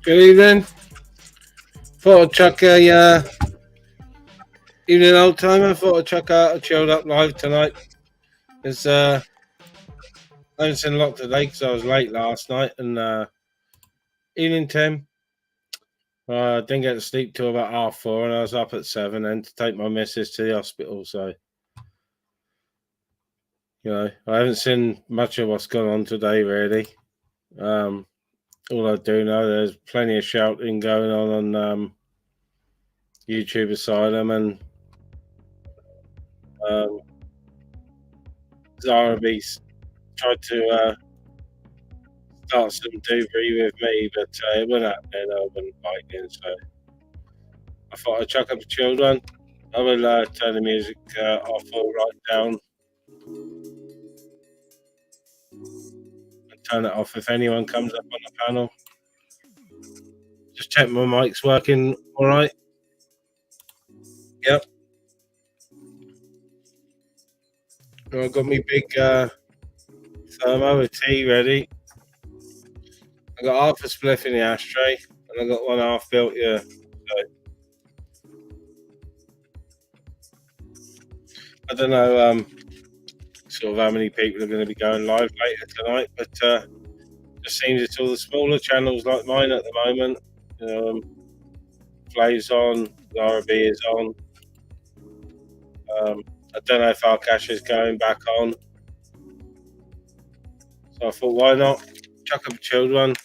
Good evening. Thought I'd chuck a evening old timer. Thought I'd chuck out a chilled up live tonight. Because I haven't seen a lot today because I was late last night. And evening, Tim. I didn't get to sleep till about 4:30, and I was up at 7 and to take my missus to the hospital. So, I haven't seen much of what's gone on today, really. All I do know, there's plenty of shouting going on YouTube Asylum, and Zara Beast tried to start some doobery with me, but it went out there and I wouldn't bite in, so I thought I'd chuck up a chilled one. I will turn the music off or right down and turn it off if anyone comes up on the panel. Just check my mic's working all right. Yep. I've got my big thermo with tea ready. I got half a spliff in the ashtray, and I got one half built here. So I don't know sort of how many people are going to be going live later tonight, but just seems it's all the smaller channels like mine at the moment. Flay's on, Zara B is on. I don't know if Arkash is going back on. So I thought, why not chuck up a chilled one?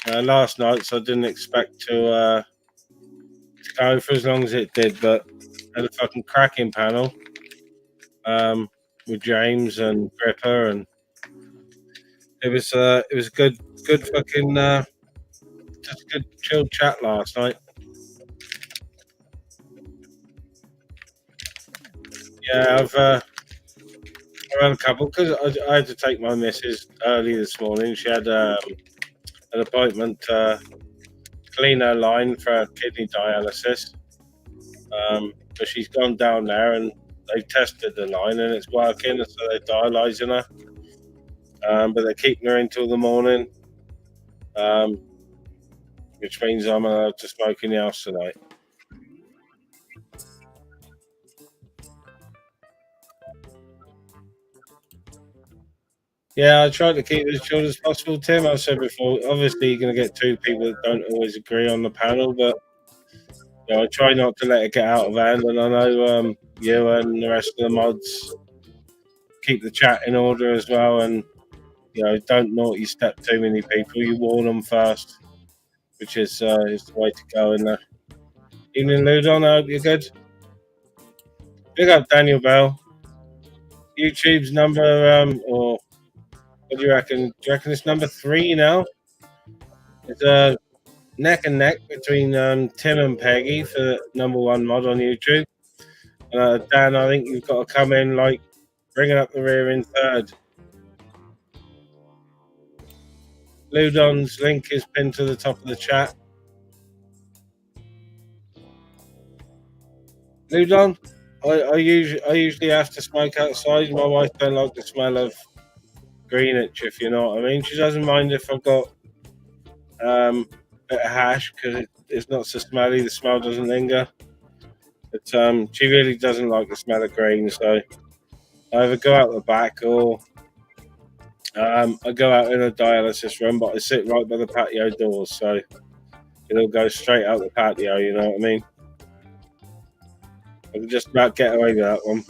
Last night, so I didn't expect to go for as long as it did, but had a fucking cracking panel with James and Gripper, and it was a good fucking just a good chilled chat last night. Yeah, I've had a couple because I had to take my missus early this morning. She had an appointment to clean her line for kidney dialysis, but she's gone down there and they've tested the line and it's working, so they're dialysing her, but they're keeping her until the morning, which means I'm allowed to smoke in the house tonight. Yeah, I try to keep it as short as possible, Tim. I've said before, obviously you're going to get two people that don't always agree on the panel, but I try not to let it get out of hand. And I know you and the rest of the mods keep the chat in order as well, and don't naughty step too many people. You warn them first, which is the way to go in there. Evening, Ludon. I hope you're good. Big up Daniel Bell. YouTube's number or what do you reckon? Do you reckon it's number 3 now? It's neck and neck between Tim and Peggy for number 1 mod on YouTube. Dan, I think you've got to come in, like, bringing up the rear in third. Ludon's link is pinned to the top of the chat. Ludon, I usually have to smoke outside. My wife don't like the smell of greenwich, if you know what I mean. She doesn't mind if I've got bit of hash because it's not so smelly. The smell doesn't linger. But she really doesn't like the smell of green, so I either go out the back or I go out in a dialysis room, but I sit right by the patio doors, so it'll go straight out the patio. You know what I mean? I can just about get away with that one.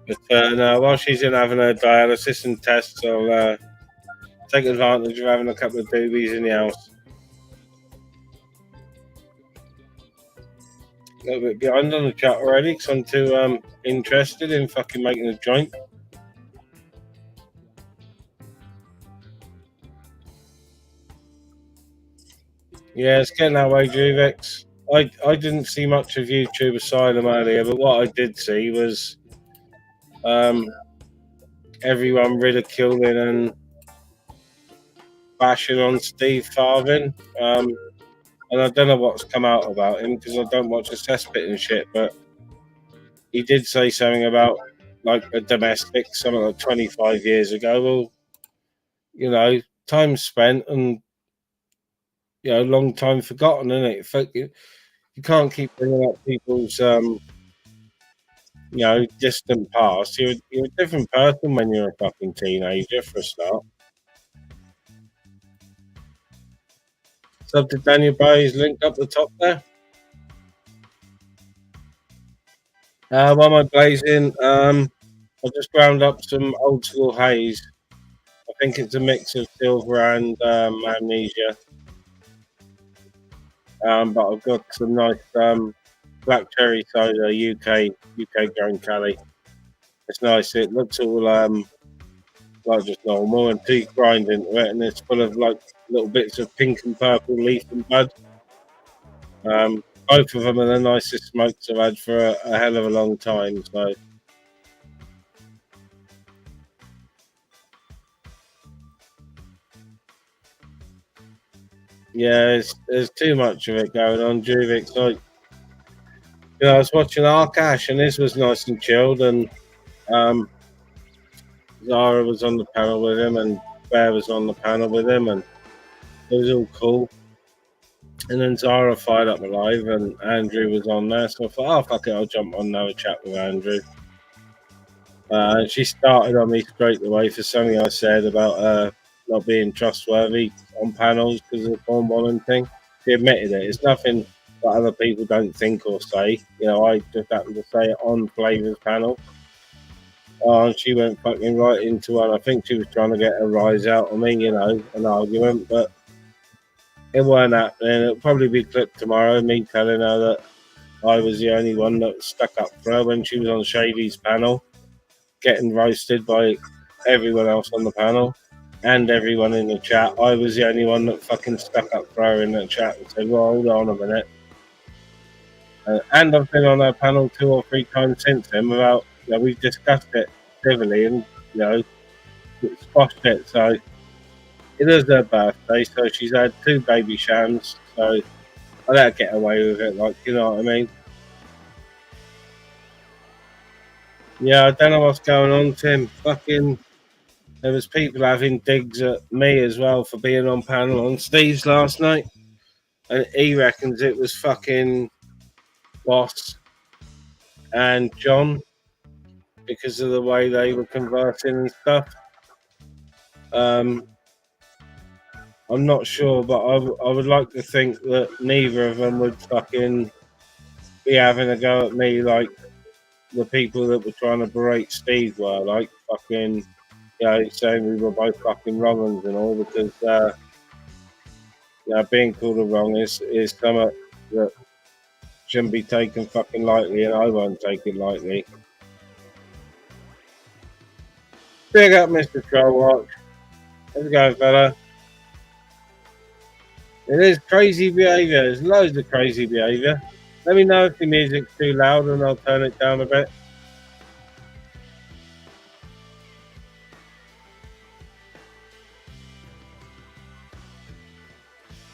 But no, while she's in having her dialysis and tests, I'll take advantage of having a couple of doobies in the house. A little bit behind on the chat already because I'm too interested in fucking making a joint. Yeah, it's getting that way, Juvex. I didn't see much of YouTube Asylum earlier, but what I did see was everyone ridiculing and bashing on Steve Farthing. And I don't know what's come out about him because I don't watch the cesspit and shit, but he did say something about like a domestic, something like 25 years ago. Well, you know, time spent and, you know, long time forgotten, isn't it? You can't keep bringing up people's, you know, distant past. You're a different person when you're a fucking teenager, for a start. Sub to Daniel Barry's link up the top there. What am I blazing? I just ground up some old school haze. I think it's a mix of silver and amnesia. But I've got some nice black cherry cider, UK grown Cali. It's nice. It looks all like just normal, and teeth grind into it, and it's full of like little bits of pink and purple leaf and bud. Both of them are the nicest smokes I've had for a hell of a long time. So yeah, there's too much of it going on. Juvik, like, you know, I was watching Arkash, and this was nice and chilled, and Zara was on the panel with him, and Bear was on the panel with him, and it was all cool. And then Zara fired up live, and Andrew was on there, so I thought, oh fuck it, I'll jump on and have a chat with Andrew. She started on me straight away for something I said about not being trustworthy on panels because of the Cornwall thing. She admitted it. It's nothing that other people don't think or say. You know, I just happened to say it on Flavor's panel. And she went fucking right into one. I think she was trying to get a rise out of me, you know, an argument, but it weren't happening. It'll probably be clipped tomorrow, me telling her that I was the only one that stuck up for her when she was on Shavy's panel, getting roasted by everyone else on the panel and everyone in the chat. I was the only one that fucking stuck up for her in the chat and said, well, hold on a minute. And I've been on her panel 2 or 3 times since then without, you know, we've discussed it civilly and, you know, squashed it. So it is her birthday, so she's had 2 baby shams, so I let her get away with it, like, you know what I mean? Yeah, I don't know what's going on, Tim. Fucking, there was people having digs at me as well for being on panel on Steve's last night, and he reckons it was fucking Boss and John because of the way they were conversing and stuff. I'm not sure, but I would like to think that neither of them would fucking be having a go at me like the people that were trying to berate Steve were, like fucking, you know, saying we were both fucking wrong and all, because you know, being called a wrong is something that shouldn't be taken fucking lightly, and I won't take it lightly. Big up, Mr. Trollwatch. How's it going, fella? It is crazy behaviour. There's loads of crazy behaviour. Let me know if the music's too loud and I'll turn it down a bit.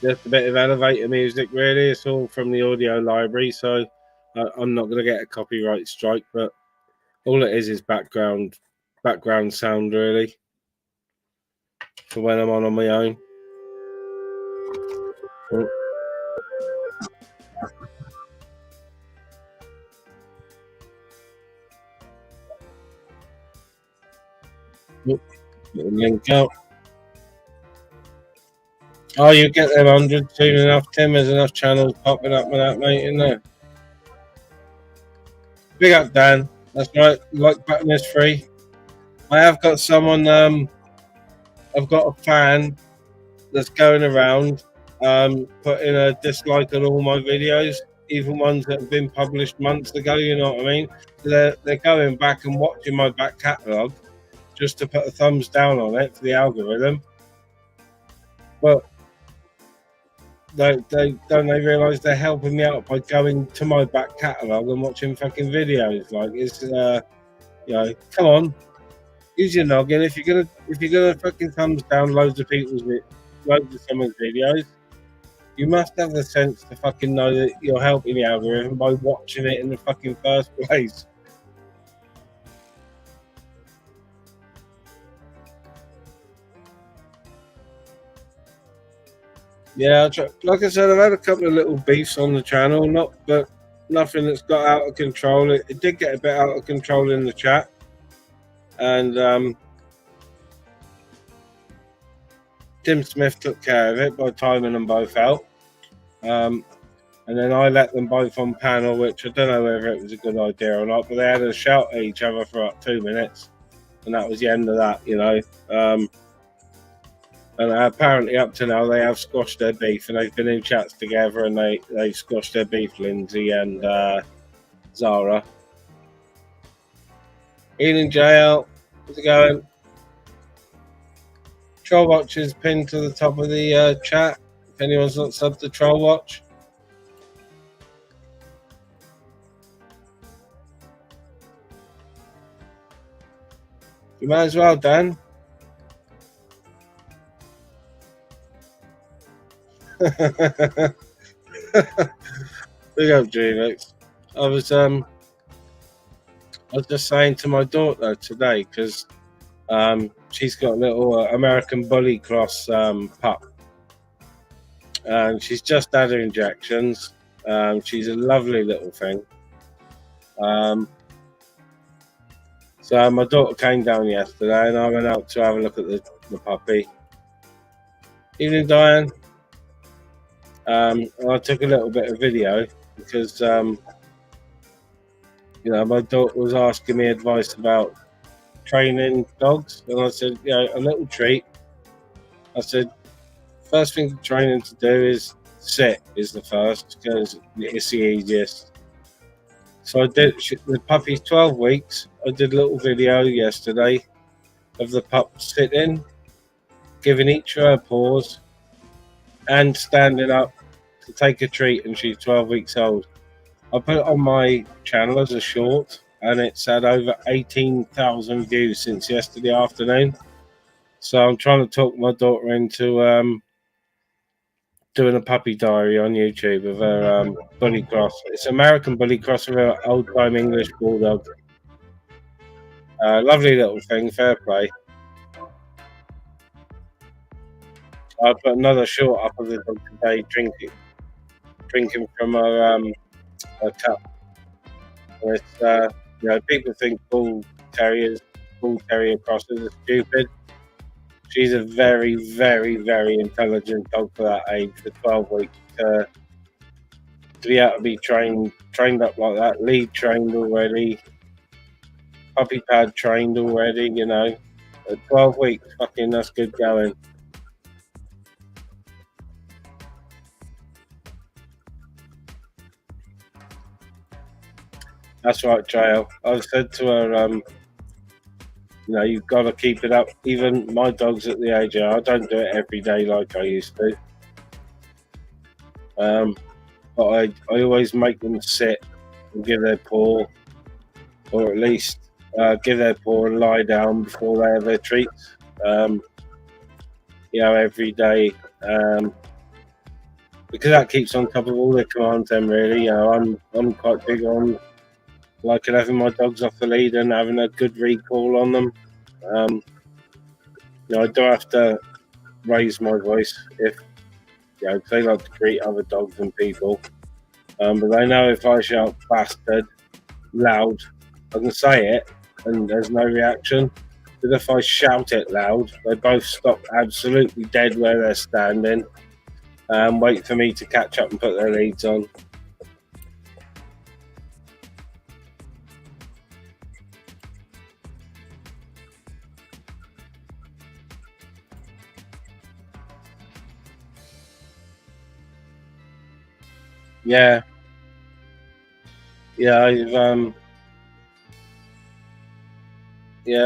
Just a bit of elevator music, really. It's all from the audio library, so I'm not going to get a copyright strike. But all it is background sound, really, for when I'm on my own. Oh, oh, little link out. Oh, you get them 100 soon enough, Tim. There's enough channels popping up with that, mate, in there. Big up, Dan. That's right. Like button is free. I have got someone. I've got a fan that's going around, putting a dislike on all my videos, even ones that have been published months ago. You know what I mean? They're going back and watching my back catalogue just to put a thumbs down on it for the algorithm. But they realise they're helping me out by going to my back catalogue and watching fucking videos. Like it's come on, use your noggin. If you're gonna fucking thumbs down loads of someone's videos, you must have the sense to fucking know that you're helping the algorithm by watching it in the fucking first place. Yeah, like I said, I've had a couple of little beefs on the channel, but nothing that's got out of control. It did get a bit out of control in the chat, and Tim Smith took care of it by timing them both out. And then I let them both on panel, which I don't know whether it was a good idea or not, but they had a shout at each other for like 2 minutes, and that was the end of that, and apparently up to now they have squashed their beef, and they've been in chats together, and they've squashed their beef, Lindsay and Zara. Ian and JL, how's it going? Troll Watch is pinned to the top of the chat. If anyone's not subbed to Troll Watch. You might as well, Dan. Big up, G-Lex. I was just saying to my daughter today, because she's got a little American Bully Cross pup, and she's just had her injections. She's a lovely little thing. So my daughter came down yesterday, and I went out to have a look at the puppy. Evening, Diane. I took a little bit of video because my daughter was asking me advice about training dogs, and I said, a little treat. I said, first thing training to do is sit is the first, because it's the easiest. So I did. The puppy's 12 weeks. I did a little video yesterday of the pup sitting, giving each of her paws, and standing up to take a treat, and she's 12 weeks old. I put it on my channel as a short, and it's had over 18,000 views since yesterday afternoon. So I'm trying to talk my daughter into doing a puppy diary on YouTube of her Bully Cross. It's American Bully Cross with her old-time English Bulldog. Lovely little thing, fair play. I put another short up of the dog today, drinking from her cup. It's, people think bull terrier crosses are stupid. She's a very, very, very intelligent dog for that age, for 12 weeks. To be able to be trained up like that, lead trained already, puppy pad trained already, at 12 weeks, fucking that's good going. That's right, Trail. I've said to her, you've got to keep it up. Even my dog's at the age I don't do it every day like I used to. But I always make them sit and give their paw, or at least give their paw and lie down before they have their treats. Every day, because that keeps on top of all their commands. Then really, I'm quite big on liking having my dogs off the lead and having a good recall on them. I don't have to raise my voice if they like to greet other dogs and people. But they know if I shout bastard loud, I can say it and there's no reaction. But if I shout it loud, they both stop absolutely dead where they're standing and wait for me to catch up and put their leads on. Yeah, I've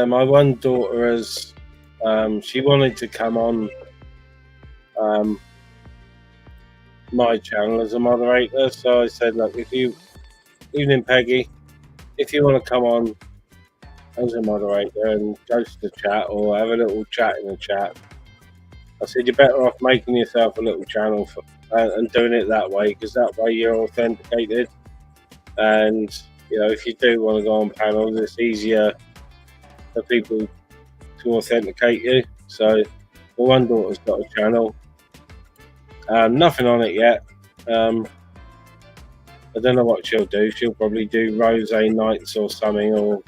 my one daughter has she wanted to come on my channel as a moderator, so I said, look, evening Peggy, if you want to come on as a moderator and ghost the chat or have a little chat in the chat, I said you're better off making yourself a little channel and doing it that way, because that way you're authenticated, and if you do want to go on panels, it's easier for people to authenticate you. So the one daughter's got a channel, nothing on it yet. I don't know what she'll do. She'll probably do rose nights or something, or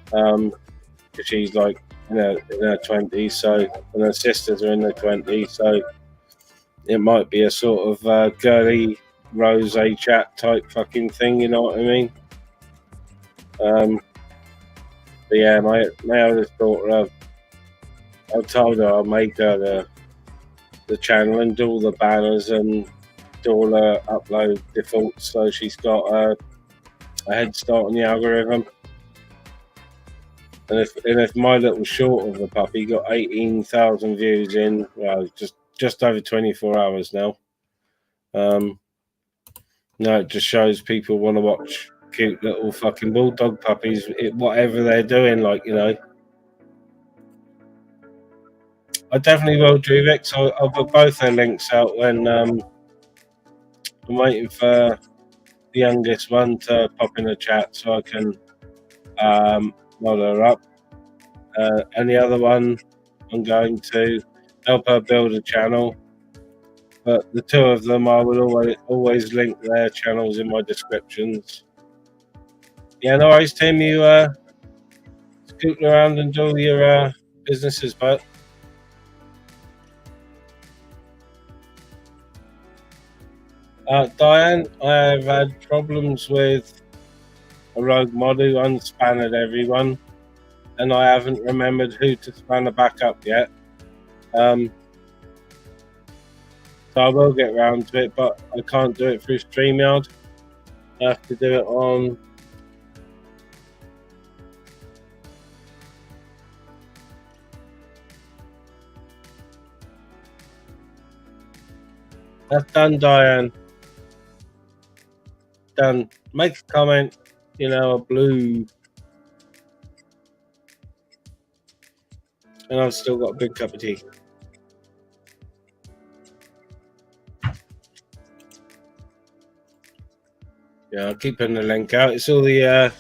because she's like in her 20s, so, and her sisters are in their 20s, so it might be a sort of girly rose chat type fucking thing, you know what I mean? But yeah, my eldest daughter, I've told her I'll make her the channel and do all the banners and do all her upload defaults, so she's got a head start on the algorithm. And if my little short of the puppy got 18,000 views in, well, just over 24 hours now. It just shows people want to watch cute little fucking bulldog puppies, whatever they're doing, I definitely will, Druvik, so I'll put both their links out when I'm waiting for the youngest one to pop in the chat so I can mod her up. And the other one, I'm going to help her build a channel. But the two of them, I will always link their channels in my descriptions. Yeah, no worries, Tim. You scooting around and do your businesses, but Diane, I have had problems with a rogue mod who unspanned everyone, and I haven't remembered who to span back up yet. So I will get round to it, but I can't do it through StreamYard. I have to do it on. That's done, Diane. Done. Make a comment, a blue. And I've still got a big cup of tea. Yeah, I'll keep putting the link out. It's all the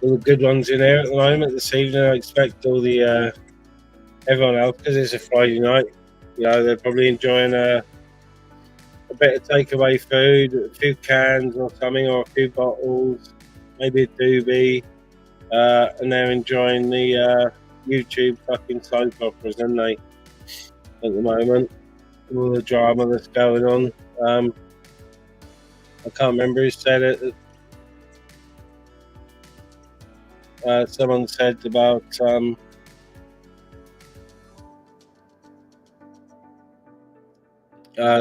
good ones in here at the moment. This evening, I expect all the everyone else, because it's a Friday night. They're probably enjoying a bit of takeaway food, a few cans or something, or a few bottles, maybe a doobie, and they're enjoying the YouTube fucking soap operas, aren't they? At the moment, all the drama that's going on. I can't remember who said it. Someone said about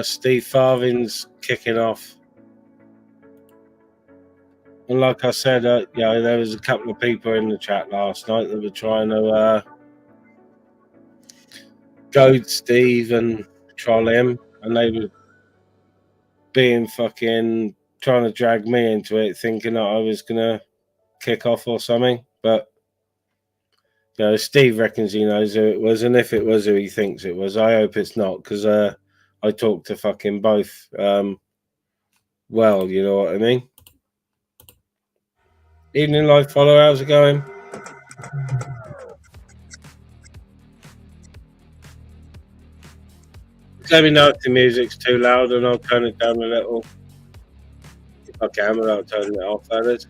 Steve Farthing's kicking off. And like I said, there was a couple of people in the chat last night that were trying to goad Steve and troll him, and they were being fucking trying to drag me into it, thinking that I was gonna kick off or something. But you know, Steve reckons he knows who it was, and if it was who he thinks it was, I hope it's not, because I talked to fucking both. Well, you know what I mean. Evening live follow, how's it going? Let me know if the music's too loud, and I'll turn it down a little if I can without turning it off. That is.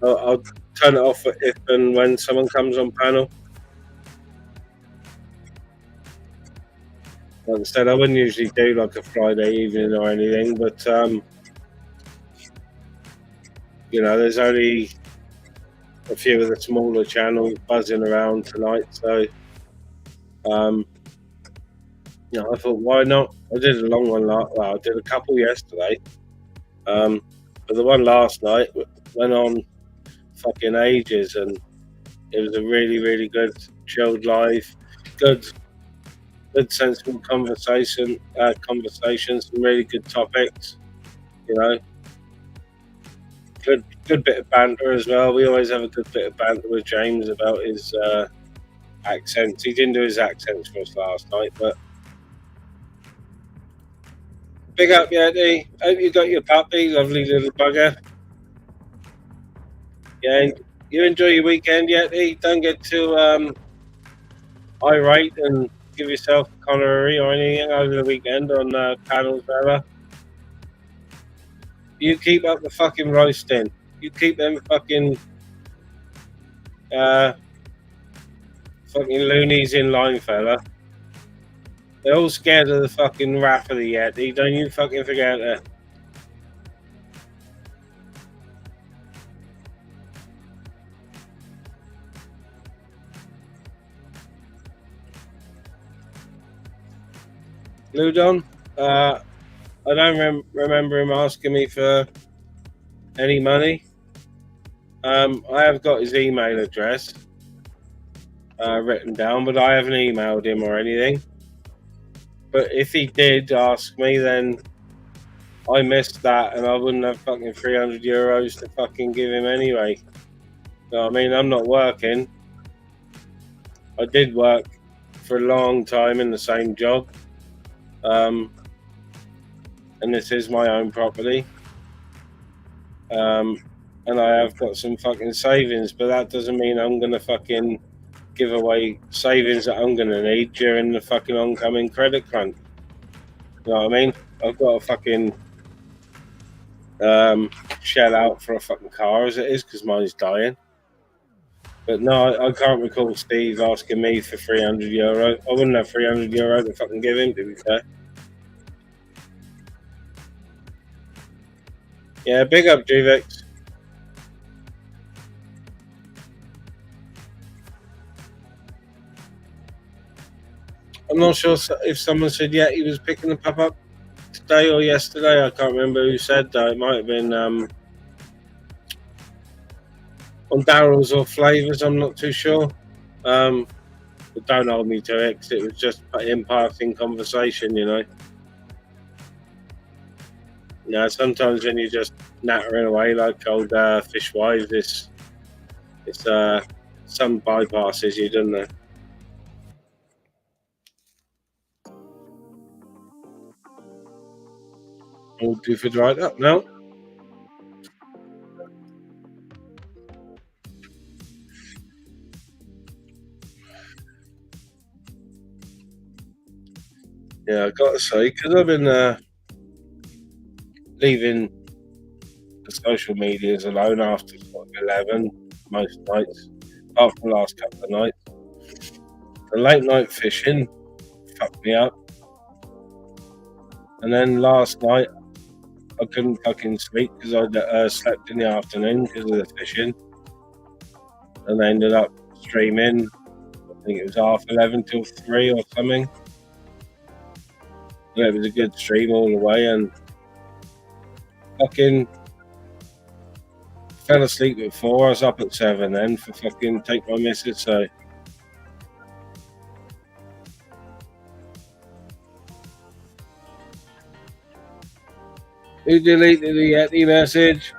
I'll turn it off if and when someone comes on panel. Like I said, I wouldn't usually do like a Friday evening or anything, but you know, there's only a few of the smaller channels buzzing around tonight, so you know, I thought, why not? I did a long one well, I did a couple yesterday, but the one last night went on fucking ages, and it was a really, really good chilled live, good sensible conversations, some really good topics, you know, good bit of banter as well. We always have a good bit of banter with James about his accents. He didn't do his accents for us last night, but big up, Yeti. Hope you got your puppy, lovely little bugger. Yeah, you enjoy your weekend, Yeti. Don't get too irate and give yourself a coronary or anything over the weekend on panels, fella. You keep up the fucking roasting. You keep them fucking fucking loonies in line, fella. They're all scared of the fucking wrath of the Yeti. Don't you fucking forget that. Ludon, I don't remember him asking me for any money. I have got his email address written down, but I haven't emailed him or anything. But if he did ask me, then I missed that, and I wouldn't have fucking 300 euros to fucking give him anyway. So, I mean, I'm not working. I did work for a long time in the same job. And this is my own property. And I have got some fucking savings, but that doesn't mean I'm going to fucking give away savings that I'm going to need during the fucking oncoming credit crunch. You know what I mean? I've got to fucking shell out for a fucking car as it is, because mine's dying. But no, I can't recall Steve asking me for 300 euro. I wouldn't have 300 euro to fucking give him, to be fair. Yeah, big up, Juvex. I'm not sure if someone said, yeah, he was picking the pup up today or yesterday. I can't remember who said that. It might have been on Daryl's or Flavors. I'm not too sure. But don't hold me to it, because it was just in passing conversation, you know. You know, sometimes when you're just nattering away like old fishwives, it's some bypasses you, doesn't there? All do for right up now. Yeah, I gotta say, because I've been leaving the social medias alone after 11 most nights, apart from the last couple of nights. The late night fishing fucked me up, and then last night I couldn't fucking sleep because I slept in the afternoon because of the fishing, and I ended up streaming. I think it was 11:30 till 3 or something. Yeah, it was a good stream all the way, and fucking fell asleep at 4. I was up at 7 then for fucking take my missus. So Who deleted the Yeti message?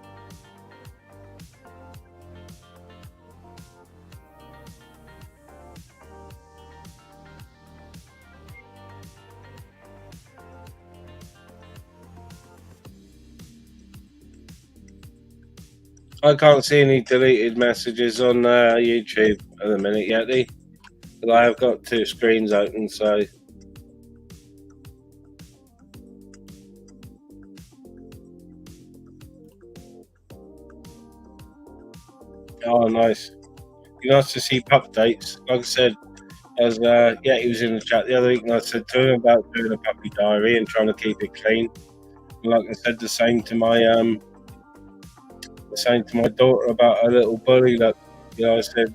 I can't see any deleted messages on YouTube at the minute, Yeti. But I have got two screens open, so. Oh, nice. You nice to see pup dates. Like I said, as he was in the chat the other week, and I said to him about doing a puppy diary and trying to keep it clean. And like I said, the same to my daughter about a little bully that I said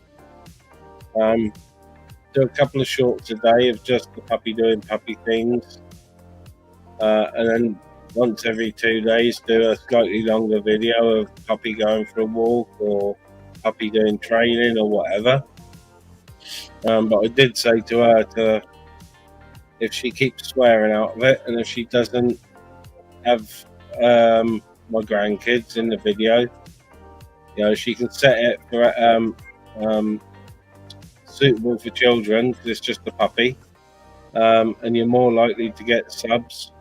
do a couple of shorts a day of just the puppy doing puppy things, and then once every 2 days do a slightly longer video of puppy going for a walk or puppy doing training or whatever. But I did say to her if she keeps swearing out of it and if she doesn't have my grandkids in the video, she can set it for suitable for children because it's just a puppy, and you're more likely to get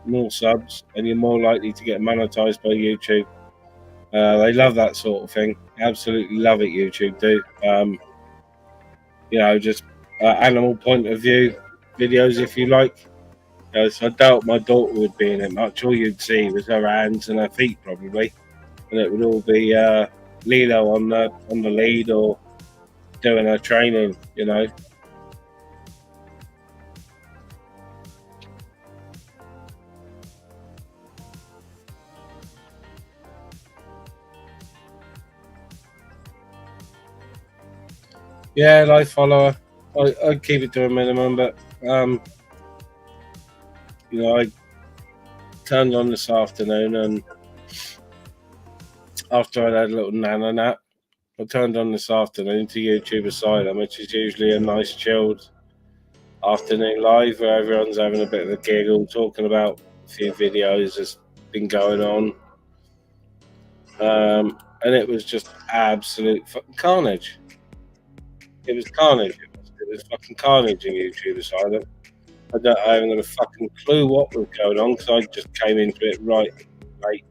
more subs, and you're more likely to get monetized by YouTube. They love that sort of thing. Absolutely love it. YouTube do. Just animal point of view videos, if you like. So I doubt my daughter would be in it much. All you'd see was her hands and her feet probably, and it would all be Lilo on the lead or doing her training. Yeah, I follow her. I keep it to a minimum, but I turned on this afternoon, and after I'd had a little nana nap, I turned on this afternoon to YouTube Asylum, which is usually a nice chilled afternoon live where everyone's having a bit of a giggle, talking about a few videos that's been going on. And it was just absolute fucking carnage. It was carnage. It was fucking carnage in YouTube Asylum. I haven't got a fucking clue what was going on because I just came into it right late.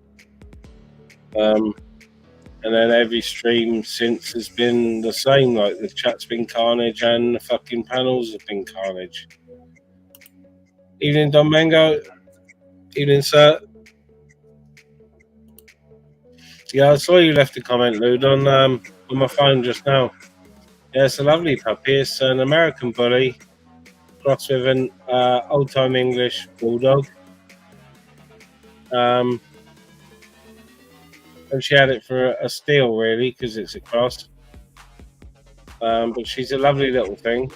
And then every stream since has been the same. Like the chat's been carnage and the fucking panels have been carnage. Evening, Don Mango. Evening, sir. Yeah, I saw you left a comment, Lude, on my phone just now. Yeah, it's a lovely puppy. It's an American bully crossed with an old-time English bulldog. And she had it for a steal, really, because it's a cross. But she's a lovely little thing.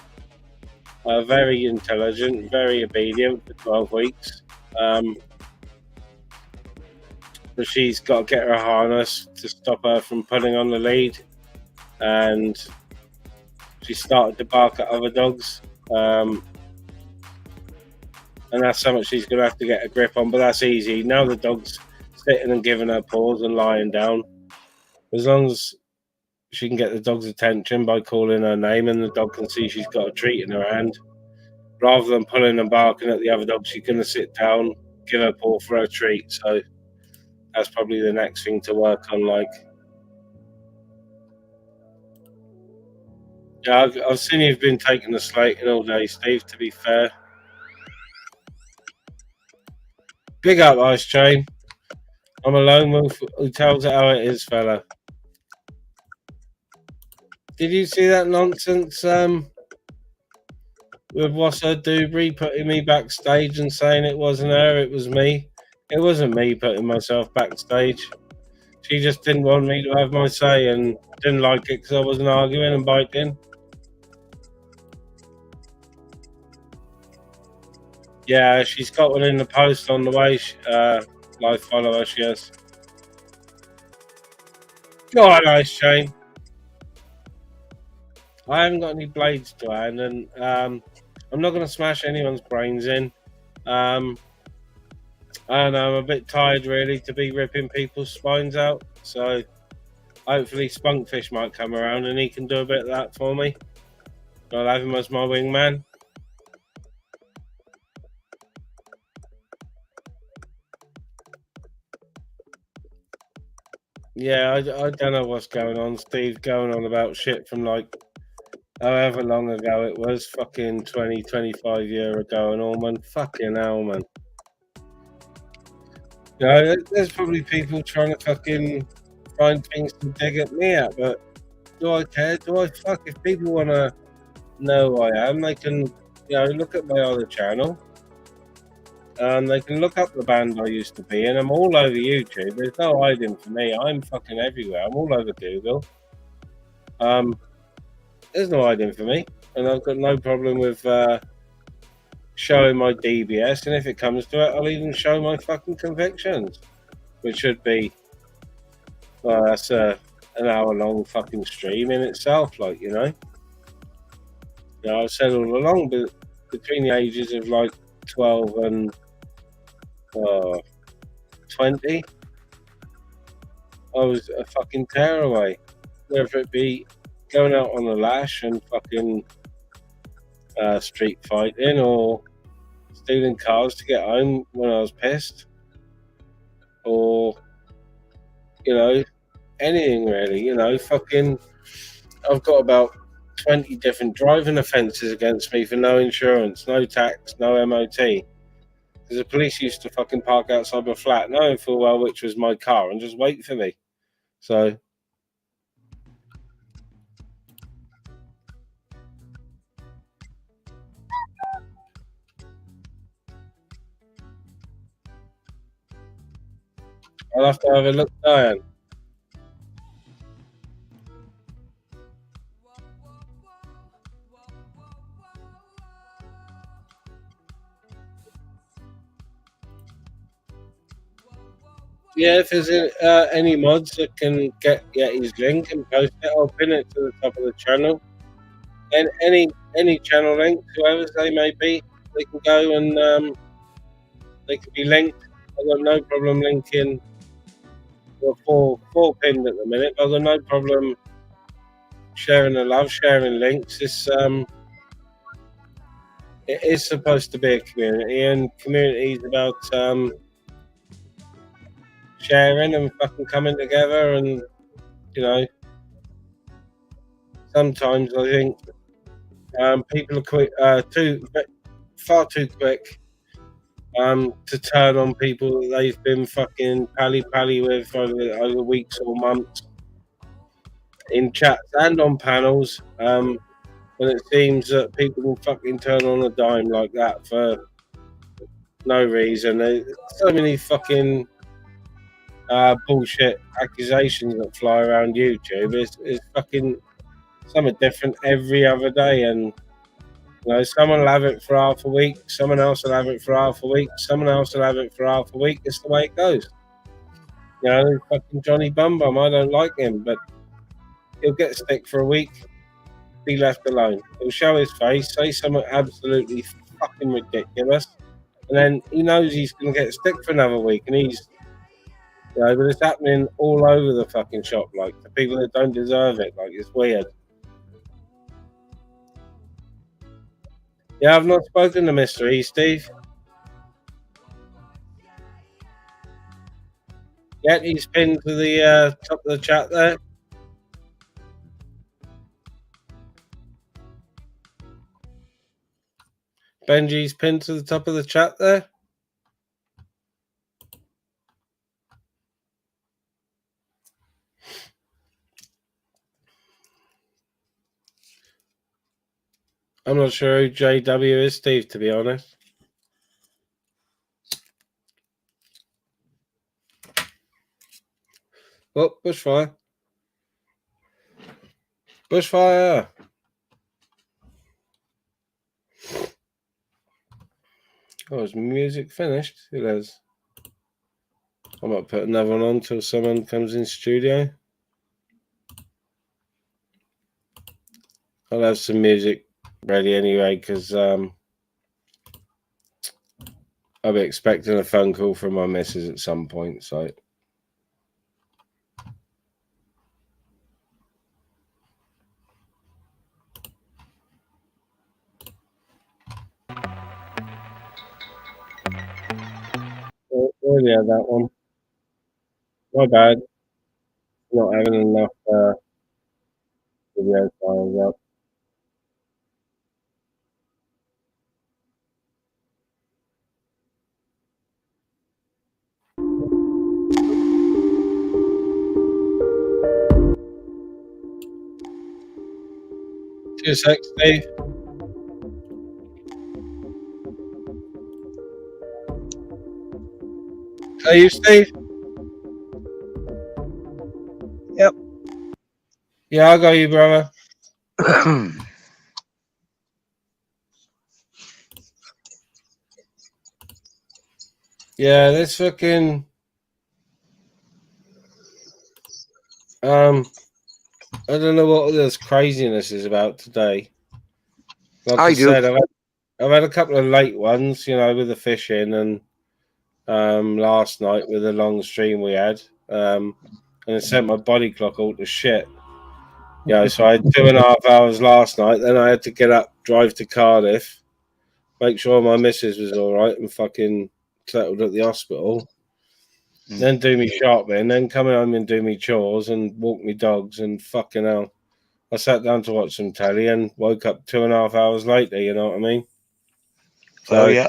Very intelligent, very obedient for 12 weeks. But she's got to get her harness to stop her from pulling on the lead. And she started to bark at other dogs. And that's something she's going to have to get a grip on. But that's easy. Now the dog's sitting and giving her paws and lying down. As long as she can get the dog's attention by calling her name and the dog can see she's got a treat in her hand, rather than pulling and barking at the other dog, she's going to sit down, give her paw for her treat. So that's probably the next thing to work on. Yeah, I've seen you've been taking the slating all day, Steve, to be fair. Big up, Ice Chain. I'm a lone wolf who tells it how it is, fella. Did you see that nonsense with Wassa Dubry putting me backstage and saying it wasn't her, it was me? It wasn't me putting myself backstage. She just didn't want me to have my say and didn't like it because I wasn't arguing and biting. Yeah, she's got one in the post on the way. Live follower, she has. Go on, Ice Chain. I haven't got any blades to hand, and I'm not going to smash anyone's brains in. And I'm a bit tired, really, to be ripping people's spines out. So hopefully, Spunkfish might come around and he can do a bit of that for me. I'll have him as my wingman. Yeah, I don't know what's going on. Steve going on about shit from like however long ago it was, fucking 20, 25 years ago and all, man. Fucking hell, man. You know, there's probably people trying to fucking find things to dig at me at, but do I care? Do I fuck? If people want to know who I am, they can, look at my other channel. They can look up the band I used to be in. I'm all over YouTube. There's no hiding for me. I'm fucking everywhere. I'm all over Google. Um, there's no hiding for me, and I've got no problem with showing my DBS. And if it comes to it, I'll even show my fucking convictions, which should be that's an hour-long fucking stream in itself. Like I've said all along, but between the ages of like 12 and 20, I was a fucking tearaway. Whether it be going out on the lash and fucking street fighting or stealing cars to get home when I was pissed, or anything really. Fucking. I've got about 20 different driving offences against me for no insurance, no tax, no MOT. Because the police used to fucking park outside my flat, knowing full well which was my car, and just wait for me. So I'll have to have a look, Diane. Yeah, if there's any mods that can get his link and post it, I'll pin it to the top of the channel. And any channel links, whoever they may be, they can go and they can be linked. I've got no problem linking. Well, four pinned at the minute. I've got no problem sharing the love, sharing links. It is supposed to be a community, and community is about sharing and fucking coming together. And sometimes I think people are far too quick to turn on people that they've been fucking pally with over weeks or months in chats and on panels. And it seems that people will fucking turn on a dime like that for no reason. There's so many fucking bullshit accusations that fly around YouTube. It's fucking something different every other day, and someone will have it for half a week, someone else will have it for half a week, someone else will have it for half a week. It's the way it goes. Fucking Johnny Bum Bum, I don't like him, but he'll get stick for a week, be left alone. He'll show his face, say something absolutely fucking ridiculous, and then he knows he's going to get stick for another week, and but it's happening all over the fucking shop, like the people that don't deserve it. Like, it's weird. Yeah, I've not spoken to Mr. E, Steve. Yet he's pinned to the top of the chat there. Benji's pinned to the top of the chat there. I'm not sure who JW is, Steve, to be honest. Oh, bushfire. Bushfire. Oh, is music finished? It is. I might put another one on till someone comes in studio. I'll have some music ready anyway, because I'll be expecting a phone call from my missus at some point. So. Oh, yeah, that one. My bad. Not having enough video files up. Cheers, Steve. Are you Steve? Yep. Yeah, I got you, brother. Yeah, this fucking I don't know what this craziness is about today. Like I do. said, I've had a couple of late ones, you know, with the fishing and last night with the long stream we had. And it sent my body clock all to shit. Yeah, so I had 2.5 hours last night, then I had to get up, drive to Cardiff, make sure my missus was all right and fucking settled at the hospital. Then do me shopping, then come home and do me chores and walk me dogs and fucking hell. I sat down to watch some telly and woke up 2.5 hours later, you know what I mean? So, yeah.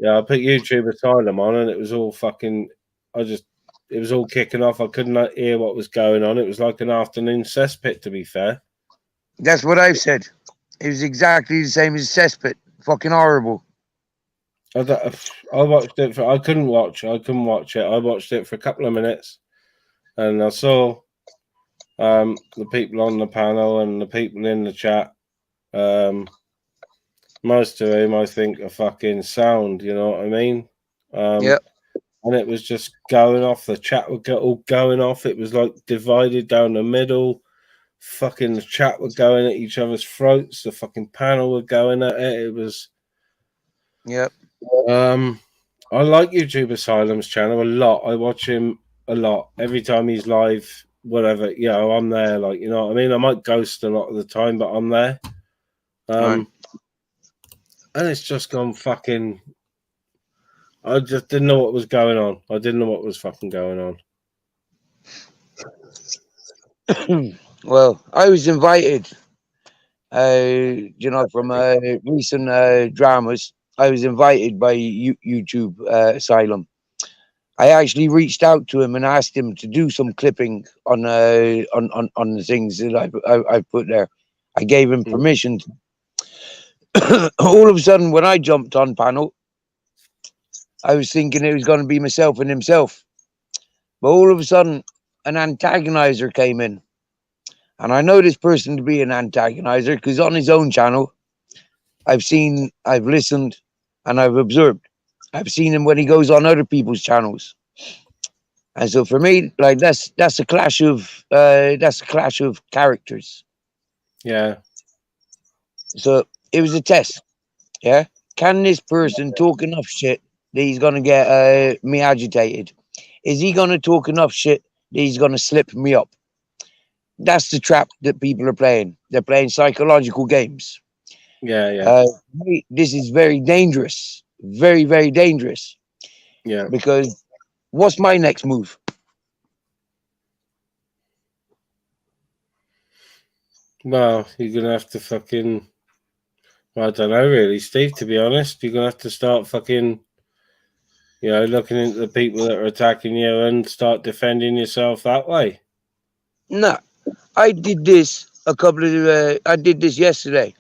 yeah, I put YouTube Asylum on and it was all fucking, it was all kicking off. I couldn't hear what was going on. It was like an afternoon cesspit, to be fair. That's what I've said. It was exactly the same as cesspit. Fucking horrible. I watched it I couldn't watch it. I watched it for a couple of minutes and I saw the people on the panel and the people in the chat. Most of whom I think are fucking sound, you know what I mean? Yep. And it was just going off. The chat would go all going off. It was like divided down the middle. Fucking the chat were going at each other's throats. The fucking panel were going at it. It was. Yep. I like YouTube Asylum's channel a lot. I watch him a lot. Every time he's live, whatever, you know, I'm there. Like, you know what I mean? I might ghost a lot of the time, but I'm there. Right. And it's just gone fucking. I just didn't know what was going on. I didn't know what was fucking going on. Well, I was invited, from recent dramas. I was invited by YouTube Asylum. I actually reached out to him and asked him to do some clipping on the things that I put there. I gave him permission. All of a sudden, when I jumped on panel, I was thinking it was going to be myself and himself. But all of a sudden, an antagonizer came in. And I know this person to be an antagonizer because on his own channel, I've listened, and I've observed. I've seen him when he goes on other people's channels. And so for me, like that's a clash of characters. Yeah. So it was a test. Yeah. Can this person talk enough shit that he's gonna get me agitated? Is he gonna talk enough shit that he's gonna slip me up? That's the trap that people are playing. They're playing psychological games. Yeah. This is very dangerous. Very, very dangerous. Yeah. Because what's my next move? Well, you're gonna have to fucking. I don't know, really, Steve. To be honest, you're gonna have to start fucking. You know, looking into the people that are attacking you and start defending yourself that way. No, I did this I did this yesterday.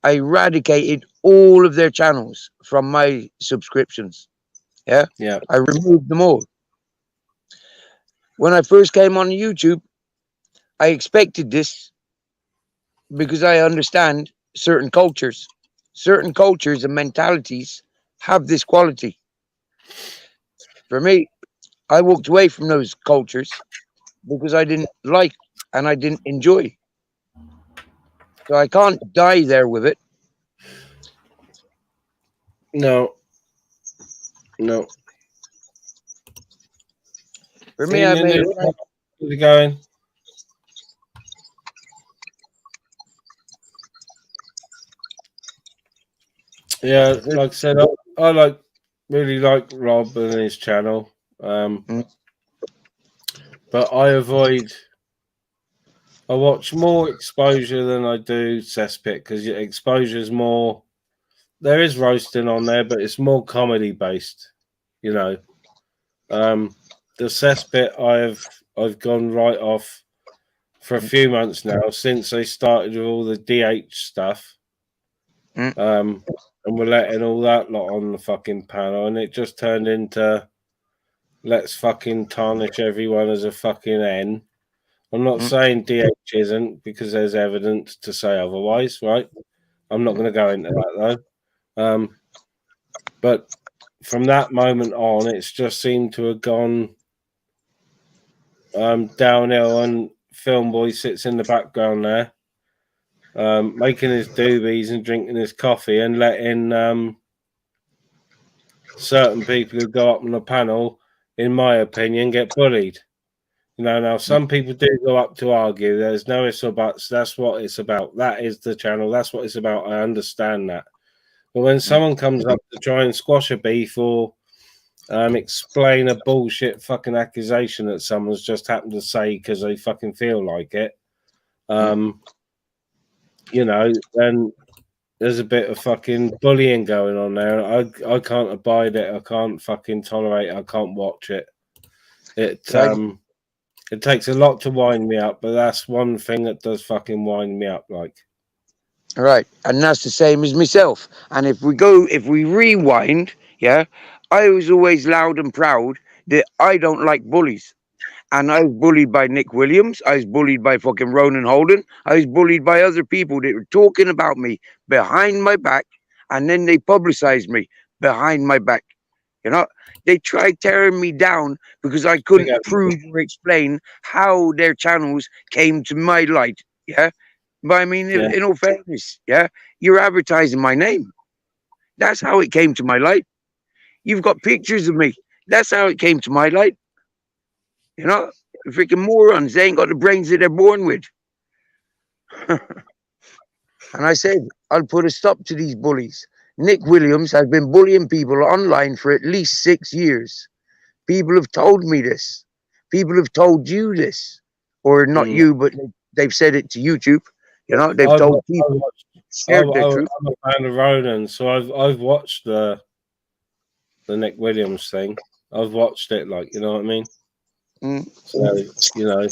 I eradicated all of their channels from my subscriptions. Yeah. Yeah. I removed them all. When I first came on YouTube, I expected this because I understand certain cultures and mentalities have this quality. For me, I walked away from those cultures because I didn't like and I didn't enjoy. So I can't die there with it. No. No. For me, I made it. How's it going? Yeah, like I said, I really like Rob and his channel. But I watch more exposure than I do cesspit because exposure is more. There is roasting on there, but it's more comedy based. You know, the cesspit I've gone right off for a few months now since they started with all the DH stuff. And we're letting all that lot on the fucking panel, and it just turned into let's fucking tarnish everyone as a fucking N. I'm not saying DH isn't because there's evidence to say otherwise, right? I'm not going to go into that though. But from that moment on, it's just seemed to have gone downhill, and Film Boy sits in the background there, making his doobies and drinking his coffee and letting certain people who go up on the panel, in my opinion, get bullied. You know, now some people do go up to argue. There's no ifs or buts. That's what it's about. That is the channel. That's what it's about. I understand that. But when someone comes up to try and squash a beef or explain a bullshit fucking accusation that someone's just happened to say because they fucking feel like it, you know, then there's a bit of fucking bullying going on there. I can't abide it. I can't fucking tolerate it. I can't watch it. It takes a lot to wind me up, but that's one thing that does fucking wind me up, like. Right, and that's the same as myself. And if we rewind, yeah, I was always loud and proud that I don't like bullies. And I was bullied by Nick Williams. I was bullied by fucking Ronan Holden. I was bullied by other people that were talking about me behind my back, and then they publicized me behind my back. You know, they tried tearing me down because I couldn't prove or explain how their channels came to my light. Yeah. But I mean, in all fairness, yeah, you're advertising my name. That's how it came to my light. You've got pictures of me. That's how it came to my light. You know, freaking morons. They ain't got the brains that they're born with. And I said, I'll put a stop to these bullies. Nick Williams has been bullying people online for at least 6 years. People have told me this. People have told you this. Or not you, but they've said it to YouTube. You know, they've told people. I'm a fan of Ronan, so I've watched the Nick Williams thing. I've watched it, like, you know what I mean? So, you know,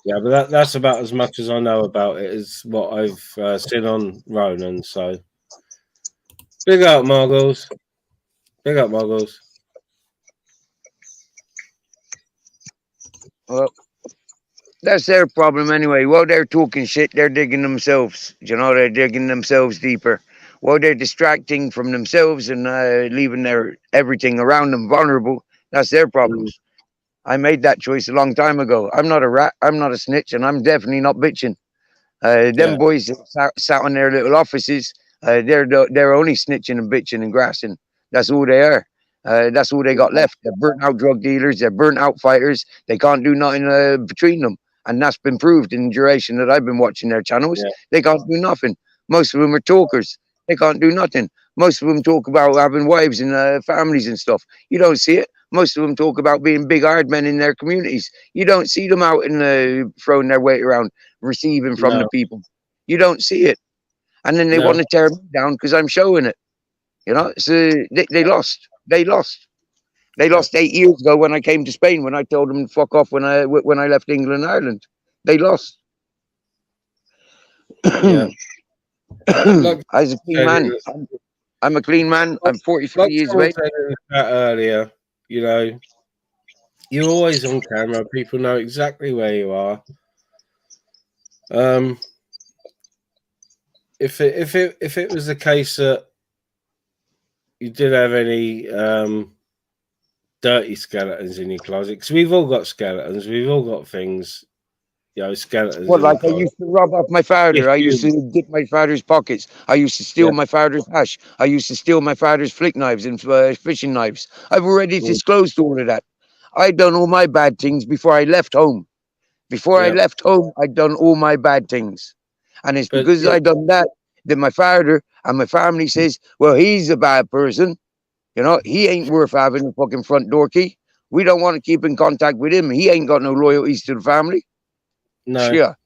yeah, but that's about as much as I know about it as what I've seen on Ronan. So, big up, Margles. Big up, Margles. Well, that's their problem anyway. While they're talking shit, they're digging themselves. You know, they're digging themselves deeper. While they're distracting from themselves and leaving their everything around them vulnerable, that's their problems. I made that choice a long time ago. I'm not a rat. I'm not a snitch, and I'm definitely not bitching. Them boys sat on their little offices. They're only snitching and bitching and grassing. That's all they are. That's all they got left. They're burnt out drug dealers. They're burnt out fighters. They can't do nothing between them. And that's been proved in the duration that I've been watching their channels. Yeah. They can't do nothing. Most of them are talkers. They can't do nothing. Most of them talk about having wives and families and stuff. You don't see it. Most of them talk about being big hard men in their communities. You don't see them out and throwing their weight around, receiving from the people. You don't see it. And then they want to tear me down because I'm showing it. You know, so they lost. They lost. They lost 8 years ago when I came to Spain, when I told them to fuck off when I left England and Ireland. They lost. Yeah. I was a clean man. I'm a clean man. I'm 43 years of age. Earlier, you know, you're always on camera. People know exactly where you are. If it was the case that you did have any dirty skeletons in your closet, because we've all got skeletons, we've all got things skeletons What, in the like I closet. used to rob off my If father. I used you, to dip my father's pockets. I used to steal yeah, my father's hash. I used to steal my father's flick knives and fishing knives. I've already mm, disclosed all of that. I'd done all my bad things before I left home. Before I yeah, left home, I'd done all my bad things. And it's but because I done that that my father and my family says, well, he's a bad person. You know, he ain't worth having a fucking front door key. We don't want to keep in contact with him. He ain't got no loyalties to the family. no, Sure.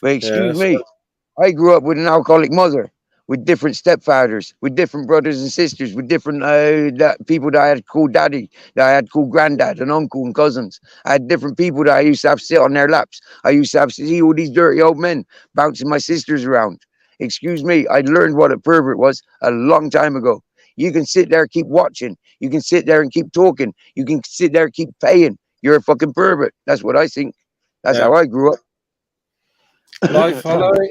But yeah, excuse me, I grew up with an alcoholic mother, with different stepfathers, with different brothers and sisters, with different people that I had called daddy, that I had called granddad and uncle and cousins. I had different people that I used to have sit on their laps. I used to have to see all these dirty old men bouncing my sisters around. Excuse me, I learned what a pervert was a long time ago. You can sit there, keep watching. You can sit there and keep talking. You can sit there, keep paying. You're a fucking pervert. That's what I think. That's yeah. how I grew up. Live follower,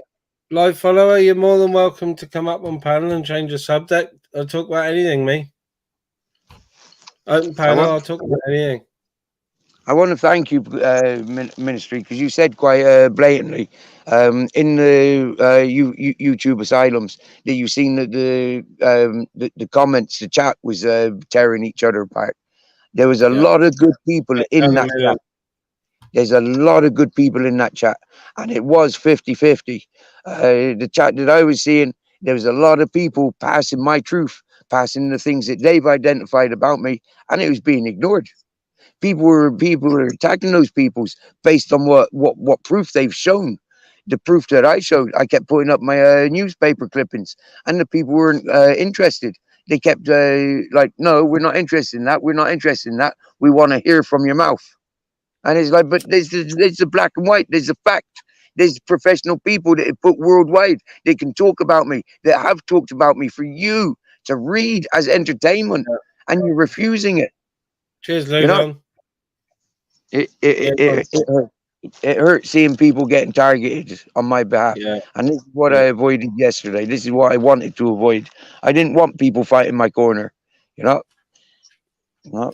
live follower, you're more than welcome to come up on panel and change the subject. I'll talk about anything, me. Open I panel, want I'll talk about anything. I want to thank you, Ministry, because you said quite blatantly in the YouTube asylums that you've seen that the comments, the chat was tearing each other apart. There was a Yeah. lot of good people in that chat. 8,000,000. There's a lot of good people in that chat, and it was 50-50. The chat that I was seeing, there was a lot of people passing my truth, passing the things that they've identified about me, and it was being ignored. People were attacking those peoples based on what proof they've shown. The proof that I showed, I kept putting up my newspaper clippings, and the people weren't interested. They kept like, no, we're not interested in that. We're not interested in that. We want to hear from your mouth. And it's like, but there's the black and white. There's a fact. There's professional people that have put worldwide. They can talk about me. That have talked about me for you to read as entertainment, Yeah. and you're refusing it. Cheers, You know, Lugon. it Yeah, it, it, it, hurt. It hurt seeing people getting targeted on my behalf. yeah, And this is what yeah. I avoided yesterday. This is what I wanted to avoid. I didn't want people fighting my corner. You know. No.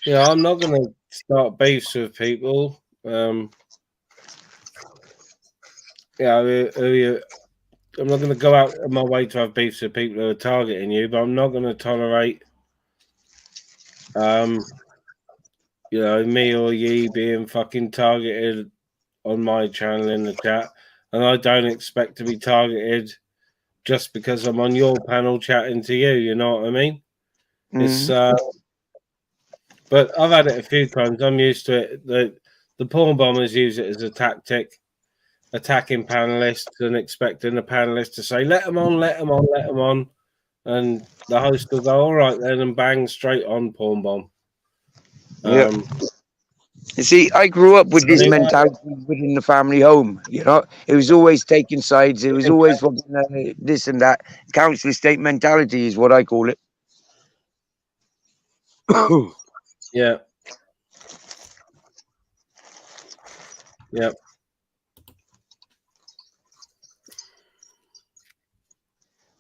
Yeah, I'm not going to start beefs with people. Yeah, I'm not going to go out of my way to have beefs with people who are targeting you, but I'm not going to tolerate, me or ye being fucking targeted on my channel in the chat. And I don't expect to be targeted just because I'm on your panel chatting to you. You know what I mean? It's but I've had it a few times. I'm used to it. The porn bombers use it as a tactic, attacking panelists and expecting the panelists to say, "Let them on, let them on, let them on," and the host will go, "All right then," and bang straight on porn bomb. Yeah. Um, You see, I grew up with I this mean, mentality within the family home. You know, it was always taking sides. It was always fucking, this and that. Council estate mentality is what I call it. yeah, yeah,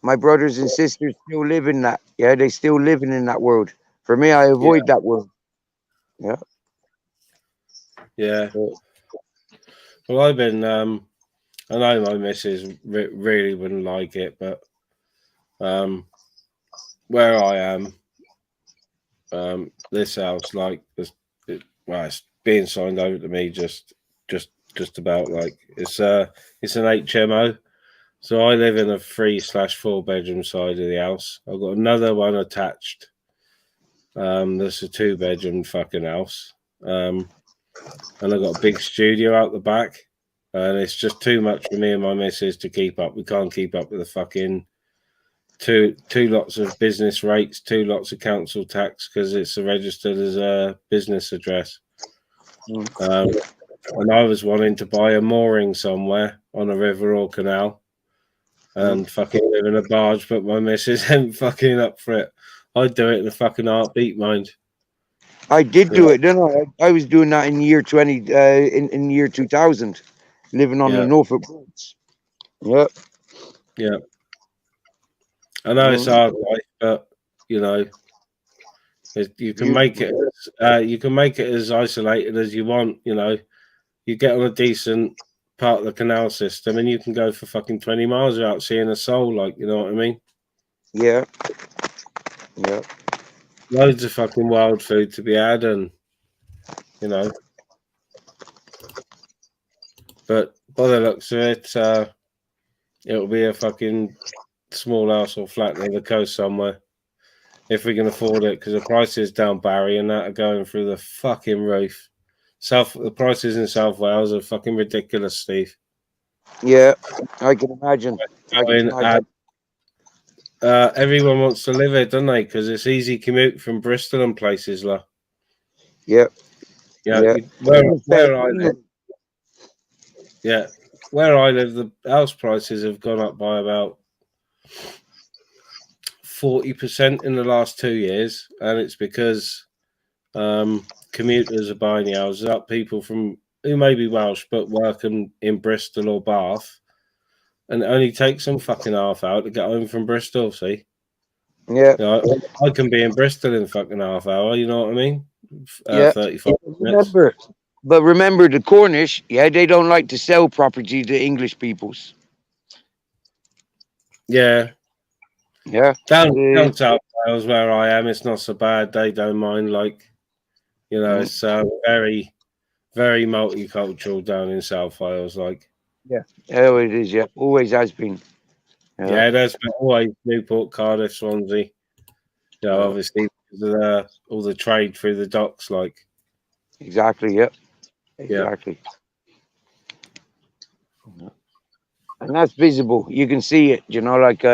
My brothers and sisters still live in that. Yeah, they still living in that world. For me, I yeah, avoid that world. Yeah. yeah. Well, I've been. I know my missus really wouldn't like it, but where I am, this house, like, it's being signed over to me just about like it's an HMO. So I live in a 3/4 bedroom side of the house. I've got another one attached. There's a 2 bedroom fucking house. And I've got a big studio out the back. And it's just too much for me and my missus to keep up. We can't keep up with the fucking two lots of business rates, 2 lots of council tax because it's registered as a business address. And I was wanting to buy a mooring somewhere on a river or canal and fucking live in a barge, but my missus ain't fucking up for it. I'd do it in a fucking heartbeat, mind. I did Yeah, do it, didn't I? I was doing that in year 20, in year 2000, living on the yeah, Norfolk Broads. Yeah. yeah. I know it's hard life, but you know, You can make it. You can make it as isolated as you want. You know, you get on a decent part of the canal system, and you can go for fucking 20 miles without seeing a soul. Like, you know what I mean? Yeah. Yeah. Loads of fucking wild food to be had, and you know. But by the looks of it, it'll be a fucking small house or flat near the coast somewhere. If we can afford it, because the prices down Barry and that are going through the fucking roof. The prices in South Wales are fucking ridiculous, Steve. Yeah, I can imagine. I can mean, imagine. everyone wants to live here, don't they? Because it's easy commute from Bristol and places like. Yeah. Yeah, Yeah. where I live. Yeah, where I live, the house prices have gone up by about 40% in the last 2 years, and it's because commuters are buying the houses up. People from who may be Welsh but working in Bristol or Bath, and it only takes them fucking half hour to get home from Bristol. See, Yeah. you know, I can be in Bristol in fucking half hour. You know what I mean? Yeah. 35 minutes. Remember the Cornish. Yeah, they don't like to sell property to English peoples. Yeah, Yeah. down South Wales where I am, it's not so bad. They don't mind. Like, you know, it's very, very multicultural down in South Wales. Like, Oh, it is. Yeah, always has been. yeah, there's been always Newport, Cardiff, Swansea. You know, obviously because of all the trade through the docks. Like, Exactly. Yeah. Exactly. Yeah. And that's visible. You can see it. You know, like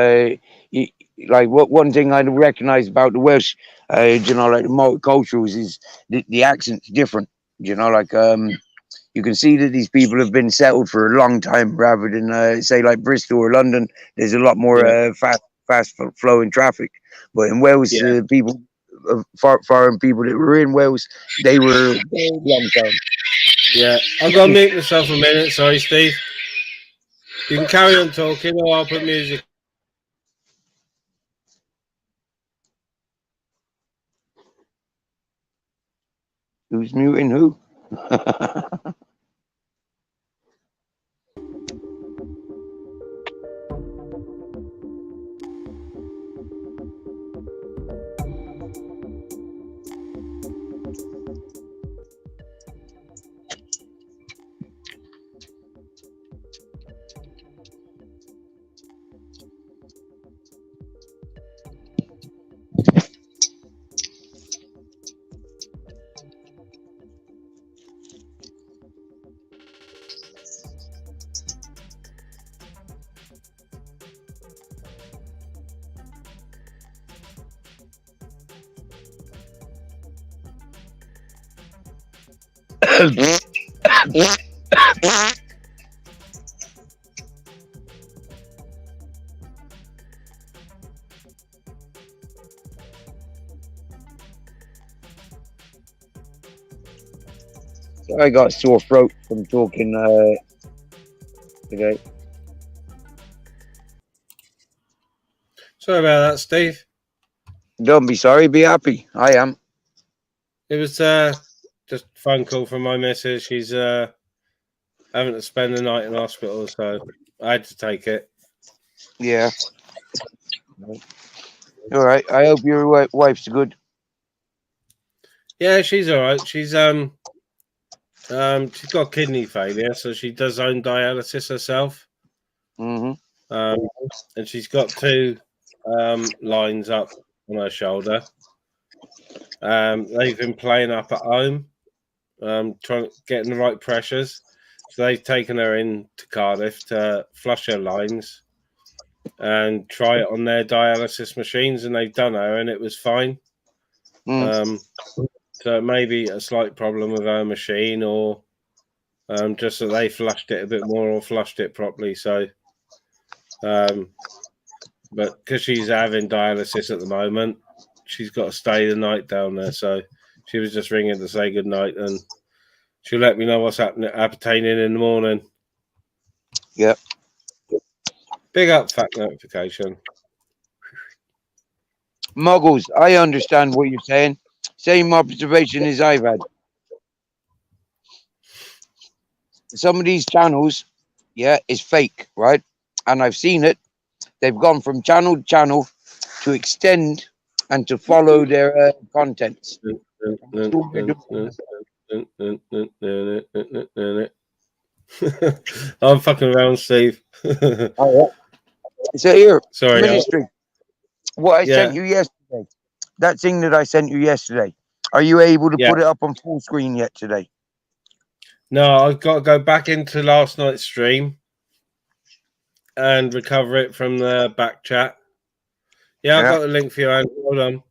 what one thing I recognize about the Welsh, you know, like the multiculturals is the accent's different. You know, like you can see that these people have been settled for a long time, rather than say like Bristol or London. There's a lot more fast flowing traffic. But in Wales, people, foreign people that were in Wales, they were long time. yeah, I've got to mute myself a minute. Sorry, Steve. You can carry on talking, or I'll put music. Who's muting who? I got a sore throat from talking today. Sorry about that, Steve. Don't be sorry, be happy. I am. It was just a phone call from my missus. She's having to spend the night in hospital, so I had to take it. Yeah. All right. I hope your wife's good. Yeah, she's all right. She's got kidney failure, so she does own dialysis herself. Mm-hmm. And she's got two lines up on her shoulder. They've been playing up at home, trying getting the right pressures. So they've taken her in to Cardiff to flush her lines and try it on their dialysis machines, and they've done her, and it was fine. So it may be a slight problem with her machine, or just that they flushed it a bit more or flushed it properly. So, but because she's having dialysis at the moment, she's got to stay the night down there. So she was just ringing to say good night, and she'll let me know what's happening in the morning. Yep. Big up fact notification. Muggles, I understand what you're saying. Same observation as I've had. Some of these channels, yeah, is fake, right? And I've seen it. They've gone from channel to channel to extend and to follow their contents. I'm fucking around, Steve. Oh, yeah. So here, Sorry. ministry. What I sent you yesterday, that thing that I sent you yesterday, are you able to put it up on full screen yet today? No, I've got to go back into last night's stream and recover it from the back chat. Yeah, I've got the link for you, Andrew. Hold on.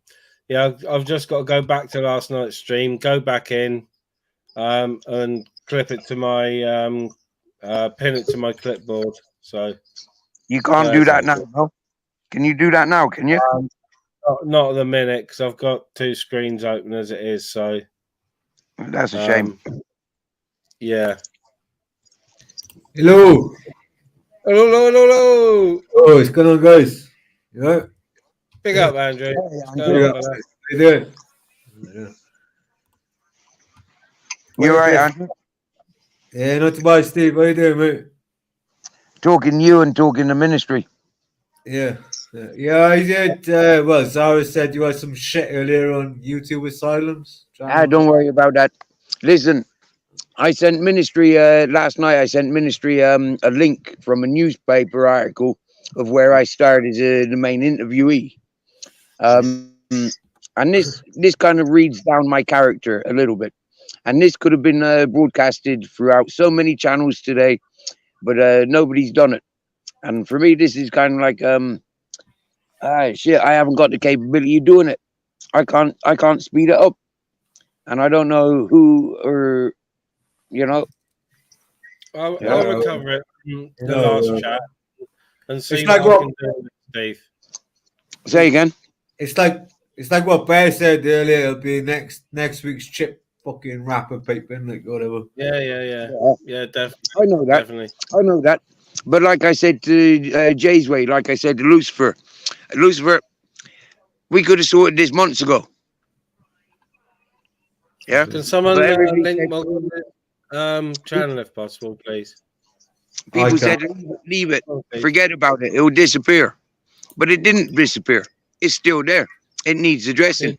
Yeah, I've just got to go back to last night's stream, go back in, and clip it to my pin it to my clipboard. So you can't do that now. No? Can you do that now? Can you? Not at the minute because I've got two screens open as it is. So that's a shame. Yeah. Hello. Hello. Oh, what's going on, guys? Yeah. Big up, Andrew. Big up. How you doing? You all right, Andrew? Yeah, not too bad, Steve. How you doing, mate? Talking you and talking the ministry. Yeah. Yeah, I did. Well, Zara said you had some shit earlier on YouTube Asylums. Don't worry about that. Listen, I sent ministry last night. I sent ministry a link from a newspaper article of where I started as the main interviewee. And this kind of reads down my character a little bit. And this could have been broadcasted throughout so many channels today, but nobody's done it. And for me, this is kind of like shit. I haven't got the capability of doing it. I can't speed it up, and I don't know who or I'll recover it from the last chat and see like what I can do with Steve. Say again. It's like what Bear said earlier. It'll be next week's chip fucking rapper paper, like whatever. Yeah, definitely. I know that. Definitely. I know that. But like I said to Jay's way, like I said to Lucifer, we could have sorted this months ago. Yeah. Can someone link my channel if possible, please? People said leave it, forget about it, it will disappear. But it didn't disappear. It's still there. It needs addressing.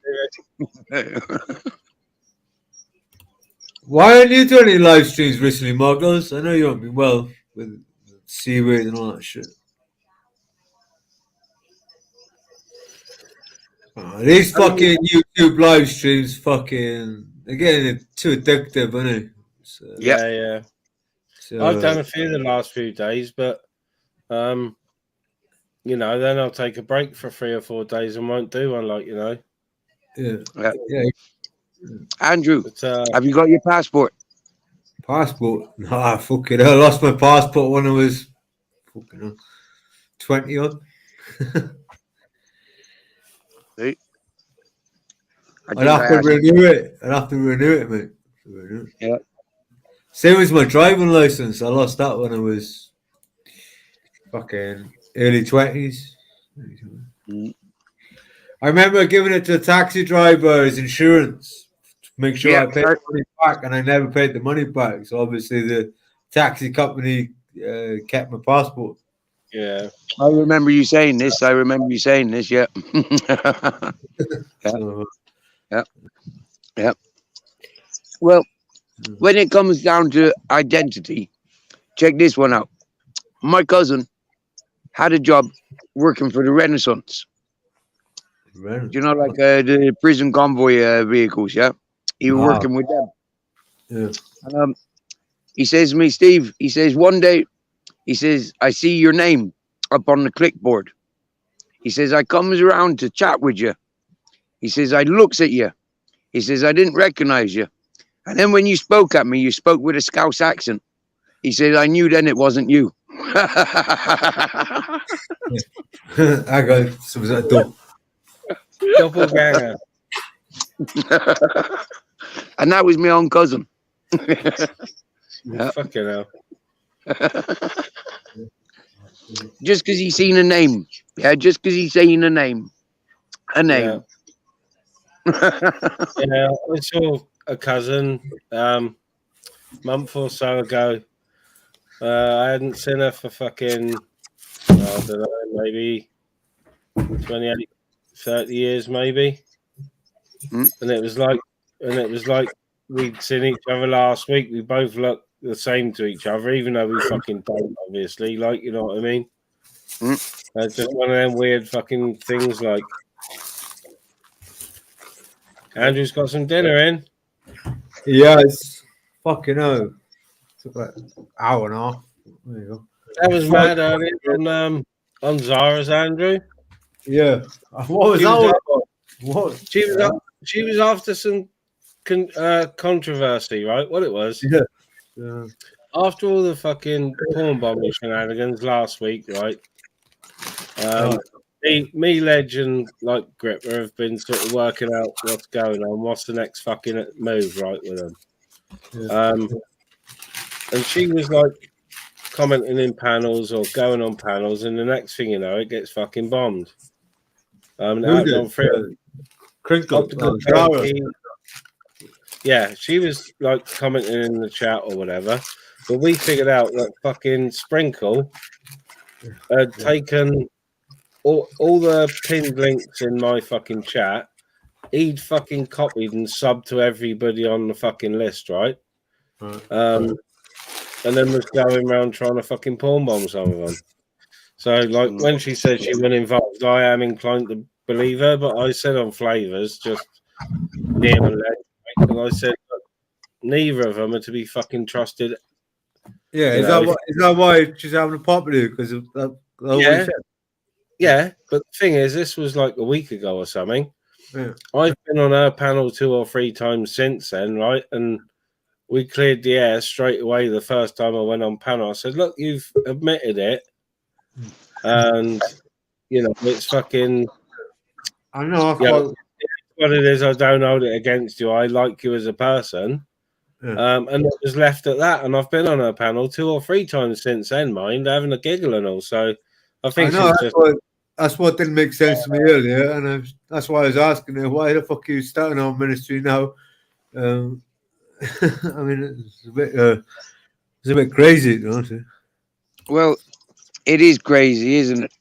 Why aren't you doing any live streams recently, Marcos? I know you haven't been well with C-word and all that shit. These fucking YouTube live streams, they're getting too addictive, aren't they? So, yeah. So, I've done a few the last few days, but then I'll take a break for 3 or 4 days and won't do one, Yeah. Andrew, have you got your passport? Passport? Nah, fucking hell. I lost my passport when I was 20 odd. I'd have to renew it, mate. Yeah. Same as my driving license. I lost that when I was fucking early 20s. I remember giving it to a taxi driver as insurance to make sure I paid the money back, and I never paid the money back. So obviously the taxi company kept my passport. Yeah. I remember you saying this. Yeah. Yeah. Well, when it comes down to identity, check this one out. My cousin had a job working for the Renaissance. Do you know, like the prison convoy vehicles, yeah? He was working with them. Yeah. He says to me, Steve, he says, one day, he says, I see your name up on the clipboard. He says, I comes around to chat with you. He says, I looks at you. He says, I didn't recognize you. And then when you spoke at me, you spoke with a Scouse accent. He said, I knew then it wasn't you. I got some of that double ganger. And that was my own cousin. Fucking hell. Just because he's seen a name. Yeah, just because he's saying a name. A name. Yeah, I saw a cousin month or so ago. I hadn't seen her for fucking, I don't know, maybe 28, 30 years, maybe. Mm. And it was like we'd seen each other last week. We both looked the same to each other, even though we fucking don't, obviously. Like, you know what I mean? Just one of them weird fucking things. Like, Andrew's got some dinner in. Yeah, it's fucking hell. Took like an hour and a half. There you go. That was mad earlier on Zara's, Andrew. Yeah. What was She that? was, All about? What? she was after some controversy, right? What it was. Yeah. Yeah. After all the fucking porn bombing shenanigans last week, right? Me, Ledge, and like Gripper have been sort of working out what's going on, what's the next fucking move, right, with them. Yeah. And she was like commenting in panels or going on panels, and the next thing you know, it gets fucking bombed. It happened on free. Crinkle. Yeah, she was like commenting in the chat or whatever, but we figured out that fucking Sprinkle had taken all the pinned links in my fucking chat. He'd fucking copied and subbed to everybody on the fucking list, right? And then was going around trying to fucking porn bomb some of them. So, like, when she said she wasn't involved, I am inclined to believe her, but I said on Flavors, just near and leg, and I said, look, neither of them are to be fucking trusted. Yeah, is that why she's having a pop with you? Because of that? Yeah. Yeah, but the thing is, this was like a week ago or something. Yeah. I've been on her panel 2 or 3 times since then, right? And we cleared the air straight away the first time I went on panel. I said, look, you've admitted it. And, you know, it's fucking... I know. What it is, I don't hold it against you. I like you as a person. Yeah. And it was left at that. And I've been on her panel 2 or 3 times since then, mind, having a giggle and all. So I think that's what didn't make sense to me earlier. And that's why I was asking her, why the fuck are you starting our ministry now? I mean, it's a bit crazy, don't you? Well, it is crazy, isn't it?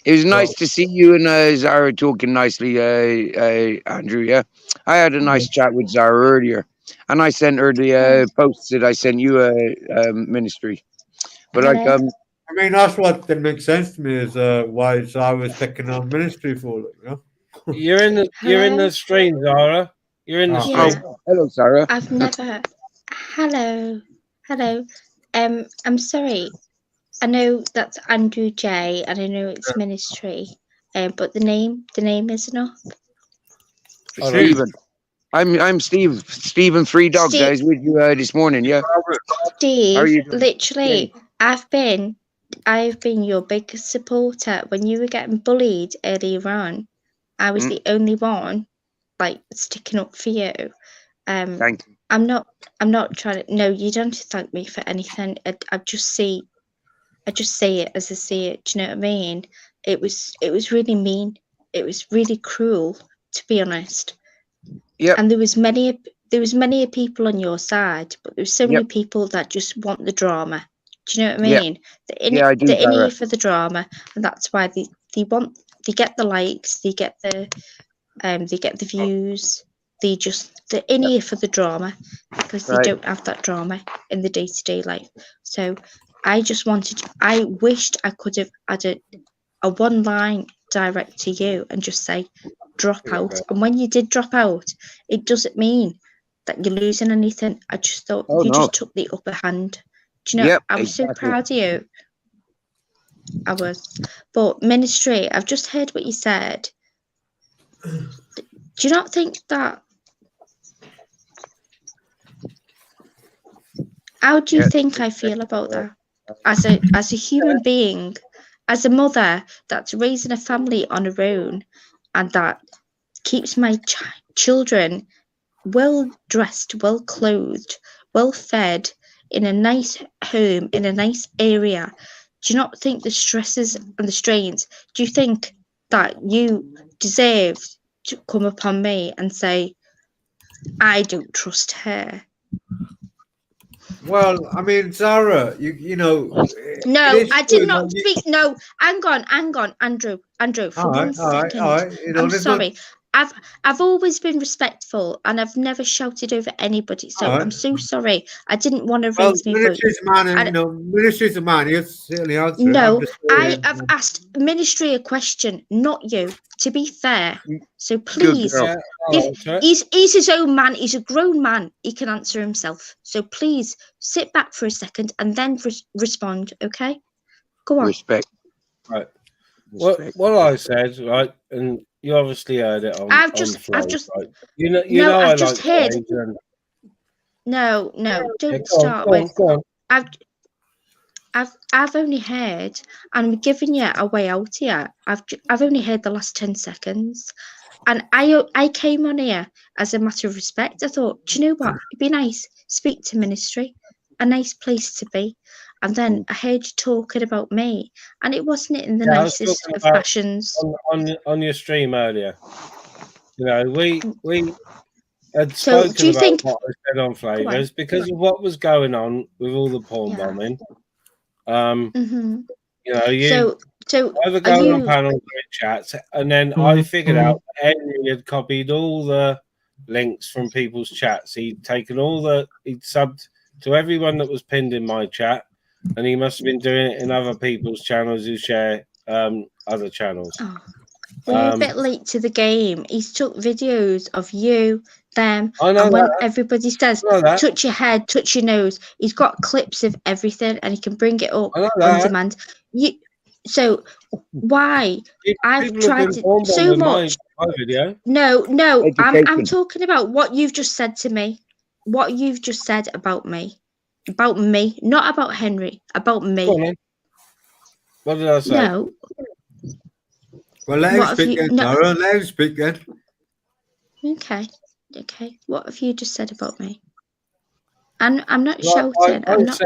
It was nice to see you and Zara talking nicely, Andrew. Yeah, I had a nice chat with Zara earlier, and I sent her the posts that I sent you ministry. But like, I mean, that's what didn't make sense to me is why Zara was picking on ministry for it. You know? You're in the stream, Zara. You're in the stream. Oh, hello, Zara. I've never. Hello. I'm sorry. I know that's Andrew J, and I know it's ministry, but the name isn't up. Stephen. I'm Steve. Stephen Free Dogs. I was with you this morning. Yeah. Steve, literally, I've been your biggest supporter when you were getting bullied earlier on. I was the only one like sticking up for you. Thank you. I'm not trying to. No, you don't have to thank me for anything. I just see it as I see it. Do you know what I mean? It was really mean. It was really cruel, to be honest. Yeah. And there was many people on your side, but there was so many people that just want the drama. Do you know what I mean? They're in here for the drama, and that's why they get the likes, they get the views. They're in here for the drama because they don't have that drama in the day-to-day life. So I wished I could have added a one line direct to you and just say drop out. And when you did drop out, it doesn't mean that you're losing anything. I just thought just took the upper hand. Do you know? I was so proud of you. I was. But ministry, I've just heard what you said. Do you not think that? How do you think I feel about that? As a human being, as a mother that's raising a family on her own, and that keeps my children well dressed, well clothed, well fed, in a nice home, in a nice area. Do you not think the stresses and the strains? Do you think that you deserve to come upon me and say, I don't trust her. Well, I mean, Zara, you know. No, it is I did true, not you- speak. No, hang on, Andrew, for All one right, all right, second. all right. You know, I'm there's not. sorry. I've always been respectful and I've never shouted over anybody. So All right. I'm so sorry. I didn't want to Well, raise my voice. ministry's a man, and I- you know, ministry's a man. You certainly answer it. I'm No, just I saying, have asked ministry a question, not you. To be fair, so Good please, girl. Yeah, I'll answer it. he's his own man. He's a grown man. He can answer himself. So please sit back for a second and then respond. Okay, go on. Respect. Right. Respect. What I said, right, and you obviously heard it on. I've just- right? You know, No, I I've just like heard. Flave and- No, Yeah, don't go on, start go on, with. go on. I've only heard, and I'm giving you a way out here. I've only heard the last 10 seconds, and I came on here as a matter of respect. I thought, do you know what? It'd be nice, speak to ministry, a nice place to be. And then I heard you talking about me, and it wasn't in the Yeah, I was nicest talking of about- fashions. on your stream earlier. You know, we had So, spoken do you about think- what I said on Flavors because of what was going on with all the porn Yeah. bombing. Mm-hmm. You know, you So either are go you? on panels or chats, and then I figured out that Henry had copied all the links from people's chats. He'd taken he'd subbed to everyone that was pinned in my chat, and he must have been doing it in other people's channels who share other channels. Oh, we're a bit late to the game. He's took videos of you, them, I know and when that. everybody says I know that. touch your head, touch your nose, he's got clips of everything and he can bring it up I know on that. demand. So why? I've People have tried been to porn so bombing much. my video. No, I'm Education. talking about what you've just said to me. What you've just said about me. About me, not about Henry, about me. Go on, then. What did I say? No. well, let him What have speak you- then, no. Zara. Let him speak then. Okay. What have you just said about me? I'm not Well, shouting. I'm not.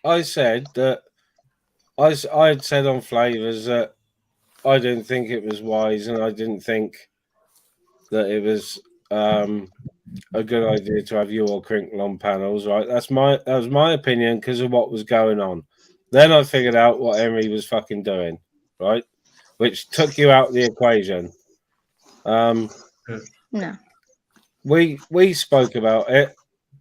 I said that I had said on Flavors that I didn't think it was wise, and I didn't think that it was a good idea to have you all crinkle on panels. Right? That was my opinion because of what was going on. Then I figured out what Henry was fucking doing, right? Which took you out of the equation. No. We spoke about it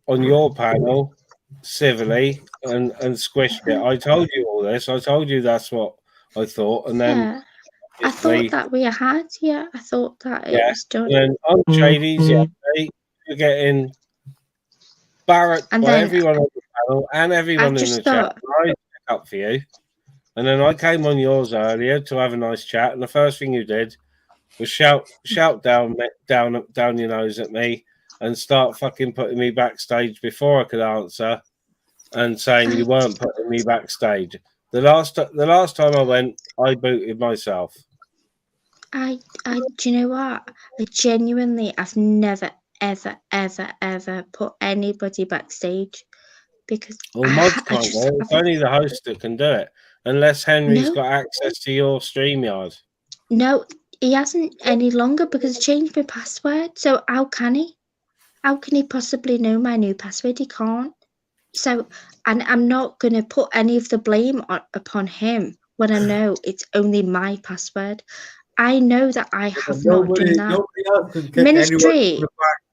on your panel civilly and squished it. I told you all this. I told you that's what I thought, and then Yeah. I thought that we had. Yeah. I thought that it was done. and then on Shady's, you're getting barracked And by then everyone on the panel and everyone in just the chat. thought- I pick up for you, and then I came on yours earlier to have a nice chat, and the first thing you did was shout down your nose at me and start fucking putting me backstage before I could answer, and saying you weren't putting me backstage. The last time I went, I booted myself. do you know what? I've never, ever put anybody backstage because Well, mods can't do it. It's only the host that can do it, unless Henry's got access to your StreamYard. No, he hasn't any longer because I changed my password. So how can he? How can he possibly know my new password? He can't. So, and I'm not going to put any of the blame upon him when I know it's only my password. I know that I have not done that. Nobody else can kick Ministry. anyone from the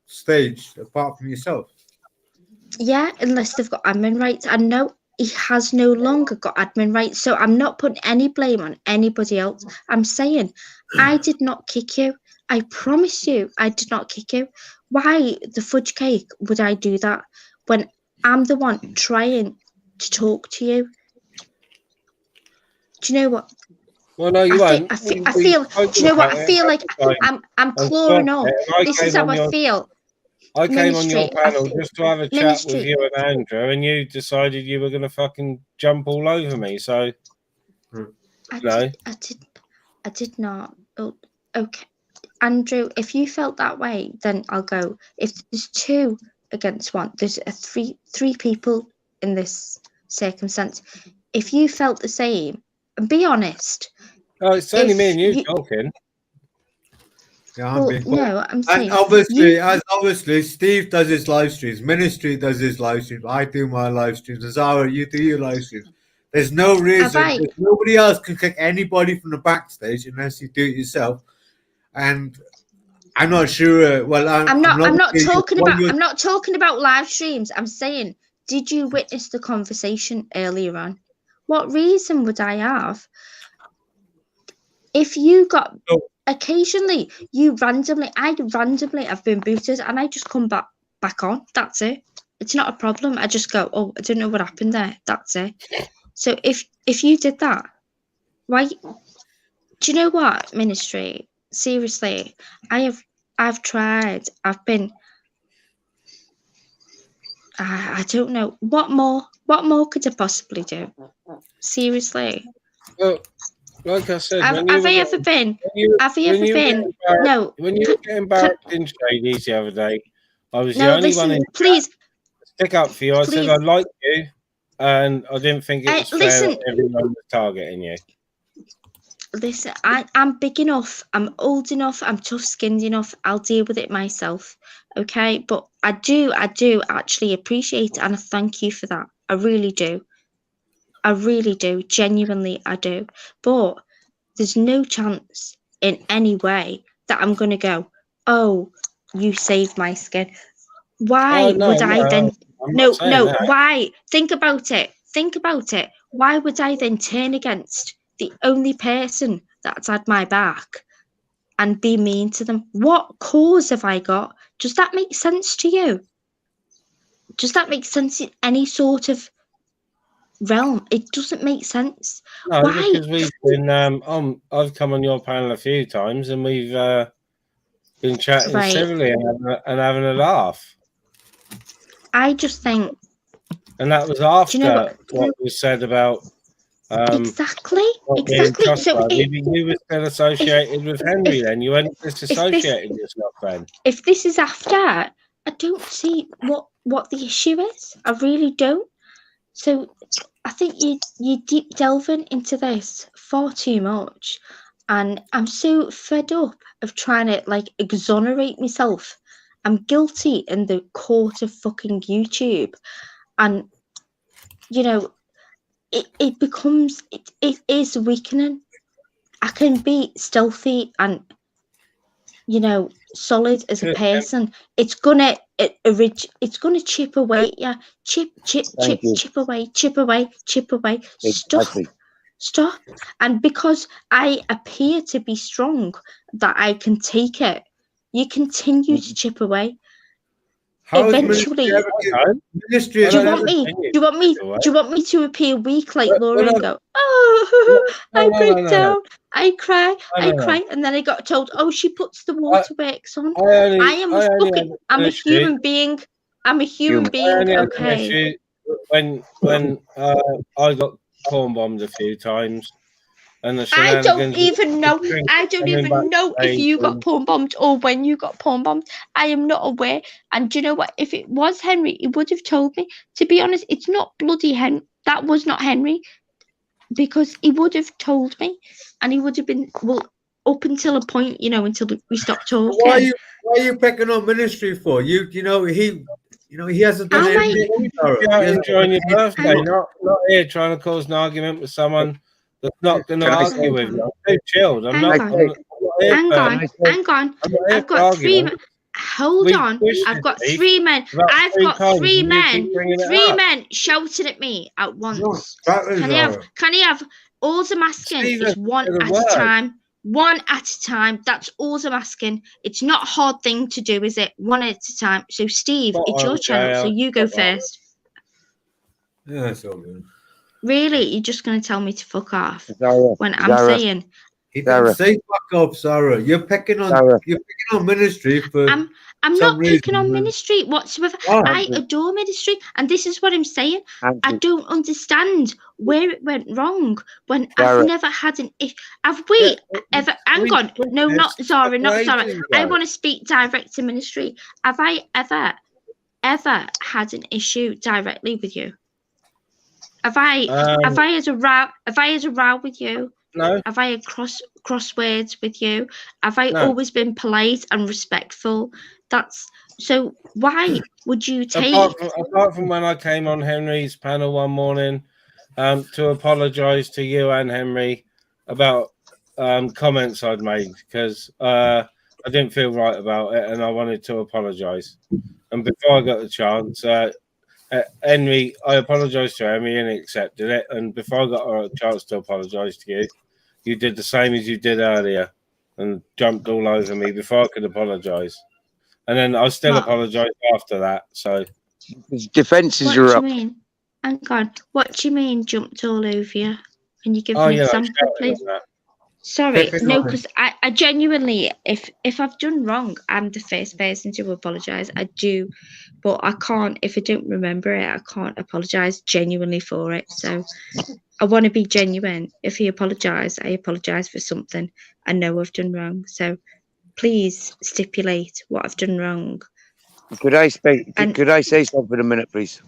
backstage apart from yourself. Yeah, unless they've got admin rights. I know he has no longer got admin rights. So I'm not putting any blame on anybody else. I'm saying I did not kick you. I promise you I did not kick you. Why the fudge cake would I do that when I'm the one trying to talk to you? Do you know what? Well, no, you won't. I feel. Do you know what? I feel like I'm clawing up. This is how I feel. I came on your Ministry, panel just to have a chat with Ministry. you and Andrew, and you decided you were going to fucking jump all over me. So, I did not. Oh, okay, Andrew, if you felt that way, then I'll go. If there's 2 against 1, there's three people in this circumstance. If you felt the same, and be honest. oh, it's only If me and you you- talking. Yeah, I'm Well, being quite. no, I'm And saying obviously, Steve does his live streams, Ministry does his live streams, I do my live streams, and Zara, you do your live streams. There's no reason, I- nobody else can kick anybody from the backstage unless you do it yourself. And I'm not sure. Well, I'm not sure talking what about you're- I'm not talking about live streams. I'm saying, did you witness the conversation earlier on? What reason would I have if you got No. occasionally I randomly have been booted and I just come back on. That's it. It's not a problem. I just go, oh, I don't know what happened there. That's it. So if you did that, why? Do you know what, Ministry? Seriously, I've tried. I've been. I don't know what more. What more could I possibly do? Seriously, Well, like I said, have I ever been? Have you ever been? No. When you were getting embarrassed in Shadies the other day, I was the No, only one listen, in please. stick up for you. I Please. said I like you, and I didn't think it was fair Listen. that everyone was targeting you. Listen, I'm big enough, I'm old enough, I'm tough-skinned enough, I'll deal with it myself, okay? But I do actually appreciate it, and I thank you for that. I really do. I really do. Genuinely, I do. But there's no chance in any way that I'm going to go, oh, you saved my skin. Why would I then... No, why? Think about it. Think about it. Why would I then turn against the only person that's had my back and be mean to them? What cause have I got? Does that make sense to you? Does that make sense in any sort of realm? It doesn't make sense. No, Why? because we've been I've come on your panel a few times and we've been chatting Right. civilly and having a laugh. I just think... And that was after Do you know what was said about exactly. So So you were still associated with Henry then. You weren't disassociated yourself then. If this is after, I don't see what the issue is. I really don't. So I think you deep delving into this far too much, and I'm so fed up of trying to like exonerate myself. I'm guilty in the court of fucking YouTube, and you know it becomes it is weakening. I can be stealthy and solid as a person. It's gonna chip away at you. Chip away. Stop. And because I appear to be strong, that I can take it, you continue to chip away. Eventually, Ministry do you want me to appear weak like Laura and go, oh, I break down, I cry, and then I got told, oh, she puts the waterworks on. I'm a human being. I'm a human being. Okay. When I got corn bombed a few times. And I don't even know if you got porn bombed or when you got porn bombed. I am not aware. And do you know what? If it was Henry, he would have told me. To be honest, it's not bloody Henry. That was not Henry, because he would have told me, and he would have been up until a point, until we stopped talking. Why are you picking on Ministry for? He hasn't done anything. You're enjoying your birthday, not here trying to cause an argument with someone that's not going to argue with you. I'm too chilled. I'm not. Hang on. I've got 3 men. Hold on. I've got 3 men. I've got 3 men. 3 men shouting at me at once. Can you have all I'm asking is one at a time. One at a time. That's all I'm asking. It's not a hard thing to do, is it? One at a time. So, Steve, it's your channel, so you go first. Yeah, that's all good. Really? You're just going to tell me to fuck off when I'm saying... He didn't say fuck off, Sarah. You're picking on Ministry for I'm not picking on Ministry whatsoever. I adore Ministry, and this is what I'm saying. I don't understand where it went wrong when I've never had an issue. Have we ever... Hang on. No, not Zara, not Zara. I want to speak direct to Ministry. Have I ever had an issue directly with you? Have I had a row with you? No, Have I had crosswords with you? Have I no. always been polite and respectful? That's so. Why would you take? Apart from when I came on Henry's panel one morning, to apologise to you and Henry about comments I'd made because I didn't feel right about it and I wanted to apologise. And before I got the chance, Henry, I apologised to Henry and he accepted it. And before I got a chance to apologise to you, you did the same as you did earlier and jumped all over me before I could apologise. And then I still What? apologised after that. So His defences What are do you up. mean? Hang on. What do you mean jumped all over you? Can you give oh, an you know, example, shouting please? and that. Sorry, Picking no, on him. because I genuinely, if I've done wrong, I'm the first person to apologise. I do, but I can't, if I don't remember it, I can't apologise genuinely for it. So I want to be genuine. If I apologise for something I know I've done wrong. So please stipulate what I've done wrong. Could I say? And- Could I say something a minute, please?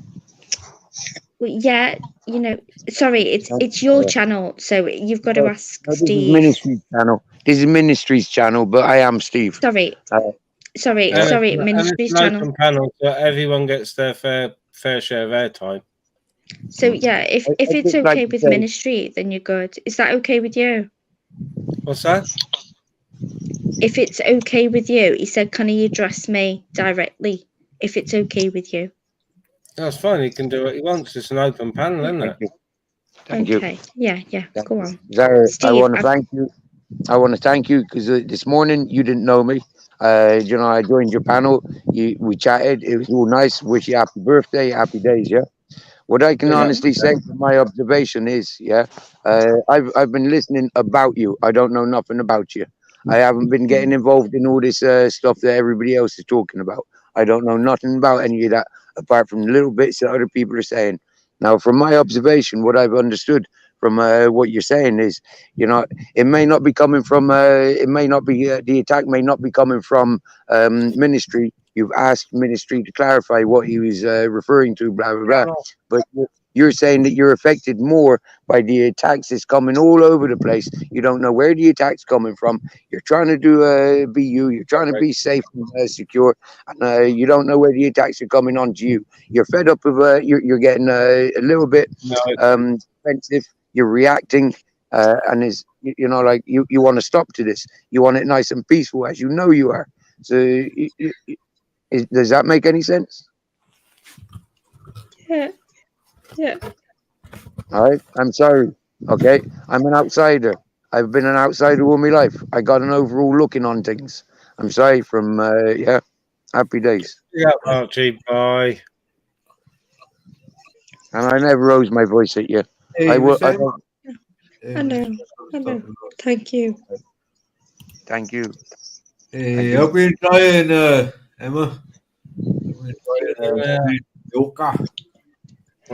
Well, yeah, you know, sorry, it's your channel, so you've got to ask No, this is Steve. Ministry's channel. This is Ministry's channel, but I am Steve. Sorry, sorry, And it's Ministry's an channel. open panel, so everyone gets their fair share of airtime. So yeah, if I'd it's just like okay to with say- Ministry, then you're good. Is that okay with you? What's that? If it's okay with you, he said, can he address me directly? If it's okay with you. That's fine. He can do what he wants. It's an open panel, isn't it? Thank you. Okay. Yeah, Thank go you. on. Zara, I Steve, want to thank you. I want to thank you because this morning you didn't know me. You know, I joined your panel. We chatted. It was all nice. Wish you happy birthday, happy days. Yeah. What I can Yeah. honestly say from my observation is, I've been listening about you. I don't know nothing about you. I haven't been getting involved in all this stuff that everybody else is talking about. I don't know nothing about any of that apart from little bits that other people are saying. Now, from my observation, what I've understood from what you're saying is, you know, it may not be coming from, it may not be, the attack may not be coming from Ministry. You've asked Ministry to clarify what he was referring to, blah, blah, blah. But you're saying that you're affected more by the attacks that's coming all over the place. You don't know where the attack's coming from. You're trying to do be you. You're trying to be safe and secure, and you don't know where the attacks are coming onto you. You're fed up of you're getting a little bit defensive. You're reacting, and is you know like you want to stop to this. You want it nice and peaceful, as you know you are. So does that make any sense? Yeah. Yeah. All right. I'm sorry. Okay. I'm an outsider. I've been an outsider all my life. I got an overall looking on things. I'm sorry from, happy days. Yeah, Archie. Bye. And I never rose my voice at you. I will. I know. Thank you. Thank you. Hey, hope you're enjoying, Emma. Yoga.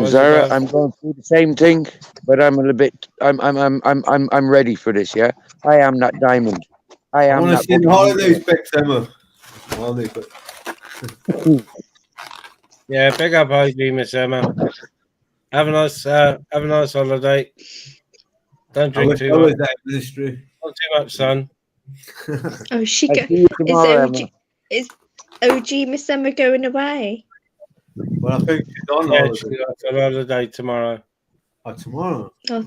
Zara, I'm going through the same thing, but I'm a little bit. I'm ready for this. Yeah, I am that diamond. I am want to that. see the holidays pics, Emma. Holiday pics. Yeah, big up, IG, Miss Emma. Have a nice holiday. Don't I drink wish too I was much. that ministry. Not too much, son. Oh, she I'll go. see you tomorrow, Emma. Is OG Miss Emma going away? Well, I think she's on Yeah, holiday. she's got a holiday tomorrow. Oh, tomorrow. Oh.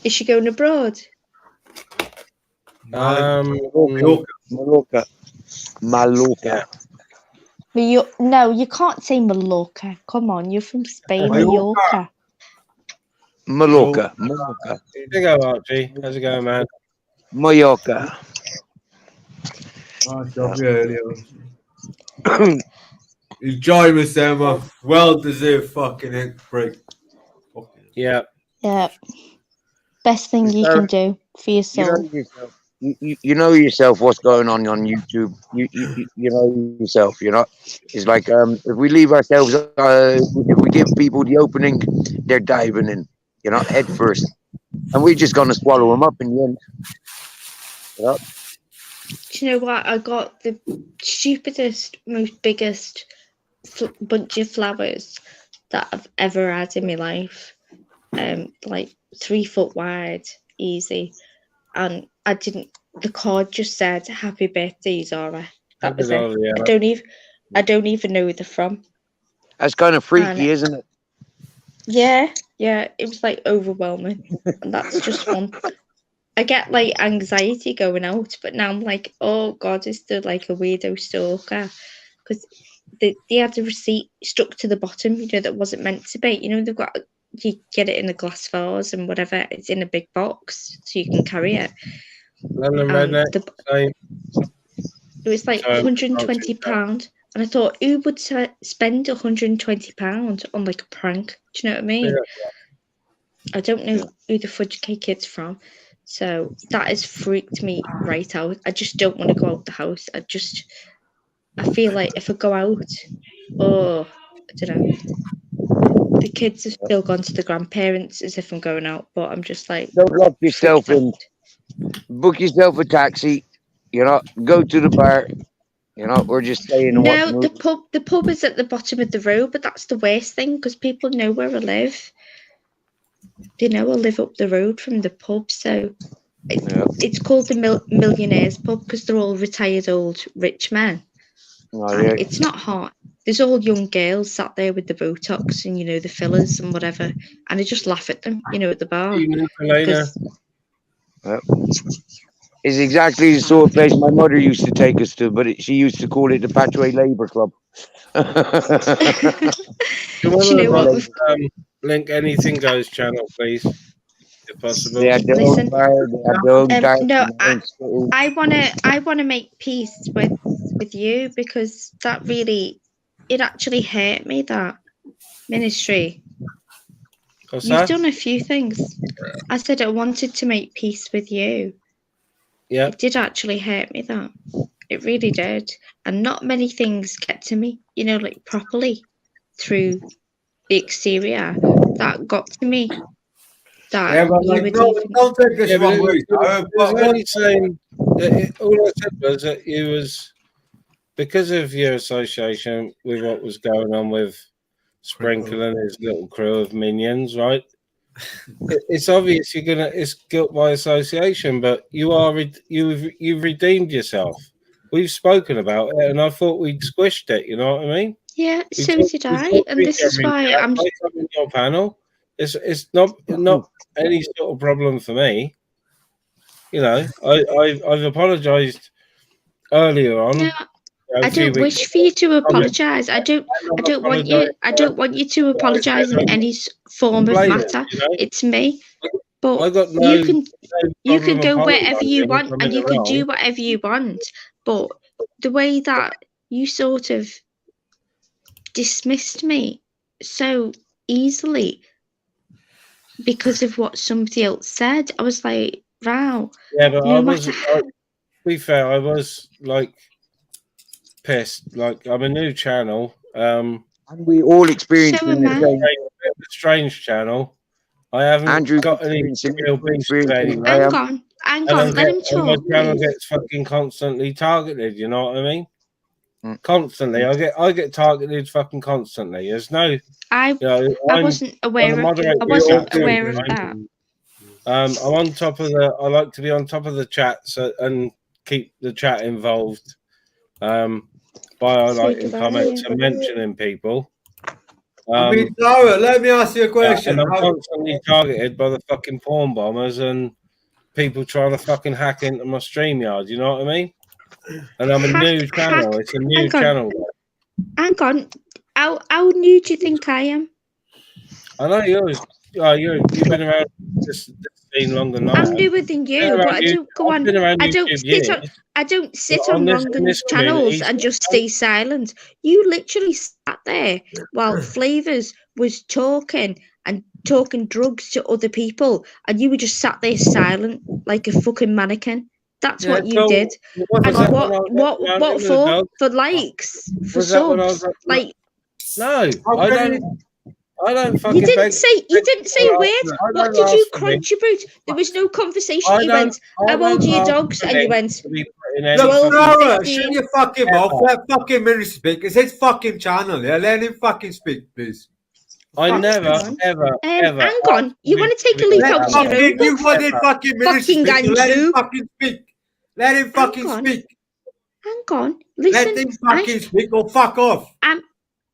Is she going abroad? Mallorca. Yeah. No, you can't say Mallorca. Come on, you're from Spain, Mallorca. Mallorca. Big up, Archie. How's it going, man? Mallorca. Nice job, yeah. Enjoy, Miss Emma. Well deserved fucking break. Yeah. Yeah. Best thing you can do for your soul. You know yourself what's going on YouTube. You know yourself. You know, it's like if we leave ourselves, if we give people the opening, they're diving in. You know, head first, and we're just gonna swallow them up in the end. You know? Do you know what? I got the stupidest, most biggest bunch of flowers that I've ever had in my life. Like 3 foot wide, easy, and I didn't. The card just said "Happy Birthday, Zara." That Happy was it. birthday, I don't even know who they're from. That's kind of freaky, And isn't it? yeah, it was like overwhelming, and that's just one. I get like anxiety going out, but now I'm like, oh God, is there like a weirdo stalker? Because they had a receipt stuck to the bottom, you know, that wasn't meant to be. You know, they've got, you get it in a glass vase and whatever, it's in a big box so you can carry it. London redneck. Same. It was like Sorry, £120, and I thought, who would spend £120 on like a prank? Do you know what I mean? Yeah. I don't know who the fudge cake is from, so that has freaked me right out. I just don't want to go out the house. I feel like if I go out, oh, I don't know. The kids have still gone to the grandparents as if I'm going out, but I'm just like, Don't lock yourself in. out. Book yourself a taxi. You know, go to the bar. You know, or just stay in and watch No, movies. the pub is at the bottom of the road, but that's the worst thing because people know where I live. They know I live up the road from the pub, so it's called the Millionaires Pub because they're all retired old rich men. Oh, And yeah. it's not hot. There's all young girls sat there with the Botox and, you know, the fillers and whatever, and I just laugh at them, you know, at the bar. Because It's exactly the sort of place my mother used to take us to, but she used to call it the Patchway Labour Club. Do you Do you know want what? to link Anything Goes channel, please, if possible? They had their Listen, own bar, they had their own dance, no, their own skittle. I wanna make peace with you because that really, it actually hurt me, that ministry. What's You've that? done a few things. I said I wanted to make peace with you. Yeah. It did actually hurt me, that. It really did. And not many things get to me, you know, like properly through the exterior. That got to me. That Yeah, but you like, would no, even. don't take this Yeah, but wrong way. it was only saying all I said was that you was, because of your association with what was going on with Sprinkle and his little crew of minions, right? It's obvious it's guilt by association, but you've redeemed yourself. We've spoken about it, and I thought we'd squished it. You know what I mean? Yeah, so did I, and this is why I'm on your panel. It's not any sort of problem for me. You know, I've apologised earlier on. No, I don't wish for you to apologise. I don't want you. I don't want you to apologise in any form of matter. You know? It's me. But I got you can go wherever you apologising want if I'm and in you the can wrong. do whatever you want. But the way that you sort of dismissed me so easily because of what somebody else said, I was like, wow. Yeah, but No I matter was. To be fair, I was like pissed. Like, I'm a new channel. And we all experienced So in am the I. same. Strange channel. I haven't Andrew got any real beef with anyone. Hang on, let him talk. My channel Please. gets fucking constantly targeted. You know what I mean? Mm. Constantly, I get targeted fucking constantly. There's no. I wasn't aware of that. I'm on top of the. I like to be on top of the chat and keep the chat involved. By highlighting comments and mentioning people. I mean, Tara, let me ask you a question. And I'm constantly targeted by the fucking porn bombers and people trying to fucking hack into my StreamYard. You know what I mean? And I'm a new channel. It's a new channel. Hang on. How new do you think I am? I know you've been around this scene longer than I I'm have. newer than you, but I don't go on. I don't sit on Longan's channels and just stay silent. You literally sat there while Flavors was talking drugs to other people, and you were just sat there silent like a fucking mannequin. That's what you did. And what for? For likes? For subs? Like, no, I don't fucking. You didn't say a word. What did you contribute? There was no conversation. You went, how old are your dogs? And you went, look, Nora, shut your fucking mouth. Let fucking Mary speak. It's his fucking channel. Yeah, let him fucking speak, please. I never, on. ever, ever. Hang on. You want to take a leaf Let out of your fucking, own you book? wanted fucking minister Fucking speak, so let him Andrew. fucking speak. Let him fucking on. speak. Hang on. Let Listen. him fucking speak or fuck off.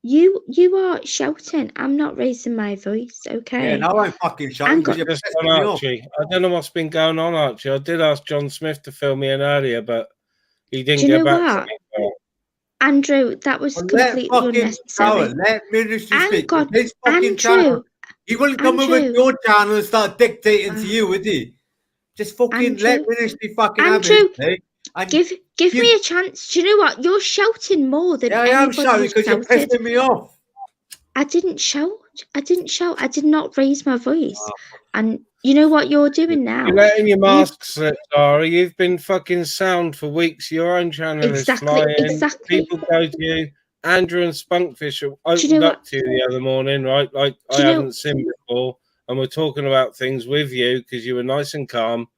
You are shouting. I'm not raising my voice, okay? Yeah, now I'm fucking shouting because you're Just pissing on me off. Archie. I don't know what's been going on, Archie. I did ask John Smith to fill me in earlier, but he didn't Do you get know back what? to me. Andrew, that was Well, let completely fucking unnecessary. power, let ministry Hang speak. on. His fucking channel. Andrew. He wouldn't come over to Andrew. your channel and start dictating to you, would he? Just fucking let Andrew. ministry fucking have his Andrew. say. And Give me a chance. Do you know what? You're shouting more than yeah, I am anybody shouting who's because you're shouted. pissing me off. I didn't shout. I didn't shout. I did not raise my voice. And you know what you're doing now? You're letting your mask slip, Zara. You've been fucking sound for weeks. Your own channel is flying. Exactly. People go to you. Andrew and Spunkfish opened you know up to you the other morning, right? Like I haven't seen before. And we're talking about things with you because you were nice and calm.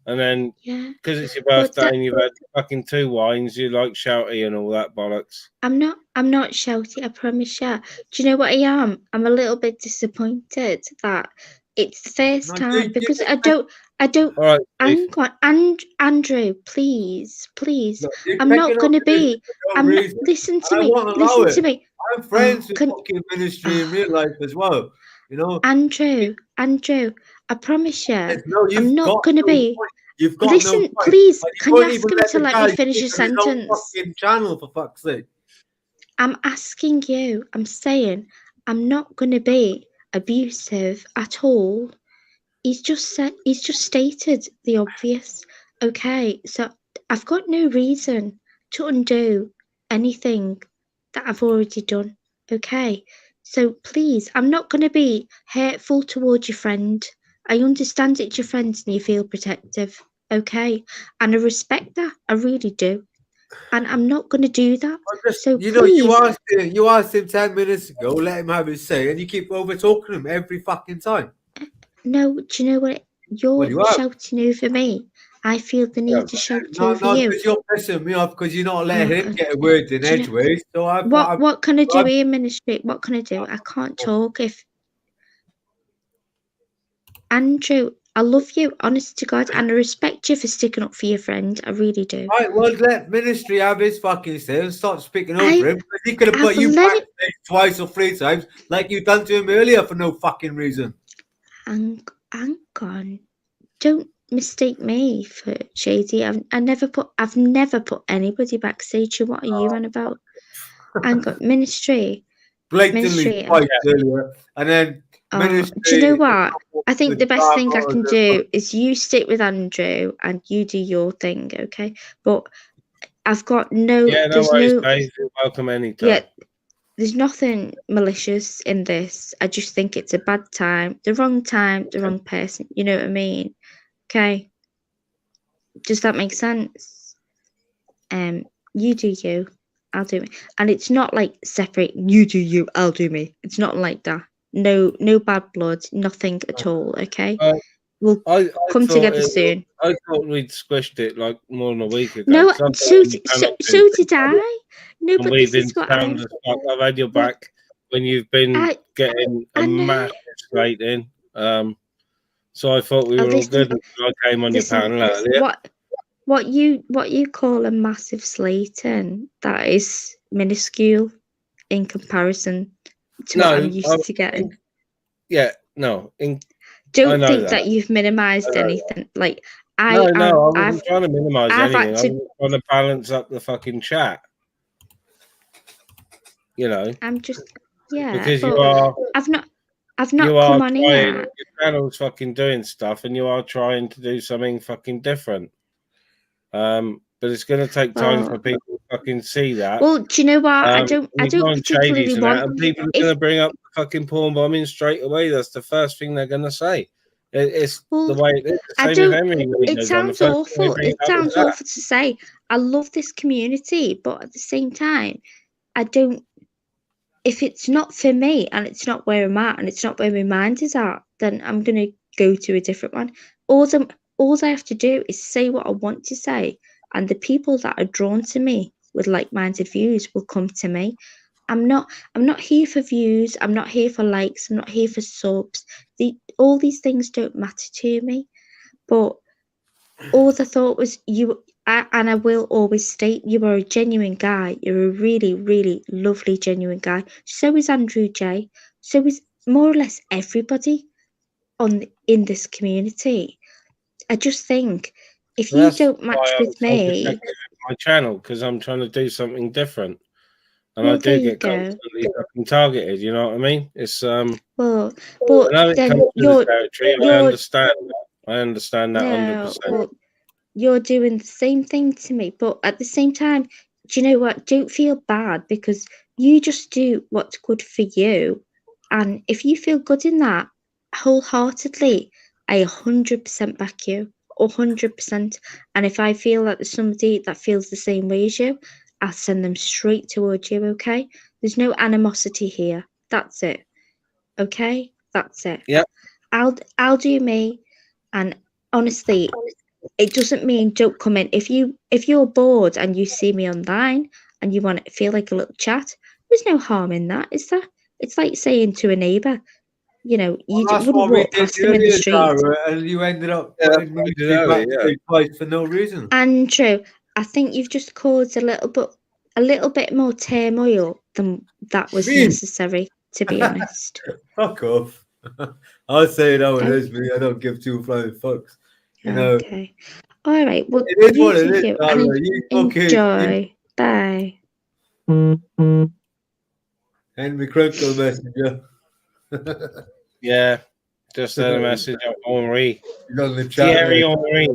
And then because it's your birthday and you've had fucking 2 wines, you like shouty and all that bollocks. I'm not shouty, I promise you. Do you know what I am? I'm a little bit disappointed that it's the first time because I don't all right, hang on, Andrew, please. Look, I'm not gonna be listen to me. Listen to me. I'm friends with fucking ministry in real life as well. You know, Andrew, I promise you, no, I'm not gonna be. You've got Listen, no point. please, You can you won't ask even him to the let guy me finish a speak on his own sentence? fucking channel, for fuck's sake. I'm asking you, I'm saying, I'm not going to be abusive at all. He's just stated the obvious. Okay, so I've got no reason to undo anything that I've already done. Okay, so please, I'm not going to be hurtful towards your friend. I understand it's your friend and you feel protective. Okay, and I respect that. I really do. And I'm not going to do that. So you please, know, you asked him 10 minutes ago, let him have his say, and you keep over talking him every fucking time. No, do you know what? You're shouting over me. I feel the need to shout over you. Because you're pissing me off because you're not letting him get a word in edgeways. So what can I do here, ministry? What can I do? I can't talk if Andrew. I love you, honest to God, and I respect you for sticking up for your friend. I really do. Right, well, let ministry have his fucking say and stop speaking over him. Because he could have put you back twice or 3 times, like you done to him earlier for no fucking reason. Hang on. Don't mistake me for shady. I've never put anybody backstage. What are you on about? Hang on, ministry. Blatantly twice earlier, and then ministry. Do you know what? I think the best thing I can do is you stick with Andrew and you do your thing, okay? But I've got no. Yeah, no worries, Dave. You're welcome anytime. Yeah, there's nothing malicious in this. I just think it's a bad time, the wrong person. You know what I mean? Okay. Does that make sense? You do you, I'll do me. And it's not like separate, you do you, I'll do me. It's not like that. No bad blood, nothing at all, okay? We'll come together soon. I thought we'd squished it like more than a week ago. No, so did I. No, but this is what I've had your back when you've been getting a massive slate in. So I thought we were all good until I came on your panel earlier. What you call a massive slating, that is minuscule in comparison to what I'm used to getting. Don't think that you've minimized anything. Like I wasn't trying to minimize anything. I was trying to balance up the fucking chat. You know, I'm just because you are. I've not come on here. Your channel's fucking doing stuff, and you are trying to do something fucking different. But it's going to take time for people to fucking see that. Well, do you know what? I don't particularly want. And people are going to bring up the fucking porn bombing straight away. That's the first thing they're going to say. It's the way it is. It sounds awful. It sounds awful to say. I love this community, but at the same time, I don't. If it's not for me and it's not where I'm at and it's not where my mind is at, then I'm going to go to a different one. All I have to do is say what I want to say, and the people that are drawn to me with like-minded views will come to me. I'm not here for views. I'm not here for likes. I'm not here for subs. All these things don't matter to me. But all I thought was and I will always state, you are a genuine guy. You're a really, really lovely, genuine guy. So is Andrew J. So is more or less everybody in this community. I just think if you That's don't match why I'm with so me, protective of my channel, because I'm trying to do something different, and I well, there do you get go. constantly fucking targeted. You know what I mean? It's Well, I but know it then comes to the you're territory. I you're understand that. I understand that no, 100%. well, you're doing the same thing to me. But at the same time, do you know what? Don't feel bad because you just do what's good for you, and if you feel good in that, wholeheartedly, I 100% back you. 100%. And if I feel that there's somebody that feels the same way as you, I'll send them straight towards you, okay? There's no animosity here. That's it. Okay? That's it. Yep. I'll do me, and honestly, it doesn't mean don't come in. If you're bored and you see me online and you want to feel like a little chat, there's no harm in that, is there? It's like saying to a neighbour, you know, you That's wouldn't what we walk did past them in the earlier, street. Tara, and you ended up Yeah, putting that's me what I did earlier, backstage twice for no reason. Andrew, I think you've just caused a little bit more turmoil than that was Me? necessary, to be honest. Fuck off. I'll say it how it Oh. is, me. I don't give two flying fucks. You know, Okay. All right. Well, it is you what it two is, go Tara. and You fucking enjoy. Bye. Henry Crinkle messenger. Yeah. Just send a message of Henri. He's on the chat. Thierry Henri.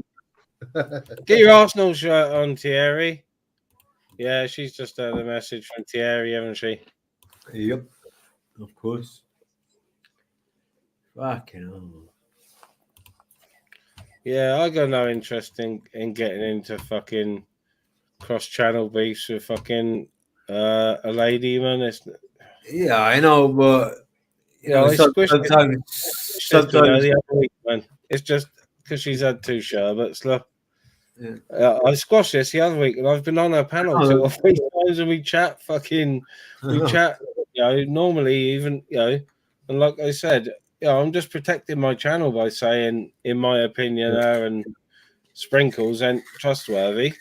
Get your Arsenal shirt on, Thierry. Yeah, she's just had a message from Thierry, haven't she? Yep, of course. Fucking hell. Yeah, I got no interest in getting into fucking cross-channel beefs with fucking a lady, man. It's, Yeah, I know, but you know, I squished it. sometimes, The other week, man. It's just because she's had two sherbets. Look, yeah. I squashed this the other week, and I've been on her panel 2 or 3 times, and we chat. We chat. You know, normally even and like I said, I'm just protecting my channel by saying, in my opinion, her and Sprinkles ain't trustworthy.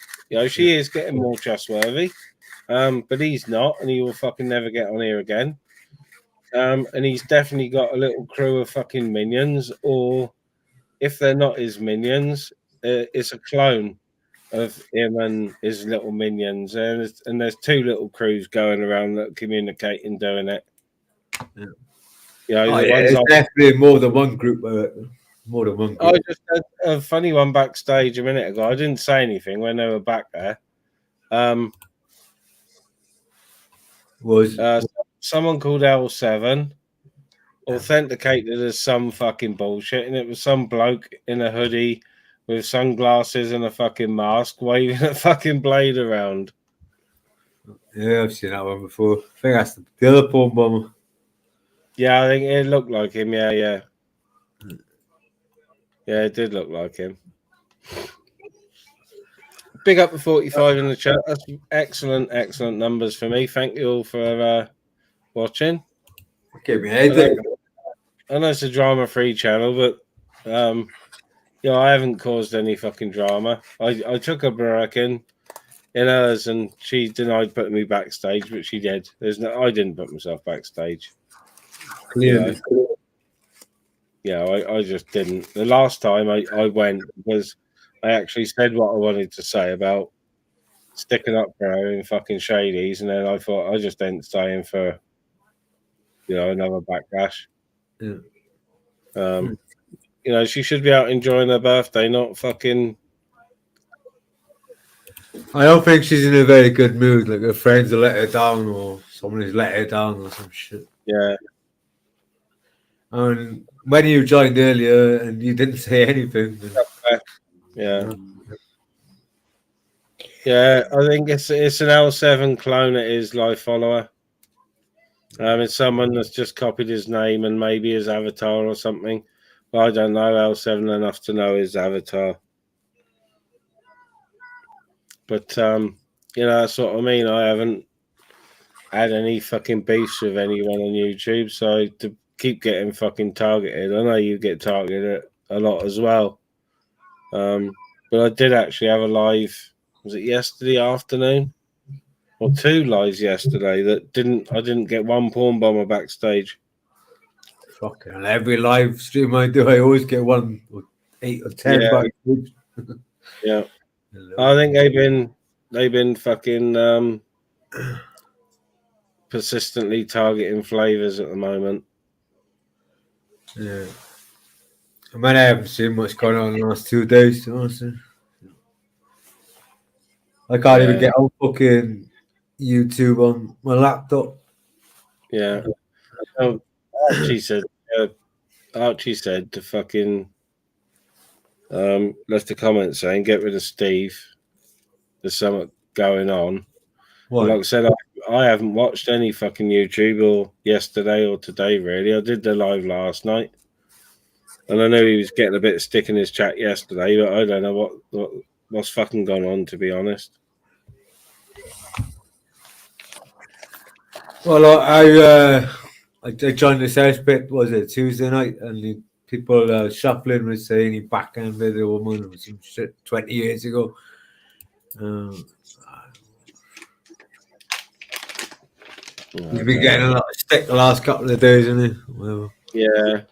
She is getting more trustworthy, but he's not, and he will fucking never get on here again. And he's definitely got a little crew of fucking minions, or if they're not his minions, it's a clone of him and his little minions. And there's 2 little crews going around that communicating, doing it. Yeah. The ones It's definitely more than one group. More than one group. I just had a funny one backstage a minute ago. I didn't say anything when they were back there. Was someone called L7 authenticated as some fucking bullshit, and it was some bloke in a hoodie with sunglasses and a fucking mask waving a fucking blade around. Yeah, I've seen that one before. I think that's the other porn bomber. Yeah, I think it looked like him. Yeah, it did look like him. Big up the 45 in the chat. That's excellent numbers for me. Thank you all for watching. Okay, me head. I know it's a drama-free channel, but I haven't caused any fucking drama. I took a Barakin in hers, and she denied putting me backstage, but she did. I didn't put myself backstage. Clearly. I just didn't. The last time I went was I actually said what I wanted to say about sticking up for her in fucking shadies, and then I thought I just ain't staying for another backlash. Yeah. She should be out enjoying her birthday, not fucking. I don't think she's in a very good mood. Like her friends have let her down, or someone has let her down, or some shit. Yeah. And when you joined earlier and you didn't say anything. Yeah. Yeah, I think it's an L7 clone. It is live follower. It's someone that's just copied his name and maybe his avatar or something. But I don't know L7 enough to know his avatar. But that's what I mean. I had any fucking beefs with anyone on YouTube, so to keep getting fucking targeted, I know you get targeted a lot as well. But I did actually have a live. Was it yesterday afternoon? Or 2 lives yesterday that I didn't get one porn bomber backstage. Fucking hell, every live stream I do, I always get 1 or 8 or 10 Yeah. backstage. Yeah. I think they've been fucking persistently targeting flavors at the moment. Yeah. I mean, I haven't seen much going on in the last 2 days, to be honest. I can't even get on fucking YouTube on my laptop. Yeah. Archie said to fucking left a comment saying get rid of Steve. There's something going on. What? Like I said, I haven't watched any fucking YouTube or yesterday or today really. I did the live last night. And I know he was getting a bit of stick in his chat yesterday, but I don't know what's fucking gone on, to be honest. Well, I joined the house bit, was it Tuesday night, and the people shuffling was saying he backhanded a woman or some shit 20 years ago. He's been getting a lot of stick the last couple of days, isn't he? Whatever. Yeah.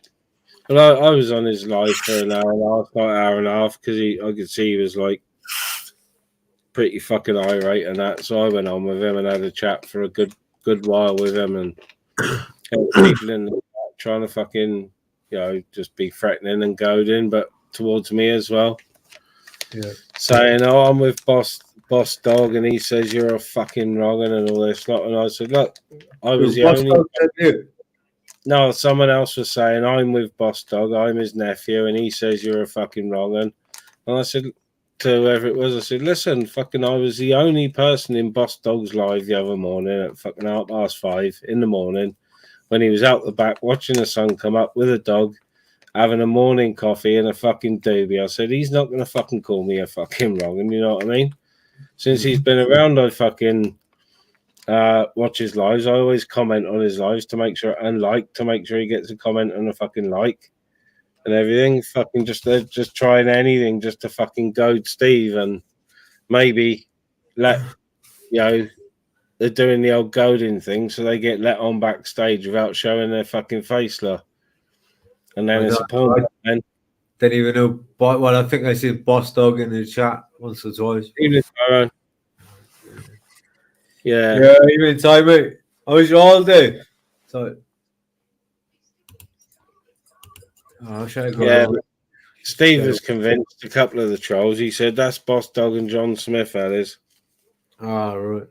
Well, I was on his live for an hour and a half, because I could see he was like pretty fucking irate and that. So I went on with him and had a chat for a good while with him, and people in the chat trying to fucking, just be threatening and goading, but towards me as well. Yeah. Saying, "Oh, I'm with Boss Dog, and he says you're a fucking wrong and all this lot." And I said, "Look, I was the only." No, someone else was saying, "I'm with Boss Dog, I'm his nephew, and he says you're a fucking wrong." And I said to whoever it was, I said, "Listen, fucking, I was the only person in Boss Dog's live the other morning at fucking 5:30 in the morning, when he was out the back watching the sun come up with a dog, having a morning coffee and a fucking doobie." I said, "He's not going to fucking call me a fucking wrong," and you know what I mean? Since he's been around, I fucking watch his lives. I always comment on his lives to make sure, and to make sure he gets a comment and a fucking like and everything. Fucking they're just trying anything just to fucking goad Steve, and maybe they're doing the old goading thing so they get let on backstage without showing their fucking face, look. And then it's a porn. Didn't even know. Well, I think I seen Boss Dog in the chat once or twice. Yeah, even time, mate. I was all day. So, Steve was convinced a couple of the trolls. He said, "That's Boss Dog and John Smith, that is." Ah, right.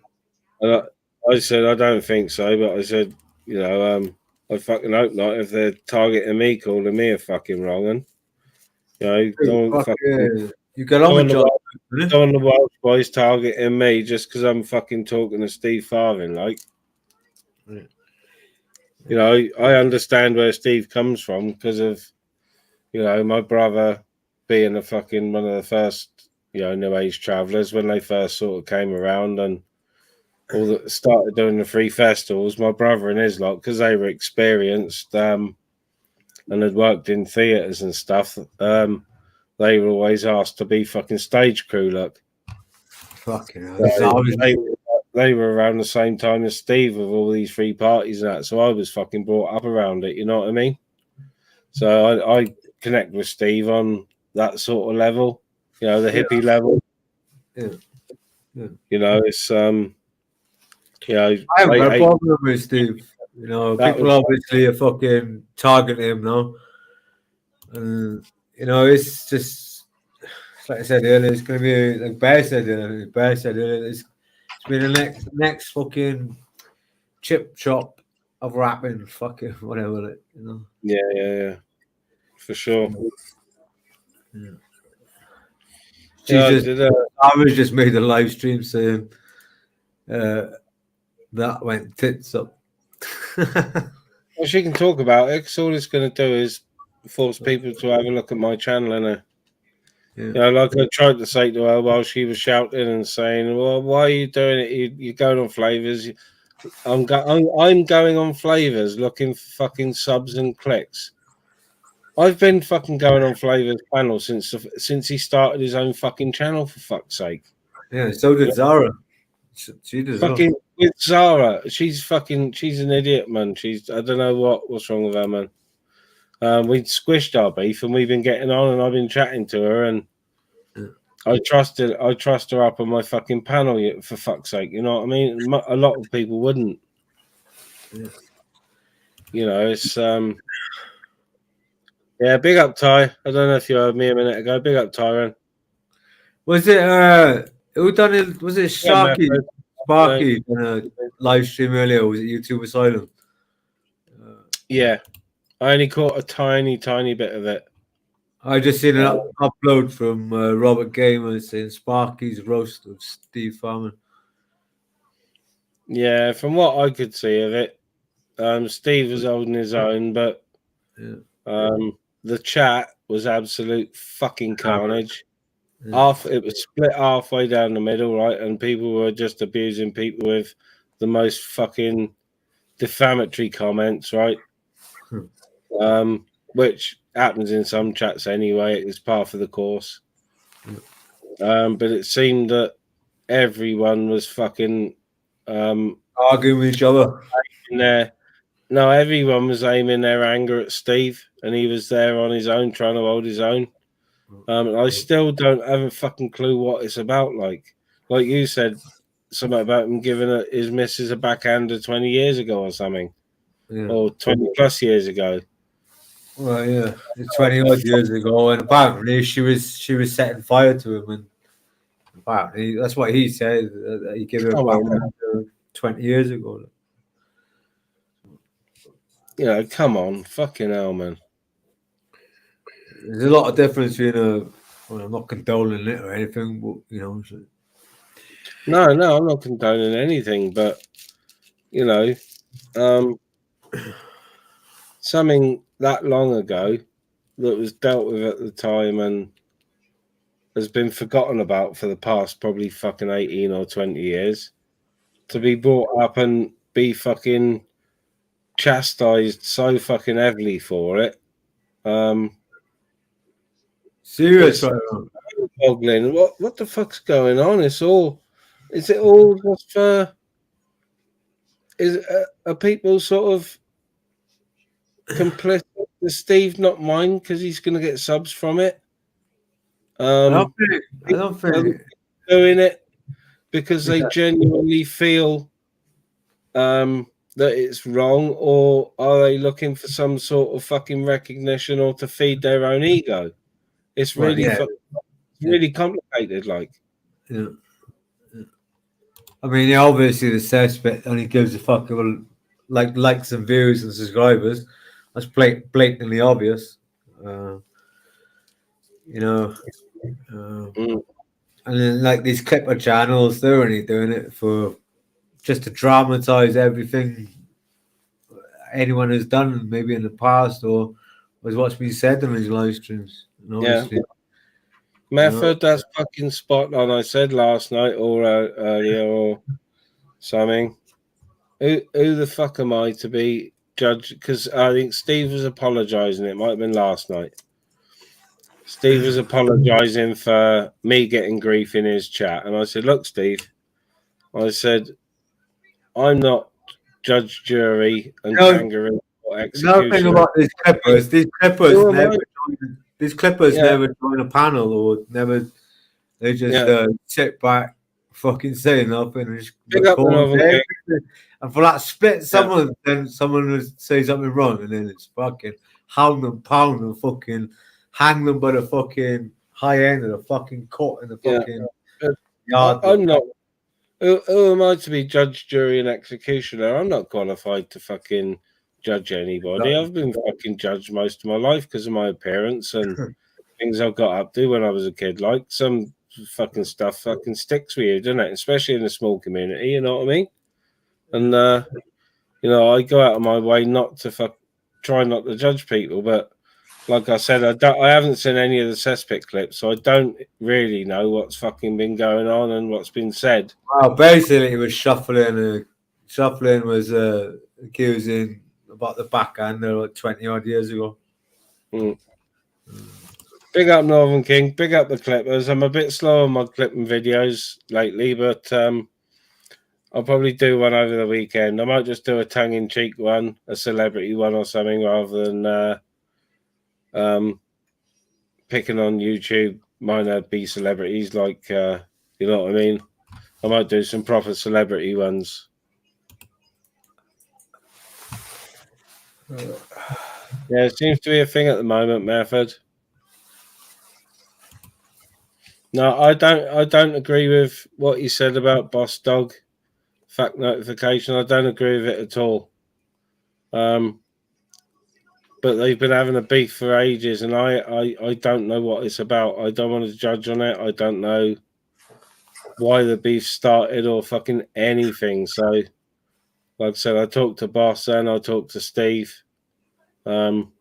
And I said, "I don't think so," but I said, I fucking hope not, if they're targeting me, calling me a fucking wrong un. You get on with John. Don't the Welsh boys targeting me just because I'm fucking talking to Steve Farthing, like. I understand where Steve comes from because of, my brother being a fucking one of the first, New Age travelers when they first sort of came around and started doing the free festivals. My brother and his lot, because they were experienced and had worked in theatres and stuff, they were always asked to be fucking stage crew, look. Fucking hell. They were around the same time as Steve with all these free parties and that, so I was fucking brought up around it, you know what I mean? So I connect with Steve on that sort of level, the hippie level. Yeah. It's I haven't got a problem with Steve. People obviously are fucking targeting him now. And it's just like I said earlier, it's gonna be like Bear said earlier, it's been the next fucking chip chop of rapping, fucking whatever, Yeah. For sure. Yeah. I was just made a live stream saying that went tits up. Well, she can talk about it, because all it's going to do is force people to have a look at my channel, innit? Yeah. Like I tried to say to her while she was shouting and saying, "Well, why are you doing it? You're going on flavors." I'm going on Flavors looking for fucking subs and clicks. I've been fucking going on Flavors panel since he started his own fucking channel, for fuck's sake. Yeah, so did Zara. She did. Fucking with Zara, she's an idiot, man. I don't know what's wrong with her, man. We'd squished our beef and we've been getting on, and I've been chatting to her, and I trust her up on my fucking panel, for fuck's sake. You know what I mean? A lot of people wouldn't. Yeah. You know, it's yeah, big up Ty. I don't know if you heard me a minute ago. Big up Tyron. Was it who done it? Was it Sharky? Sparky done a live stream earlier? Or was it YouTube Asylum? Yeah, I only caught a tiny bit of it. I just seen an upload from Robert Gamer saying Sparky's roast of Steve Farman. Yeah, from what I could see of it, Steve was holding his own, but the chat was absolute fucking carnage. Yeah. It was split halfway down the middle, right? And people were just abusing people with the most fucking defamatory comments, right? Which happens in some chats anyway. It's part of the course. But it seemed that everyone was fucking arguing with each other. No, everyone was aiming their anger at Steve, and he was there on his own, trying to hold his own. I still don't have a fucking clue what it's about. Like you said, something about him giving his missus a backhander 20 years ago or something, or 20 plus years ago. Well, yeah, 20 odd years ago, and apparently she was setting fire to him, and apparently that's what he said, that he gave her a backhander 20 years ago. You know, come on, fucking hell, man. There's a lot of difference between I'm not condoning it or anything, but you know. So. No, I'm not condoning anything, but you know, something that long ago that was dealt with at the time and has been forgotten about for the past probably fucking 18 or 20 years, to be brought up and be fucking chastised so fucking heavily for it. Serious, boggling. What the fuck's going on? Is it all just for? Are people sort of complicit? Does Steve not mind because he's going to get subs from it? I don't think doing it because they genuinely feel that it's wrong, or are they looking for some sort of fucking recognition or to feed their own ego? It's really really complicated. Like, yeah. I mean, obviously the suspect only gives a fuck about likes and views and subscribers. That's blatantly obvious. You know, and then like these clipper channels, they're only doing it for just to dramatize everything anyone has done, maybe in the past, or was what's been said in these live streams. Method, that's fucking spot on. I said last night or earlier or something. Who the fuck am I to be judged? Because I think Steve was apologising. It might have been last night. Steve was apologising for me getting grief in his chat. And I said, look, Steve, I said, I'm not judge, jury, and kangaroo or executioner. Nothing about these clippers. These clippers never join a panel or never. They just sit back, fucking say nothing, and just and for that split, then someone would say something wrong, and then it's fucking hound them, pound them, fucking hang them by the fucking high end of the fucking court in the fucking yard. I'm not. Who am I to be judge, jury, and executioner? I'm not qualified to fucking judge anybody. I've been fucking judged most of my life because of my appearance and things I got up to when I was a kid. Like, some fucking stuff fucking sticks with you, doesn't it? Especially in a small community, you know what I mean? And you know, I go out of my way not to try not to judge people, but like I said, I haven't seen any of the cesspit clips, so I don't really know what's fucking been going on and what's been said. Well, basically, he was shuffling Chaplin was accusing about the backhand like 20 odd years ago. Big up Northern King, big up the Clippers. I'm a bit slow on my clipping videos lately, but I'll probably do one over the weekend. I might just do a tongue-in-cheek one, a celebrity one or something, rather than picking on YouTube. Mine be celebrities, like you know what I mean. I might do some proper celebrity ones. Yeah, it seems to be a thing at the moment, Method. No, I don't agree with what you said about Boss Dog fact notification. I don't agree with it at all. But they've been having a beef for ages, and I don't know what it's about. I don't want to judge on it. I don't know why the beef started or fucking anything. So, like I said, I talked to Boss and I talked to Steve. You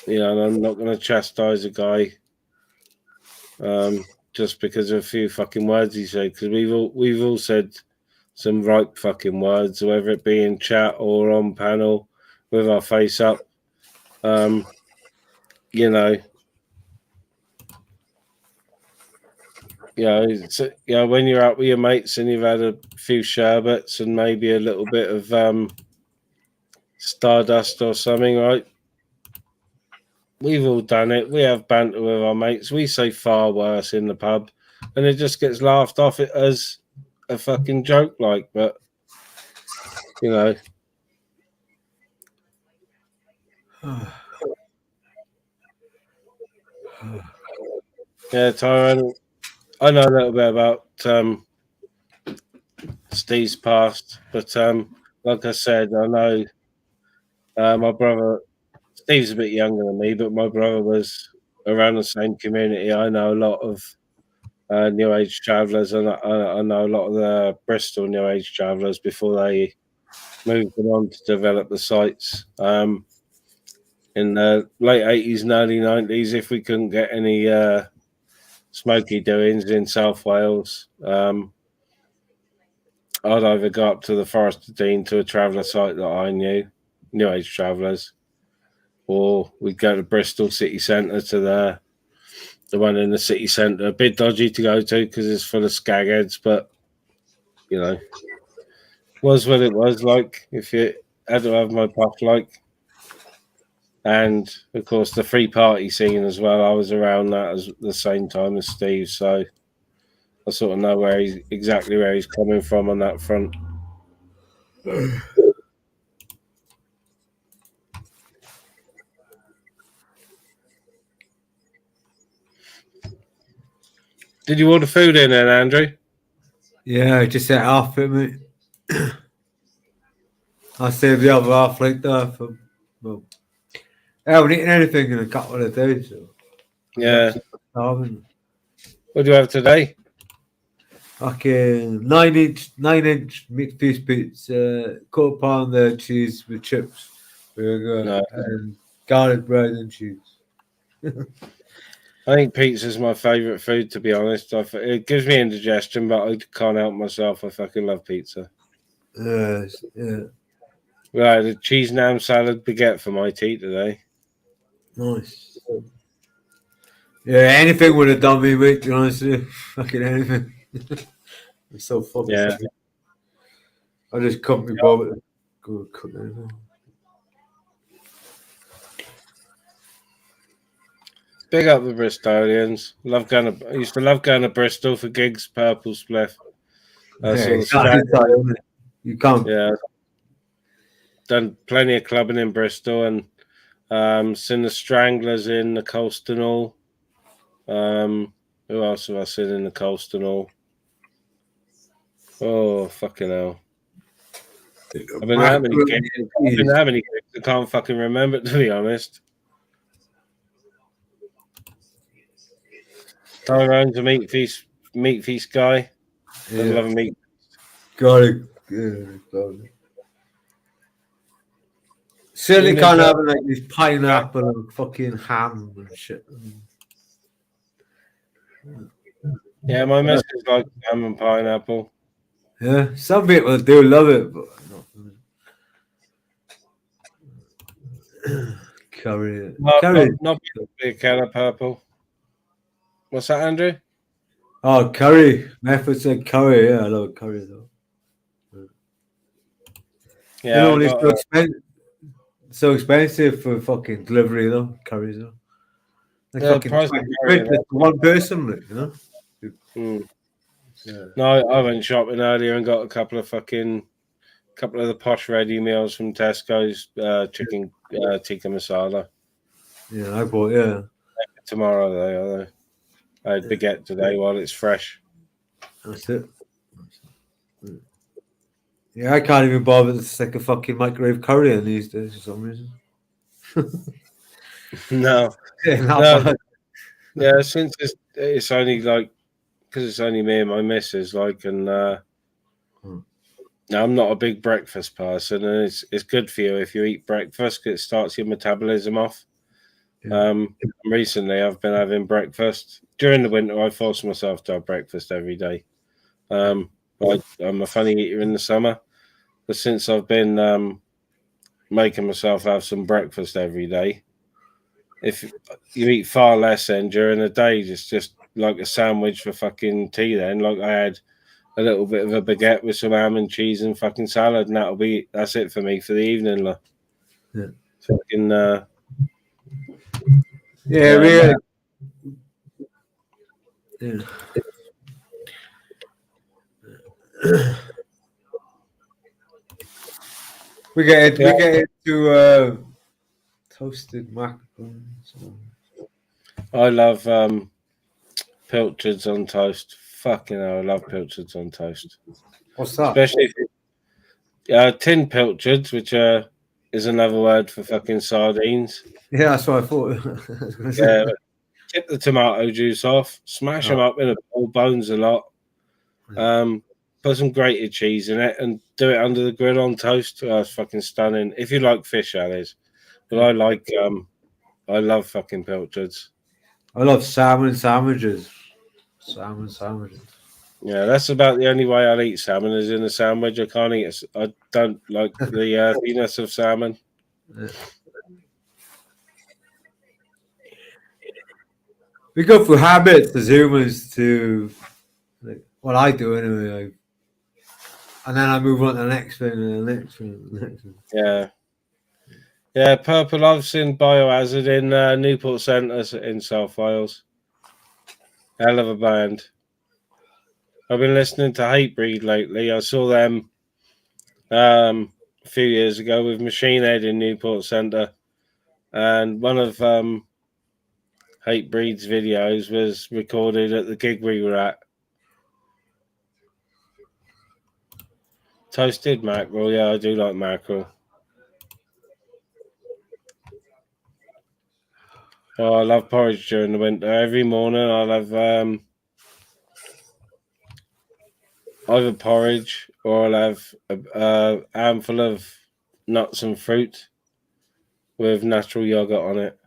know, and I'm not going to chastise a guy just because of a few fucking words he said, because we've all said some right fucking words, whether it be in chat or on panel with our face up. You know, when you're out with your mates and you've had a few sherbets and maybe a little bit of stardust or something, right? We've all done it. We have banter with our mates. We say far worse in the pub, and it just gets laughed off it as a fucking joke, like. But you know, yeah, Tyrone. I know a little bit about Steve's past, but like I said, I know my brother. Steve's a bit younger than me, but my brother was around the same community. I know a lot of New Age travellers, and I know a lot of the Bristol New Age travellers before they moved on to develop the sites. In the late 80s and early 90s, if we couldn't get any smoky doings in South Wales, I'd either go up to the Forest of Dean to a traveller site that I knew, New Age travellers, or we'd go to Bristol city centre to the one in the city centre. A bit dodgy to go to because it's full of skagheads, but you know, was what it was. Like, if you had to have my puff, like, and of course the free party scene as well. I was around that at the same time as Steve, so I sort of know where he's coming from on that front. Did you order food in then, Andrew? Yeah, I just set half it, mate. I saved the other half like that for, well, I haven't eaten anything in a couple of days. So Yeah. starving. What do you have today? Okay, 9-inch meat fish pizza, quarter pounder cheese with chips, and garlic bread and cheese. I think pizza's my favourite food, to be honest. It gives me indigestion, but I can't help myself. I fucking love pizza. Yeah. Right, the cheese and ham salad baguette for my tea today. Nice. Yeah, anything would have done me, mate, to be honest with you. Fucking anything. I'm so fucking sick. I just couldn't be bothered to go cook anything. Big up the Bristolians. I used to love going to Bristol for gigs, Purple Spliff. You can't. Yeah. Done plenty of clubbing in Bristol and seen the Stranglers in the Colston Hall. Who else have I seen in the Colston Hall? Oh, fucking hell. I've been that many gigs. I can't fucking remember, to be honest. Tyrone's a meat feast guy. I love a meat. Got it. Certainly can't have like this pineapple and fucking ham and shit. Yeah, my missus likes ham and pineapple. Yeah, some people do love it, but not for me. Curry. Not big can of purple. What's that, Andrew? Oh, curry. Method said curry. Yeah, I love curry though. Yeah, I It's got, so expensive for fucking delivery though. Curries though. Like the fucking price of 20 curry, quid for one person, like, you know. Mm. Yeah. No, I went shopping earlier and got a couple of the posh ready meals from Tesco's. Chicken tikka masala. Yeah, I bought. Yeah, Tomorrow though, I had baguette today while it's fresh. that's it. Yeah, I can't even bother to stick a fucking microwave curry in these days for some reason. No, Yeah, not no, bad. yeah. Since it's only like because it's only me and my missus, like, and I'm not a big breakfast person, and it's good for you if you eat breakfast because it starts your metabolism off. Yeah. Recently, I've been having breakfast during the winter. I force myself to have breakfast every day. I'm a funny eater in the summer, but since I've been making myself have some breakfast every day, if you eat far less then during the day, just like a sandwich for fucking tea. Then, like I had a little bit of a baguette with some ham and cheese and fucking salad, and that's it for me for the evening. Like. Yeah. Fucking Yeah, really. Yeah. We get into toasted macarons. I love pilchards on toast. Fucking hell, I love pilchards on toast. What's that? Especially tin pilchards, which is another word for fucking sardines. Yeah, that's what I thought. I was gonna say. Yeah, tip the tomato juice off, smash them up in a bowl, bones a lot. Put some grated cheese in it and do it under the grill on toast. Oh, it's fucking stunning. If you like fish, that is. But I love fucking pilchards. I love salmon sandwiches. Salmon sandwiches. Yeah, that's about the only way I'll eat salmon is in a sandwich. I can't eat it. I don't like the penis of salmon. We go through habits as humans to, like, what I do anyway. And then I move on to the next thing and the next thing and the next thing. Yeah. Yeah, Purple. I've seen Biohazard in Newport Centre in South Wales. Hell of a band. I've been listening to Hatebreed lately. I saw them a few years ago with Machine Head in Newport Centre. And one of Hatebreed's videos was recorded at the gig we were at. Toasted mackerel. Yeah, I do like mackerel. Oh, I love porridge during the winter. Every morning I'll have either porridge or I'll have a handful of nuts and fruit with natural yogurt on it.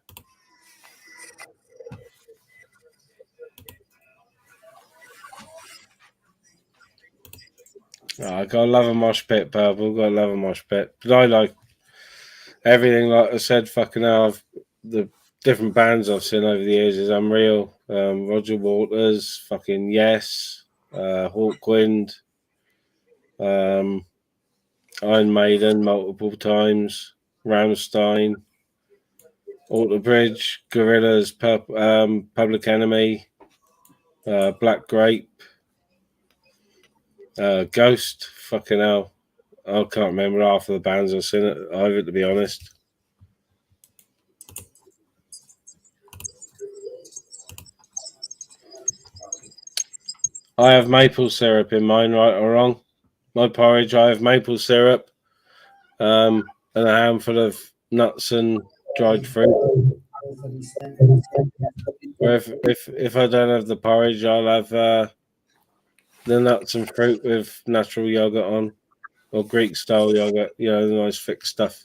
Oh, I gotta love a mosh pit, Purple. Gotta love a mosh pit. But I like everything. Like I said, fucking hell, the different bands I've seen over the years is unreal. Roger Waters, fucking Yes, Hawkwind, Iron Maiden multiple times, Rammstein, Alter Bridge, Gorillaz, Public Enemy, Black Grape, Ghost. Fucking hell, I can't remember half of the bands I've seen it either, to be honest. I have maple syrup in mine, right or wrong. My porridge, I have maple syrup, and a handful of nuts and dried fruit. Or if I don't have the porridge, I'll have the nuts and fruit with natural yogurt on, or Greek style yogurt. You know, the nice thick stuff.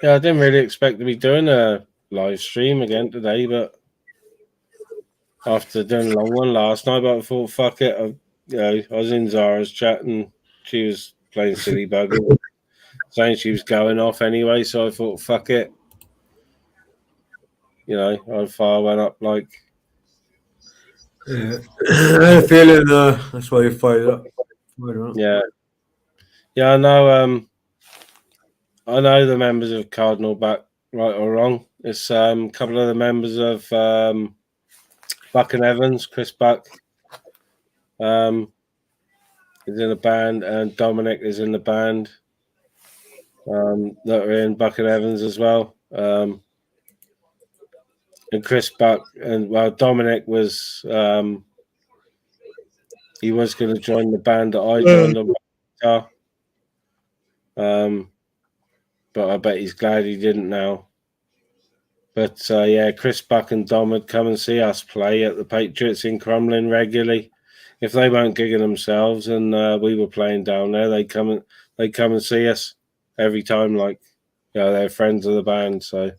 Yeah, I didn't really expect to be doing a live stream again today, but after doing a long one last night, but I thought, fuck it. I was in Zara's chat and she was playing silly bugger, saying she was going off anyway. So I thought, fuck it. How far went up like. Yeah. I had a feeling that's why you fired up. Yeah. Yeah, I know. I know the members of Cardinal back, right or wrong. It's a couple of the members of Buck and Evans, Chris Buck, is in the band, and Dominic is in the band. That are in Buck and Evans as well. And Chris Buck and Dominic was he was going to join the band that I joined on guitar. But I bet he's glad he didn't now. But yeah, Chris Buck and Dom would come and see us play at the Patriots in Crumlin regularly. If they weren't gigging themselves and we were playing down there, they'd come and see us every time. Like, they're friends of the band. So,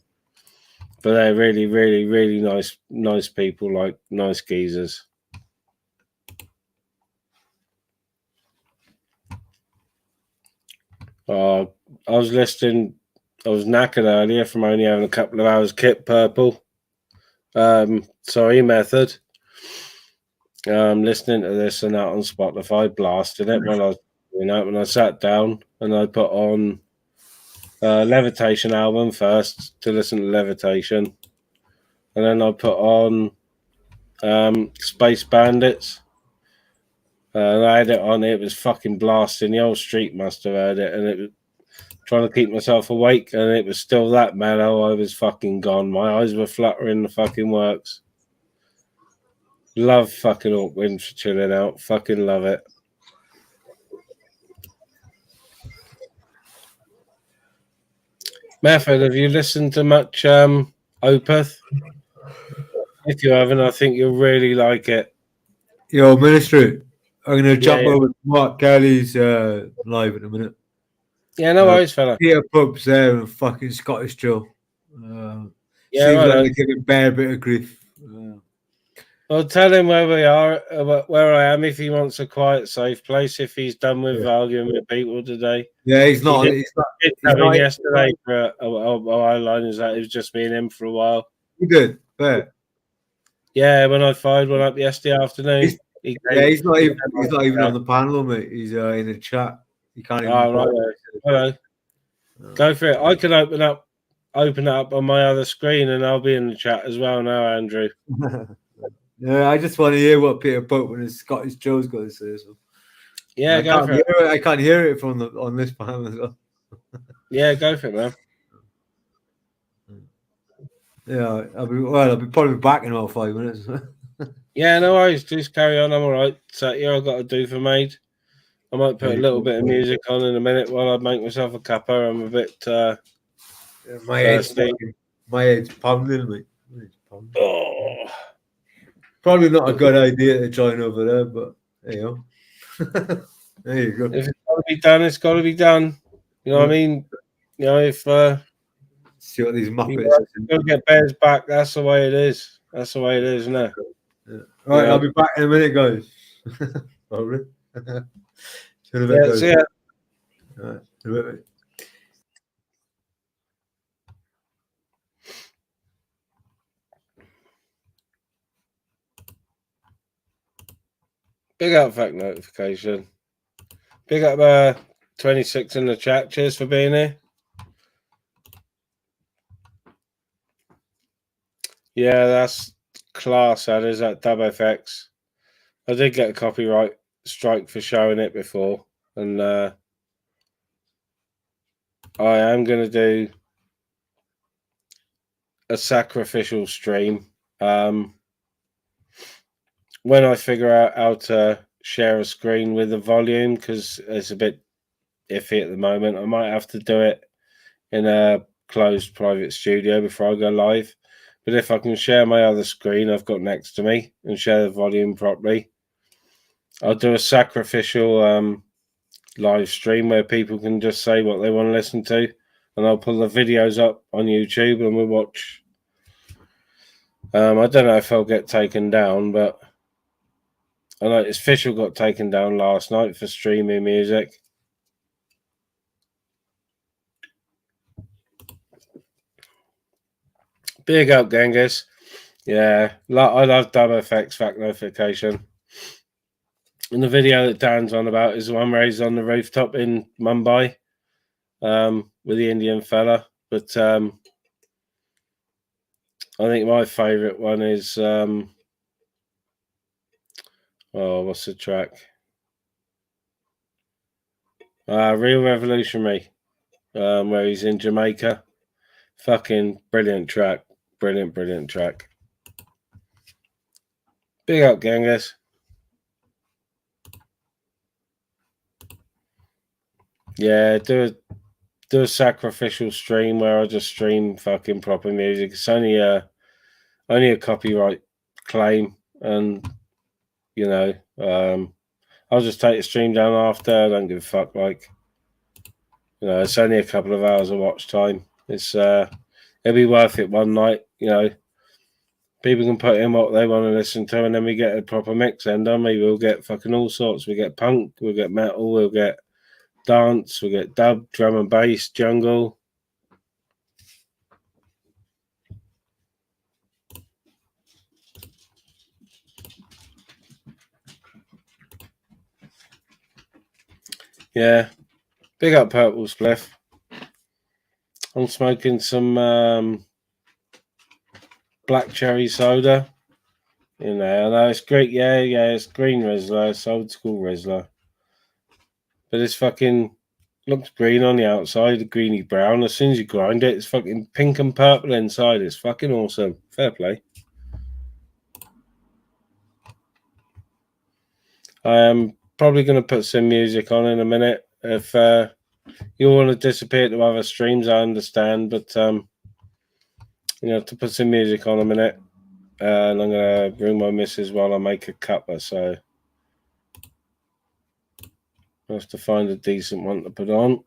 but they're really, really, really nice people, like nice geezers. I was listening. I was knackered earlier from only having a couple of hours kit purple. Sorry, Method. Listening to this and that on Spotify, blasting it when I was when I sat down and I put on Levitation album first to listen to Levitation, and then I put on Space Bandits. And I had it on. It was fucking blasting. The whole street must have heard it, and it was trying to keep myself awake, and it was still that mellow. I was fucking gone. My eyes were fluttering the fucking works. Love fucking Hawkwind for chilling out. Fucking love it. Method, have you listened to much Opeth? If you haven't, I think you'll really like it. Yo, Ministry, I'm going to jump over to Mark Kelly's live in a minute. Yeah, no worries, fella. Peter Pub's there and fucking Scottish Joe. Yeah, seems right like on. they're giving Bear a bit of grief. Well, tell him where we are, where I am, if he wants a quiet, safe place, if he's done with arguing with people today. Yeah, he's not. He did yesterday for a while line, is that it was just me and him for a while. He did, Bear. Yeah, when I fired one up yesterday afternoon. He's not even on the panel, mate. He's in a chat. He can't even. Oh, right. Hello. Go for it. I can open it up on my other screen, and I'll be in the chat as well now, Andrew. Yeah, I just want to hear what Peter Pope and his Scottish Joe's got to say. So. Yeah, go for it. I can't hear it on this panel as well. Yeah, go for it, man. Yeah, I'll be probably back in about 5 minutes. Yeah, no worries. Just carry on. I'm all right. So here I've got to do for Maid. I might put a little bit of music on in a minute while I make myself a cuppa. I'm a bit my head's pounding, mate. Oh. Probably not a good idea to join over there, but there you go. There you go. If it's got to be done, it's got to be done. You know what I mean? You know, if see what these Muppets got to get Bears back, that's the way it is. That's the way it is, isn't it? Yeah. Right, I'll be back in a minute, guys. Probably. See ya. All right. Big up fact notification. Big up 26 in the chat. Cheers for being here. Yeah, that's class. That is at DubFX. I did get a copyright strike for showing it before, and I am going to do a sacrificial stream when I figure out how to share a screen with the volume, because it's a bit iffy at the moment. I might have to do it in a closed private studio before I go live. But if I can share my other screen I've got next to me and share the volume properly, I'll do a sacrificial live stream where people can just say what they want to listen to, and I'll pull the videos up on YouTube and we'll watch I don't know if I'll get taken down, but I noticed Fischl got taken down last night for streaming music. Big up, Genghis. Yeah, I love Dub FX fact notification. And the video that Dan's on about is the one where he's on the rooftop in Mumbai with the Indian fella. But I think my favourite one is what's the track? Real Revolutionary, where he's in Jamaica. Fucking brilliant track. Brilliant track. Big up, Genghis. Yeah, do a sacrificial stream where I just stream fucking proper music. It's only a copyright claim, and you know, I'll just take the stream down after. I don't give a fuck. Like, you know, it's only a couple of hours of watch time. It's it'll be worth it one night. You know, people can put in what they want to listen to, and then we get a proper mix. And don't we? We'll get fucking all sorts. We get punk, we'll get metal, we'll get dance, we'll get dub, drum and bass, jungle. Yeah, big up Purple Spliff. I'm smoking some black cherry soda. You know, I know it's great. Yeah, it's green Rizzler. It's old school Rizzler. But it's fucking looks green on the outside, greeny brown. As soon as you grind it, it's fucking pink and purple inside. It's fucking awesome. Fair play. I am probably going to put some music on in a minute. If you want to disappear to other streams, I understand. But, you know, to put some music on a minute. And I'm going to bring my missus while I make a cuppa. So I have to find a decent one to put on.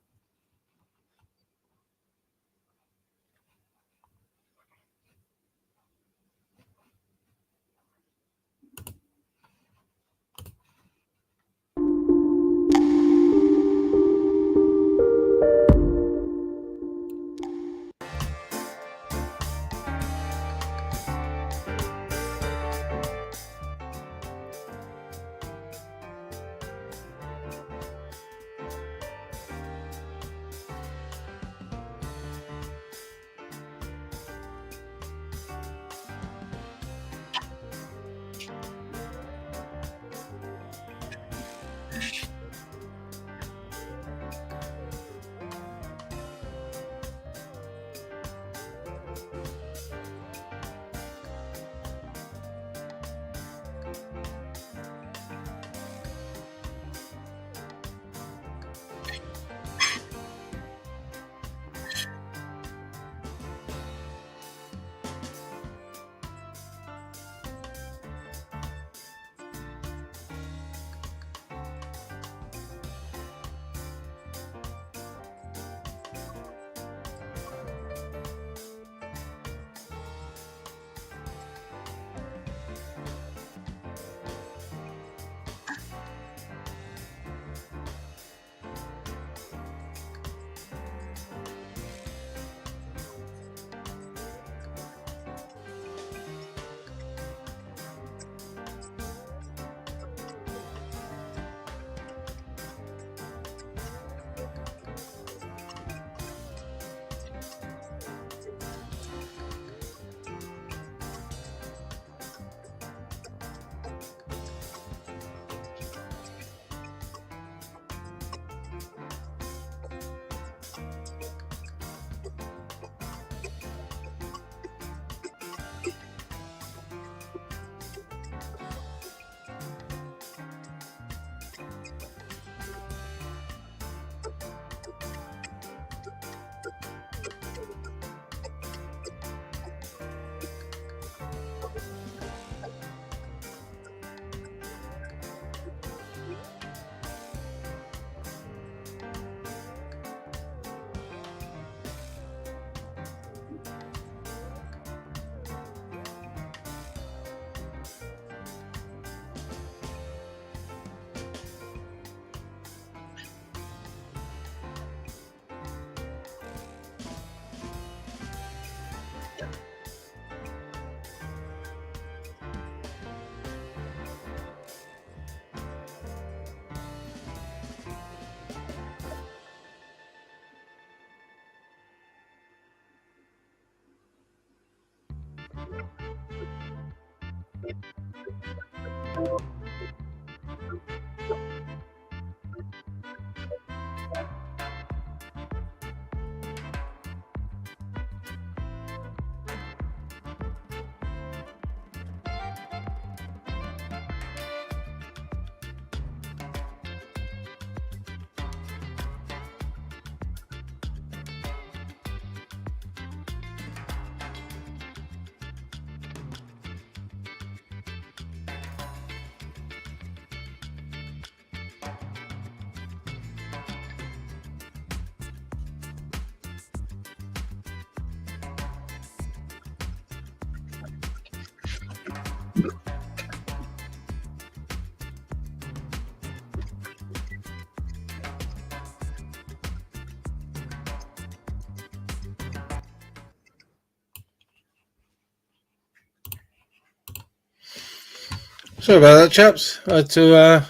Sorry about that, chaps. I had to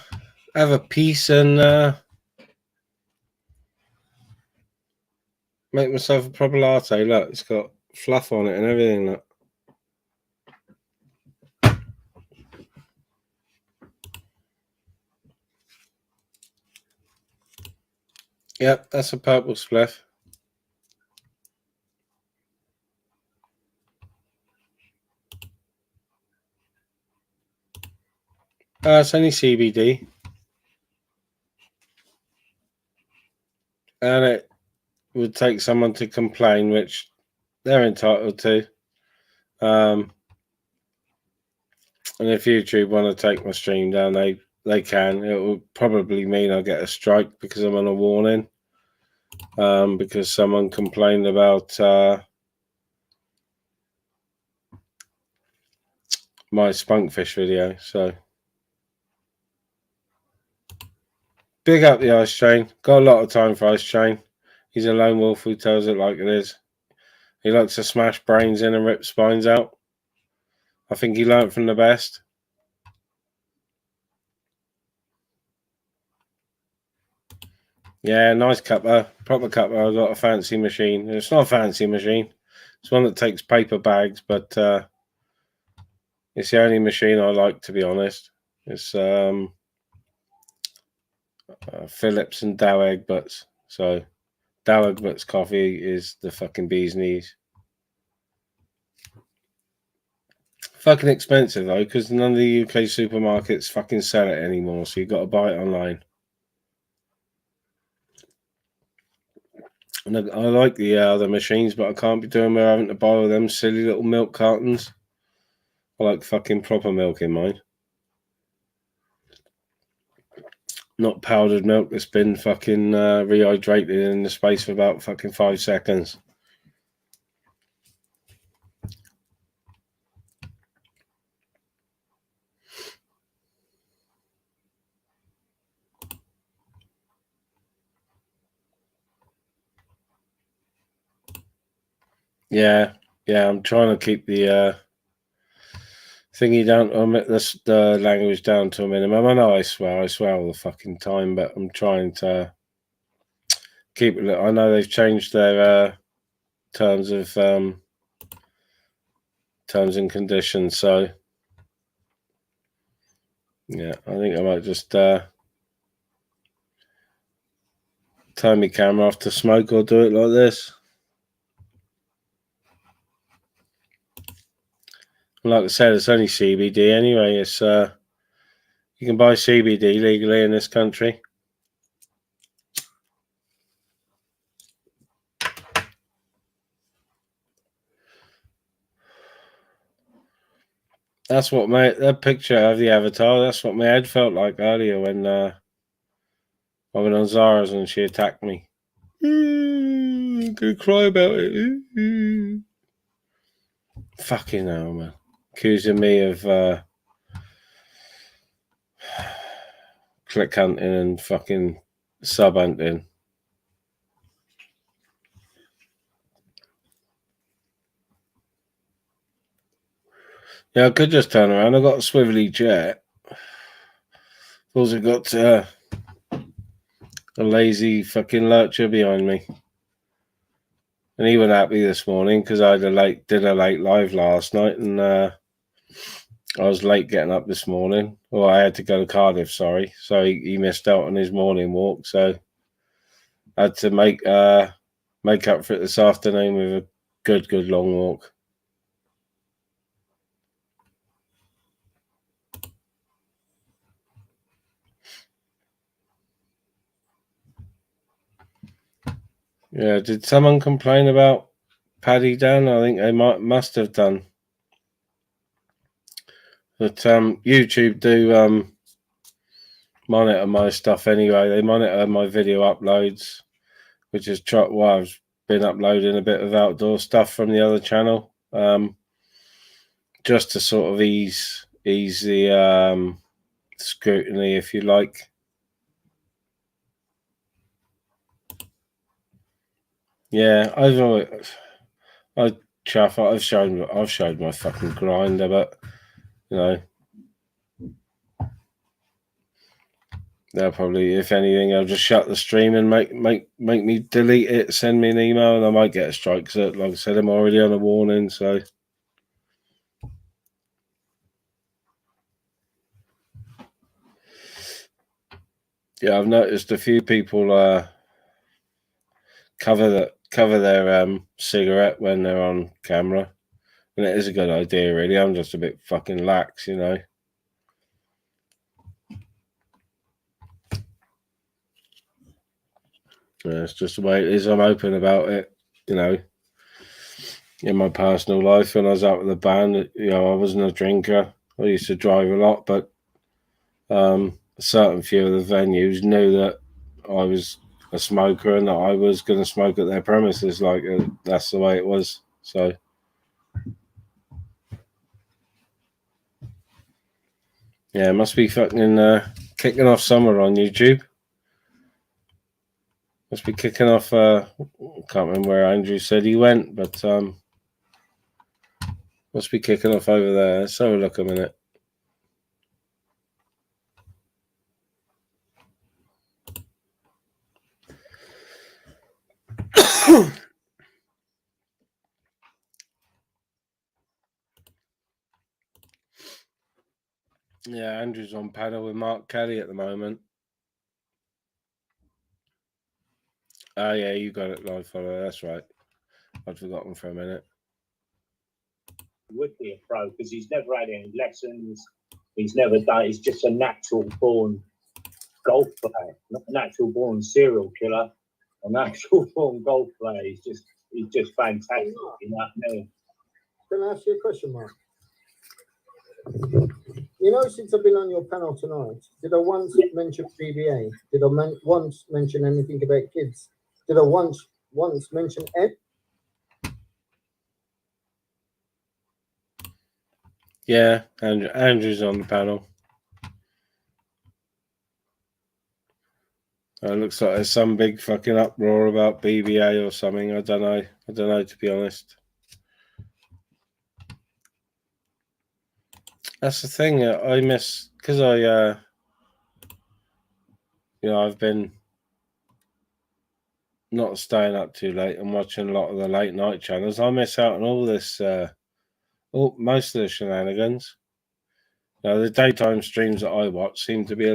have a piece and make myself a proper latte. Look, it's got fluff on it and everything. Look. Yep, that's a purple spliff. It's only CBD. And it would take someone to complain, which they're entitled to. And if YouTube want to take my stream down, they can. It will probably mean I'll get a strike because I'm on a warning. Because someone complained about my spunkfish video. So big up the Ice Train. Got a lot of time for Ice Train. He's a lone wolf who tells it like it is. He likes to smash brains in and rip spines out. I think he learnt from the best. Yeah, nice cuppa. Proper cuppa. I've got a fancy machine. It's not a fancy machine. It's one that takes paper bags, but it's the only machine I like, to be honest. It's Phillips and Dow Egberts. So Dow Egberts coffee is the fucking bee's knees. Fucking expensive though, because none of the UK supermarkets fucking sell it anymore. So you've got to buy it online. And I like the other machines, but I can't be doing with having to borrow them silly little milk cartons. I like fucking proper milk in mine. Not powdered milk that's been fucking rehydrated in the space for about fucking 5 seconds. Yeah, I'm trying to keep the thingy down, the language down to a minimum. I know I swear all the fucking time, but I'm trying to keep it. I know they've changed their terms and conditions, so yeah, I think I might just turn my camera off to smoke or do it like this. Like I said, it's only CBD anyway. It's you can buy CBD legally in this country. That's what that picture of the avatar. That's what my head felt like earlier when I went on Zara's and she attacked me. I'm gonna cry about it. Fucking hell, man! Accusing me of click hunting and fucking sub hunting. Yeah, I could just turn around. I've got a swivelly jet. Also got a lazy fucking lurcher behind me. And he wasn't happy this morning because I did a late live last night and I was late getting up this morning. Well, I had to go to Cardiff, sorry. So he missed out on his morning walk. So I had to make up for it this afternoon with a good long walk. Yeah, did someone complain about Paddy Dan? I think they must have done. But YouTube do monitor my stuff anyway. They monitor my video uploads, which is I've been uploading a bit of outdoor stuff from the other channel, just to sort of ease ease the scrutiny, if you like. Yeah, I've showed my fucking grinder, but you know, they'll probably, if anything, I'll just shut the stream and make me delete it, send me an email, and I might get a strike. Because, like I said, I'm already on a warning. So yeah, I've noticed a few people cover their cigarette when they're on camera, and it is a good idea, really. I'm just a bit fucking lax, you know. Yeah, it's just the way it is. I'm open about it, you know. In my personal life, when I was out with the band, you know, I wasn't a drinker. I used to drive a lot, but a certain few of the venues knew that I was a smoker and that I was going to smoke at their premises. Like that's the way it was. So yeah, it must be fucking kicking off somewhere on YouTube. Must be kicking off. Can't remember where Andrew said he went, but must be kicking off over there. Let's have a look a minute. Yeah, Andrew's on panel with Mark Kelly at the moment. Oh yeah, you got it, live follower. That's right. I'd forgotten for a minute. Would be a pro because he's never had any lessons. He's never done. He's just a natural born golf player, not a natural born serial killer. A natural born golf player. He's just fantastic. You know what I mean? Can I ask you a question, Mark? You know, since I've been on your panel tonight, did I once mention BBA? Did I once mention anything about kids? Did I once mention Ed? Yeah, Andrew's on the panel. It looks like there's some big fucking uproar about BBA or something. I don't know, to be honest. That's the thing I miss, because I've been not staying up too late and watching a lot of the late night channels. I miss out on all this, most of the shenanigans. Now, the daytime streams that I watch seem to be a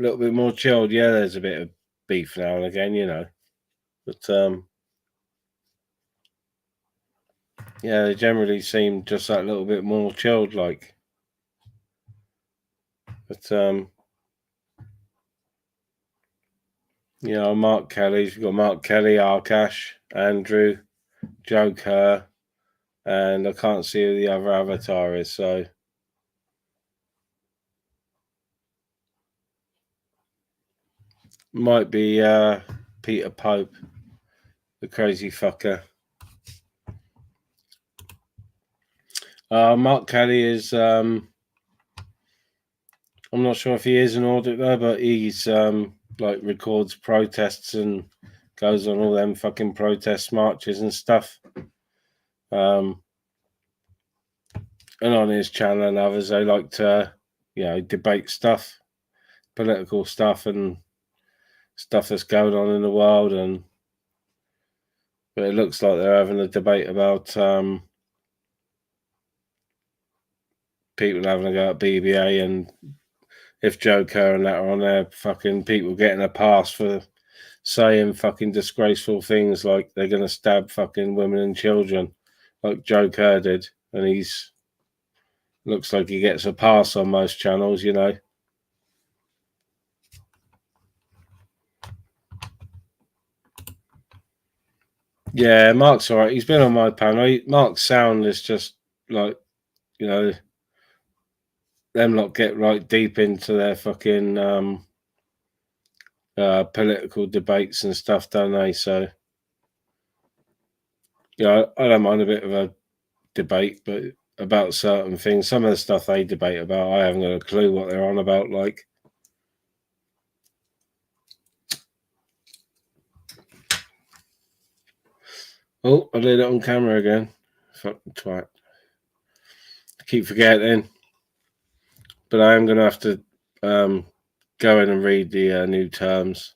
little bit more chilled. Yeah, there's a bit of beef now and again, you know, but yeah, they generally seem just that little bit more chilled, like. But you know, Mark Kelly's, we've got Mark Kelly, Arkash, Andrew, Joe Kerr, and I can't see who the other avatar is, so might be Peter Pope, the crazy fucker. Mark Kelly is I'm not sure if he is an auditor, but he's like records protests and goes on all them fucking protest marches and stuff. And on his channel and others, they like to, you know, debate stuff, political stuff and stuff that's going on in the world. And but it looks like they're having a debate about people having a go at BBA, and if Joe Kerr and that are on there, fucking people getting a pass for saying fucking disgraceful things like they're going to stab fucking women and children like Joe Kerr did, and he's looks like he gets a pass on most channels, you know. Yeah, Mark's all right. He's been on my panel. Mark's sound is just like, you know, them lot get right deep into their fucking political debates and stuff, don't they? So yeah, I don't mind a bit of a debate, but about certain things. Some of the stuff they debate about, I haven't got a clue what they're on about. Like, oh, I did it on camera again. Fucking twat. I keep forgetting. But I am going to have to go in and read the new terms,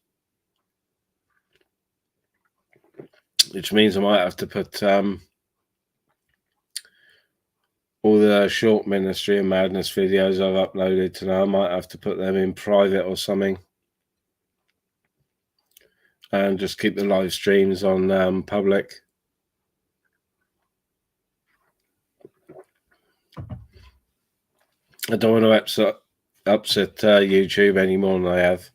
which means I might have to put all the short Ministry and Madness videos I've uploaded to now, I might have to put them in private or something. And just keep the live streams on public. I don't want to upset YouTube any more than I have.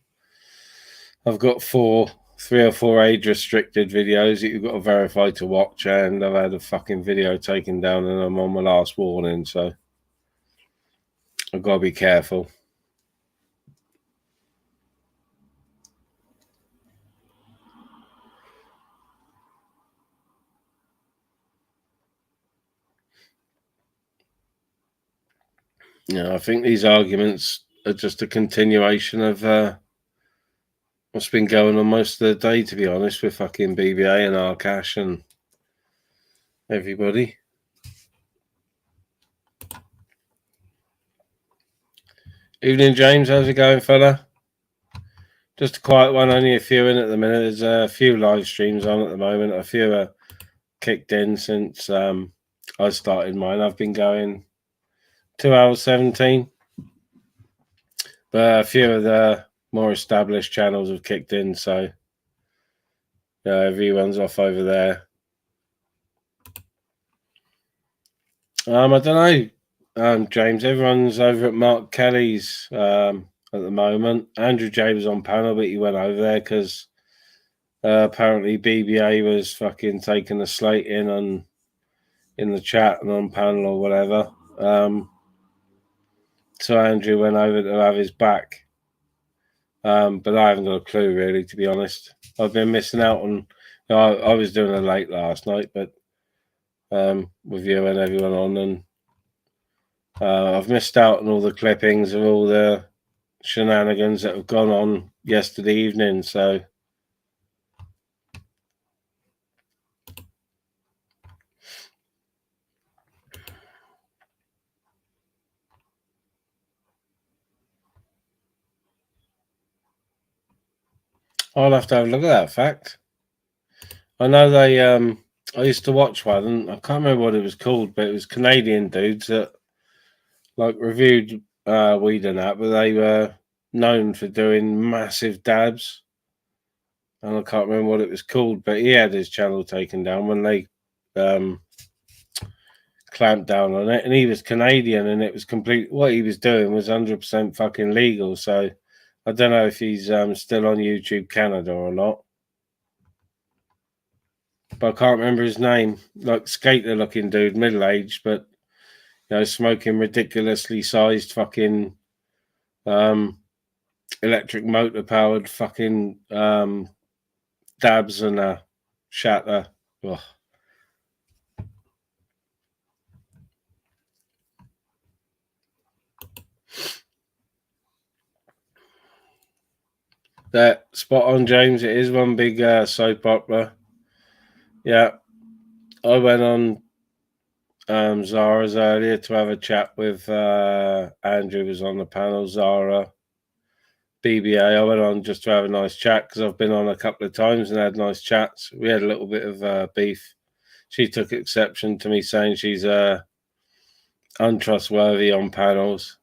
I've got 3 or 4 age-restricted videos that you've got to verify to watch, and I've had a fucking video taken down and I'm on my last warning, so I've got to be careful. Yeah, I think these arguments are just a continuation of what's been going on most of the day, to be honest, with fucking BBA and Arcash and everybody. Evening, James. How's it going, fella? Just a quiet one, only a few in at the minute. There's a few live streams on at the moment. A few are kicked in since I started mine. I've been going 2 hours 17. But a few of the more established channels have kicked in, so everyone's off over there. I don't know, James. Everyone's over at Mark Kelly's at the moment. Andrew J was on panel, but he went over there because apparently BBA was fucking taking the slate in the chat and on panel or whatever. So Andrew went over to have his back. But I haven't got a clue, really, to be honest. I've been missing out on... I was doing it late last night, but with you and everyone on, and I've missed out on all the clippings of all the shenanigans that have gone on yesterday evening, so... I'll have to have a look at that fact. I know they... I used to watch one, and I can't remember what it was called, but it was Canadian dudes that like reviewed weed and that, but they were known for doing massive dabs. And I can't remember what it was called, but he had his channel taken down when they clamped down on it. And he was Canadian, and it was complete. What he was doing was 100% fucking legal. So I don't know if he's still on YouTube Canada or not. But I can't remember his name. Like skater-looking dude, middle-aged, but smoking ridiculously sized fucking electric motor-powered fucking dabs and a shatter. Ugh. That spot on, James. It is one big soap opera. Yeah, I went on Zara's earlier to have a chat with Andrew was on the panel. Zara, BBA. I went on just to have a nice chat because I've been on a couple of times and had nice chats. We had a little bit of beef. She took exception to me saying she's untrustworthy on panels,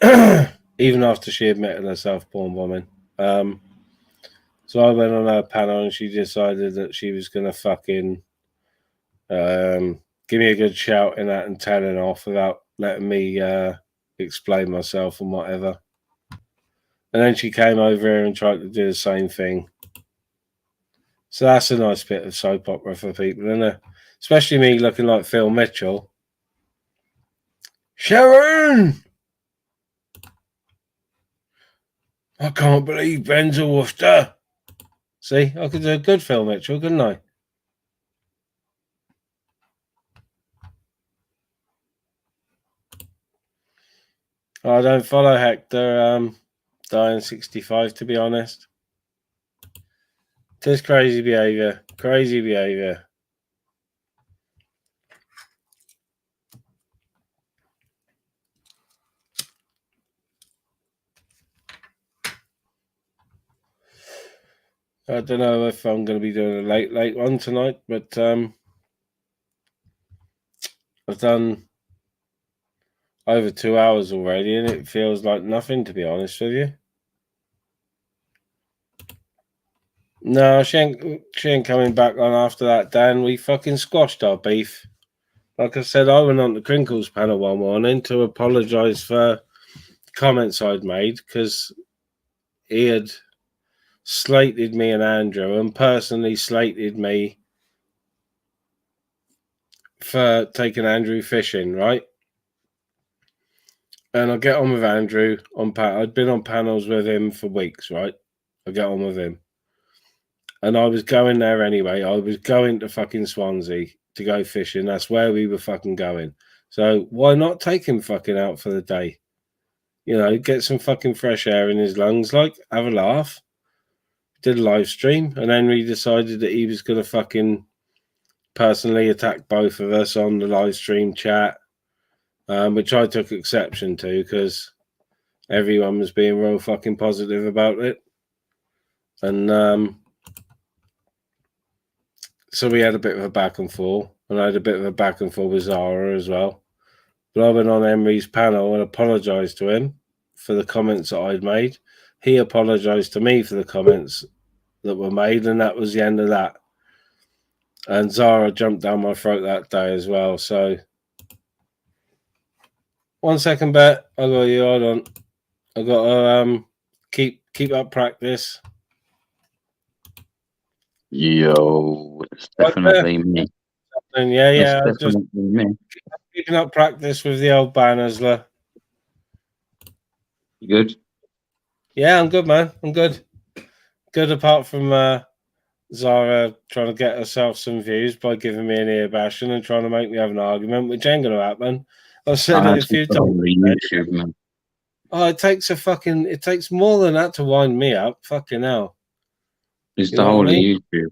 even after she admitted herself porn bombing. So I went on her panel and she decided that she was going to fucking give me a good shout in that and telling off without letting me explain myself and whatever. And then she came over here and tried to do the same thing. So that's a nice bit of soap opera for people, isn't it? Especially me looking like Phil Mitchell. Sharon! I can't believe Ben's a woofter. See, I could do a good Phil Mitchell, couldn't I? I don't follow Hector. Dying 65, to be honest. Just crazy behaviour. Crazy behaviour. I don't know if I'm going to be doing a late one tonight, but I've done over 2 hours already, and it feels like nothing, to be honest with you. No, she ain't coming back on after that, Dan. We fucking squashed our beef. Like I said, I went on the Crinkles panel one morning to apologise for comments I'd made because he had slated me and Andrew and personally slated me for taking Andrew fishing, right? And I get on with Andrew on I'd been on panels with him for weeks, right? I get on with him. And I was going there anyway. I was going to fucking Swansea to go fishing. That's where we were fucking going. So why not take him fucking out for the day? You know, get some fucking fresh air in his lungs, like, have a laugh. Did a live stream, and Henry decided that he was going to fucking personally attack both of us on the live stream chat, which I took exception to because everyone was being real fucking positive about it. And so we had a bit of a back and forth, and I had a bit of a back and forth with Zara as well. But I went on Henry's panel and apologised to him for the comments that I'd made. He apologised to me for the comments that were made, and that was the end of that. And Zara jumped down my throat that day as well. So 1 second, Bet. I got you. Hold on. I got to keep up practice. Yo, it's definitely me. And yeah, It's just definitely me. keeping up practice with the old banners. You good? Yeah, I'm good, man. I'm good. Good apart from Zara trying to get herself some views by giving me an ear bashing and trying to make me have an argument, which ain't going to happen. I've said it a few times. YouTube, man. Oh, it takes more than that to wind me up. Fucking hell. It's You the know whole what I of mean? YouTube.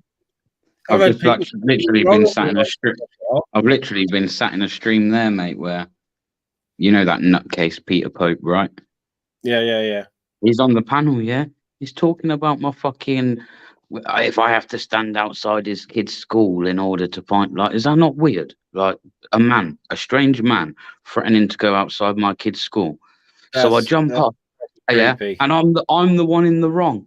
I've I've had just like people literally roll been on sat me in a like stream. that. I've literally been sat in a stream there, mate, where you know that nutcase Peter Pope, right? Yeah. He's on the panel, yeah. He's talking about my fucking if I have to stand outside his kid's school in order to find, like, is that not weird? Like a strange man threatening to go outside my kid's school. So I jump up, yeah, creepy. and I'm the one in the wrong.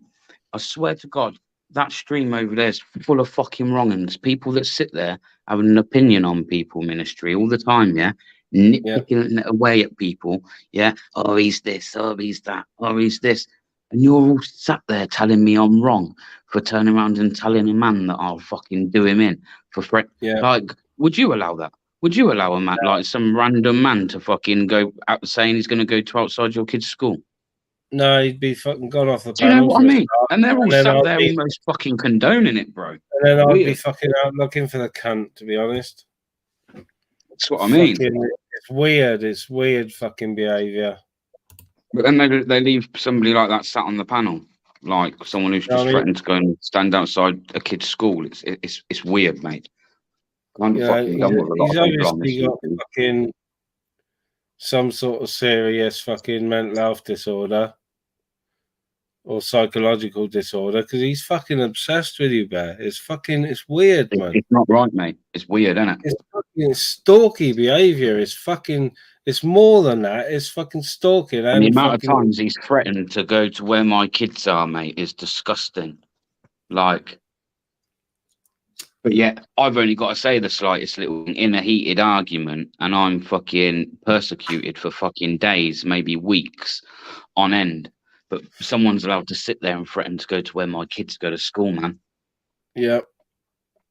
I swear to God, that stream over there is full of fucking wrong-uns. People that sit there having an opinion on people ministry all the time, yeah, nitpicking it away at people, yeah. Oh, he's this. Oh, he's that. Oh, he's this. And you're all sat there telling me I'm wrong for turning around and telling a man that I'll fucking do him in for threat. Yeah. Like, would you allow that? Would you allow a man, like some random man, to fucking go out saying he's going to go to outside your kid's school? No, he'd be fucking gone off the Do you know panel what I for a mean? start, And they're all and then sat I'd there be- almost fucking condoning it, bro. and then I'd be Weird. fucking out looking for the cunt, to be honest. That's what I mean. It's weird. It's weird fucking behaviour. But then they leave somebody like that sat on the panel, like someone who's You know just what I mean? threatened to go and stand outside a kid's school. It's weird, mate. I'm You know, fucking done with a lot he's of people on obviously this. got fucking some sort of serious fucking mental health disorder or psychological disorder because he's fucking obsessed with you, Bear. It's weird, man. It's not right, mate. It's weird, isn't it? It's fucking stalky behaviour. It's more than that. It's fucking stalking. And the And amount of fucking, times he's threatened to go to where my kids are, mate, is disgusting. Like, but yet I've only got to say the slightest little thing in a heated argument, and I'm fucking persecuted for fucking days, maybe weeks on end. But someone's allowed to sit there and threaten to go to where my kids go to school, man. yeah.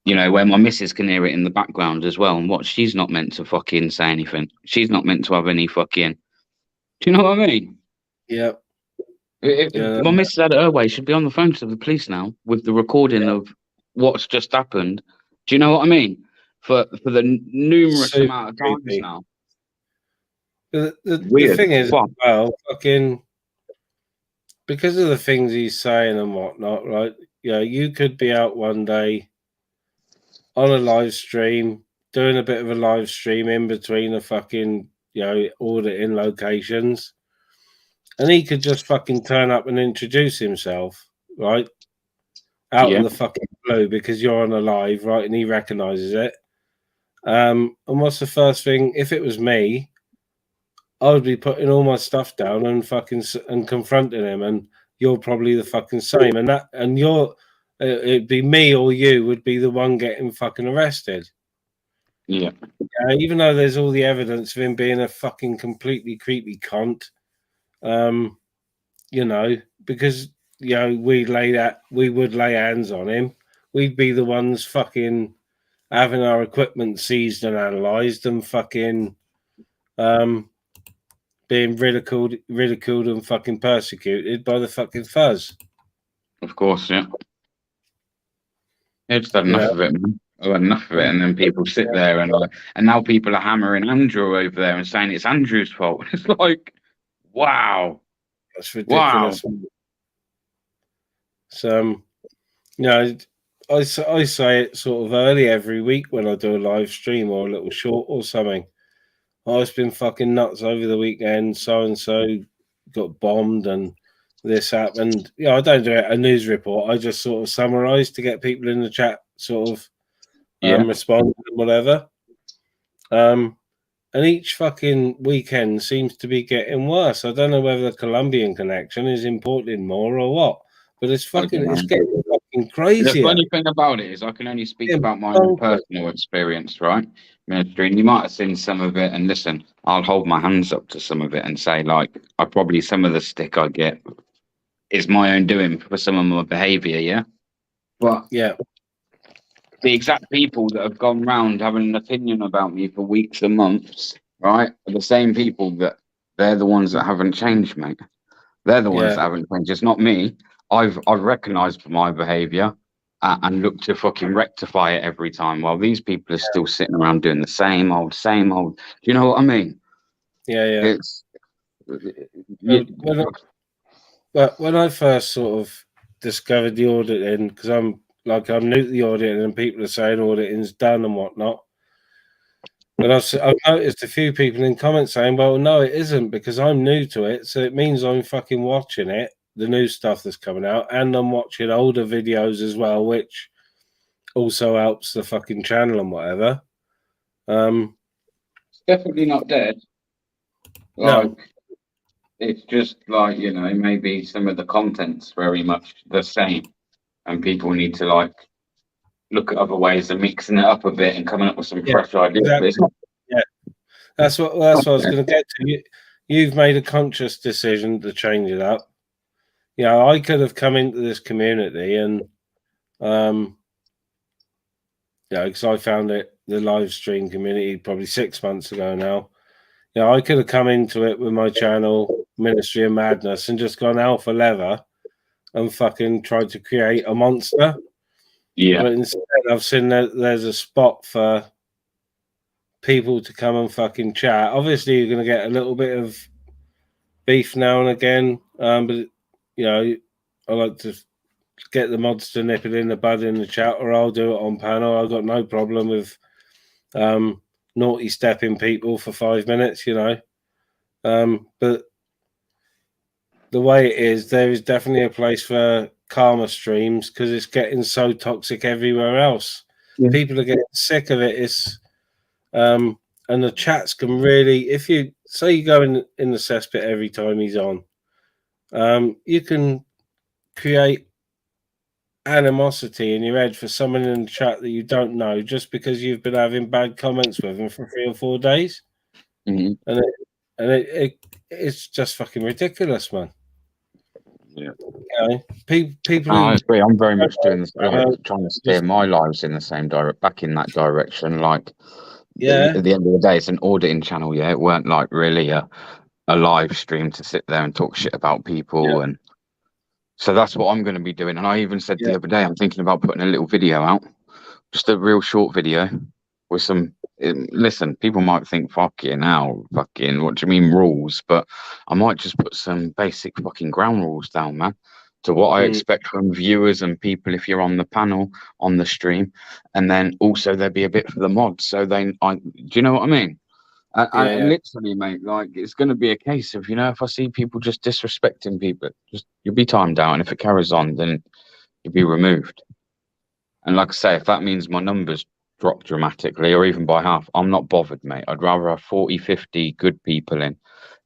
You know, where my missus can hear it in the background as well. And what, she's not meant to fucking say anything. She's not meant to have any fucking. Do you know what I mean? Yeah. If my missus had it her way, she'd be on the phone to the police now with the recording of what's just happened. Do you know what I mean? For the numerous Super amount of times creepy. now. The Weird. thing is, Fuck. well, fucking, because of the things he's saying and whatnot, right? You know, you could be out one day on a live stream, doing a bit of a live stream in between the fucking, you know, auditing locations, and he could just fucking turn up and introduce himself, right? Out of Yeah. the fucking blue because you're on a live, right? And he recognizes it. And what's the first thing? If it was me, I would be putting all my stuff down and fucking and confronting him. And you're probably the fucking same. And you're, it'd be me or you would be the one getting fucking arrested. Yeah. Even though there's all the evidence of him being a fucking completely creepy cunt, you know, because you know we would lay hands on him. We'd be the ones fucking having our equipment seized and analysed and fucking being ridiculed and fucking persecuted by the fucking fuzz. Of course, yeah. I just had enough of it, man. I had enough of it, and then people sit there and now people are hammering Andrew over there and saying it's Andrew's fault. It's like, wow, that's ridiculous. Wow. So, you know, I say it sort of early every week when I do a live stream or a little short or something. Oh, it's been fucking nuts over the weekend. So and so got bombed and this happened. Yeah, I don't do a news report. I just sort of summarize to get people in the chat sort of respond and whatever. And each fucking weekend seems to be getting worse. I don't know whether the Colombian connection is importing more or what, but it's getting fucking crazy. The funny thing about it is I can only speak about my own personal experience, right? Ministry, and you might have seen some of it, and listen, I'll hold my hands up to some of it and say, like, some of the stick I get is my own doing for some of my behaviour, yeah? But yeah, the exact people that have gone round having an opinion about me for weeks and months, right, are the same people they're the ones that haven't changed, mate. They're the ones that haven't changed. It's not me. I've recognised my behaviour and looked to fucking rectify it every time, while these people are still sitting around doing the same old. Do you know what I mean? Yeah. It's when I first sort of discovered the auditing, because I'm new to the auditing, and people are saying auditing's done and whatnot. But I've noticed a few people in comments saying, well, no, it isn't, because I'm new to it. So it means I'm fucking watching it, the new stuff that's coming out, and I'm watching older videos as well, which also helps the fucking channel and whatever. It's definitely not dead. No. It's just like, you know, maybe some of the content's very much the same, and people need to like look at other ways of mixing it up a bit and coming up with some fresh ideas. Exactly. Yeah, that's what I was going to get to. You've made a conscious decision to change it up. Yeah, I could have come into this community and, because I found the live stream community probably 6 months ago now. Yeah, I could have come into it with my channel, Ministry of Madness, and just gone alpha leather and fucking tried to create a monster. Yeah. But instead, I've seen that there's a spot for people to come and fucking chat. Obviously, you're going to get a little bit of beef now and again, but you know, I like to get the mods to nip it in the bud in the chat, or I'll do it on panel. I've got no problem with naughty stepping people for 5 minutes, you know. But the way it is, there is definitely a place for karma streams because it's getting so toxic everywhere else. Yeah. People are getting sick of it. It's and the chats can really, if you say you go in the cesspit every time he's on, you can create animosity in your head for someone in the chat that you don't know just because you've been having bad comments with them for 3 or 4 days. Mm-hmm. And it's just fucking ridiculous, man. Yeah. People. I agree. I'm very much doing this, trying to steer my lives in the same back in that direction. Like, at the end of the day, it's an auditing channel. Yeah, it weren't like really a live stream to sit there and talk shit about people, and so that's what I'm going to be doing. And I even said the other day, I'm thinking about putting a little video out, just a real short video with some listen, people might think fucking hell, fucking what do you mean rules? But I might just put some basic fucking ground rules down, man, to what I expect from viewers and people if you're on the panel on the stream, and then also there'd be a bit for the mods. So do you know what I mean? And literally, mate, like it's going to be a case of, if I see people just disrespecting people, you'll be timed out, and if it carries on, then you'll be removed. And like I say, if that means my numbers drop dramatically or even by half, I'm not bothered, mate. I'd rather have 40, 50 good people in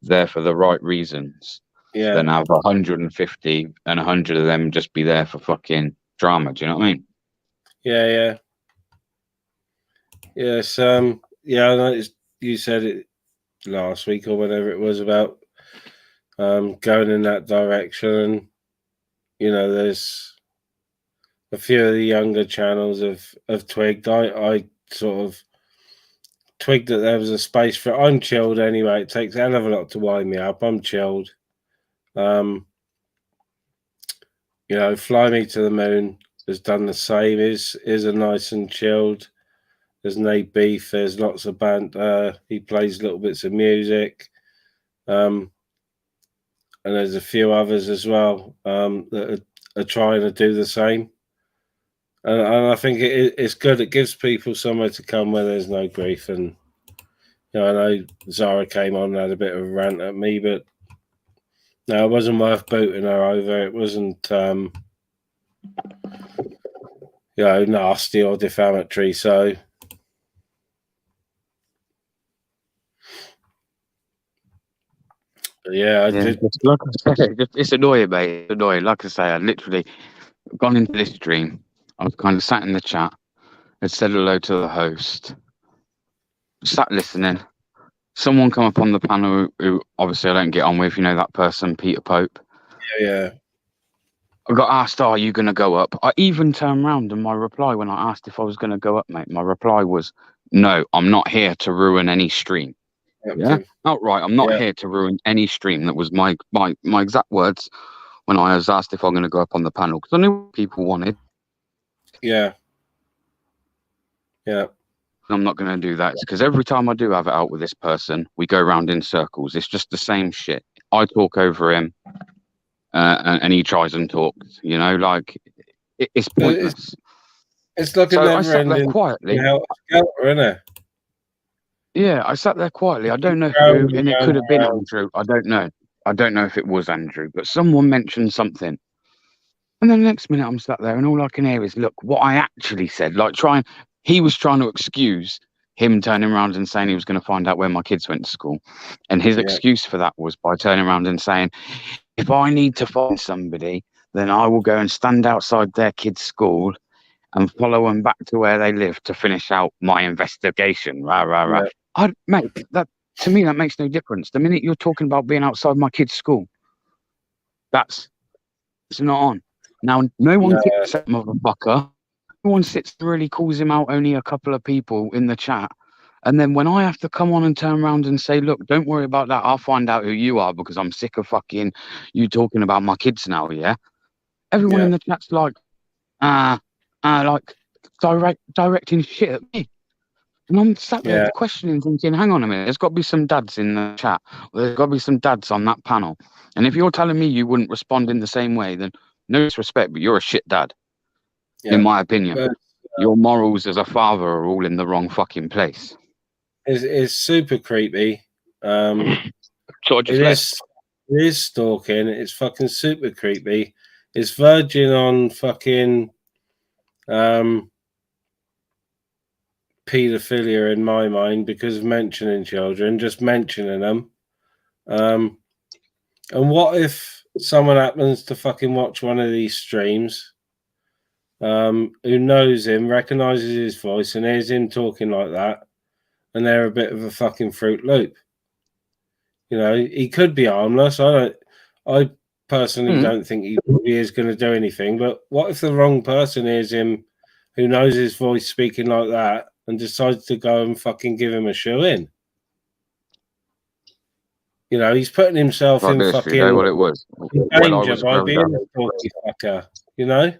there for the right reasons than have 150 and 100 of them just be there for fucking drama. Do you know what I mean? Yeah. Yes. I noticed you said it last week or whenever it was about going in that direction. And, there's a few of the younger channels have twigged. I sort of twigged that there was a space for it. I'm chilled anyway. It takes a hell of a lot to wind me up. I'm chilled. Fly Me to the Moon has done the same. Is a nice and chilled. There's no beef. There's lots of banter. He plays little bits of music. And there's a few others as well that are trying to do the same. And I think it's good. It gives people somewhere to come where there's no grief. And I know Zara came on and had a bit of a rant at me, but no, it wasn't worth booting her over. It wasn't, nasty or defamatory. So, I did. Like I say, it's annoying, mate. It's annoying. Like I say, I literally gone into this stream. I was kind of sat in the chat and said hello to the host. Sat listening. Someone come up on the panel who obviously I don't get on with. That person, Peter Pope. Yeah. I got asked, "Are you going to go up?" I even turned around and my reply when I asked if I was going to go up, mate, my reply was, "No, I'm not here to ruin any stream." Yeah, outright, I'm not here to ruin any stream. That was my exact words when I was asked if I'm going to go up on the panel because I knew what people wanted. Yeah. I'm not going to do that because every time I do have it out with this person, we go around in circles. It's just the same shit. I talk over him, and he tries and talks. It's pointless. It's like a never-ending quietly. Isn't it? Yeah, I sat there quietly. I don't know who, and it could have been Andrew. I don't know. I don't know if it was Andrew, but someone mentioned something. And then the next minute I'm sat there and all I can hear is, look, what I actually said. He was trying to excuse him turning around and saying he was going to find out where my kids went to school. And his excuse for that was by turning around and saying, if I need to find somebody, then I will go and stand outside their kids' school and follow them back to where they live to finish out my investigation. Mate, to me, that makes no difference. The minute you're talking about being outside my kid's school, it's not on. Now, no one kicks that motherfucker. No one sits and really calls him out, only a couple of people in the chat. And then when I have to come on and turn around and say, look, don't worry about that. I'll find out who you are because I'm sick of fucking you talking about my kids now, yeah? Everyone in the chat's like directing shit at me. And I'm sat there questioning, thinking, hang on a minute, there's got to be some dads in the chat. There's got to be some dads on that panel. And if you're telling me you wouldn't respond in the same way, then no disrespect, but you're a shit dad, in my opinion. But, your morals as a father are all in the wrong fucking place. It's super creepy. So it is stalking. It's fucking super creepy. It's verging on fucking paedophilia in my mind because of mentioning children, just mentioning them. And what if someone happens to fucking watch one of these streams, who knows him, recognizes his voice, and hears him talking like that, and they're a bit of a fucking Fruit Loop? He could be harmless. I personally don't think he is going to do anything. But what if the wrong person hears him, who knows his voice, speaking like that, and decides to go and fucking give him a shoe in? He's putting himself in fucking what it was danger by being a talky fucker.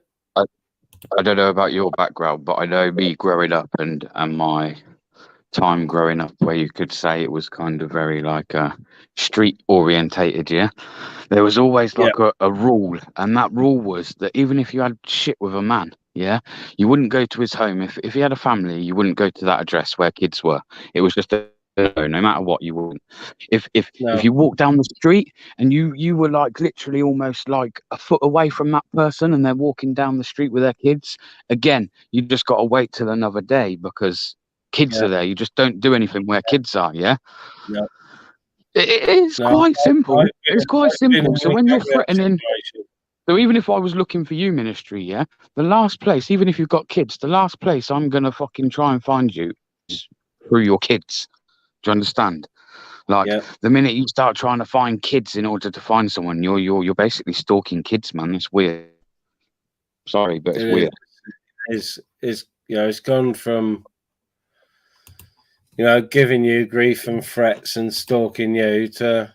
I don't know about your background, but I know me growing up and my time growing up where you could say it was kind of very like street orientated. Yeah, there was always like a rule, and that rule was that even if you had shit with a man, yeah, you wouldn't go to his home. If he had a family, you wouldn't go to that address where kids were. It was just no matter what, you wouldn't. If you walk down the street and you were like literally almost like a foot away from that person and they're walking down the street with their kids, again, you just got to wait till another day because kids are there. You just don't do anything where kids are. Yeah. No. It's quite simple. It's quite simple. So when you're threatening, so even if I was looking for you, ministry, yeah, the last place, even if you've got kids, the last place I'm gonna fucking try and find you is through your kids. Do you understand? Like the minute you start trying to find kids in order to find someone, you're basically stalking kids, man. It's weird. Sorry, but it's weird. It's it's gone from giving you grief and threats and stalking you to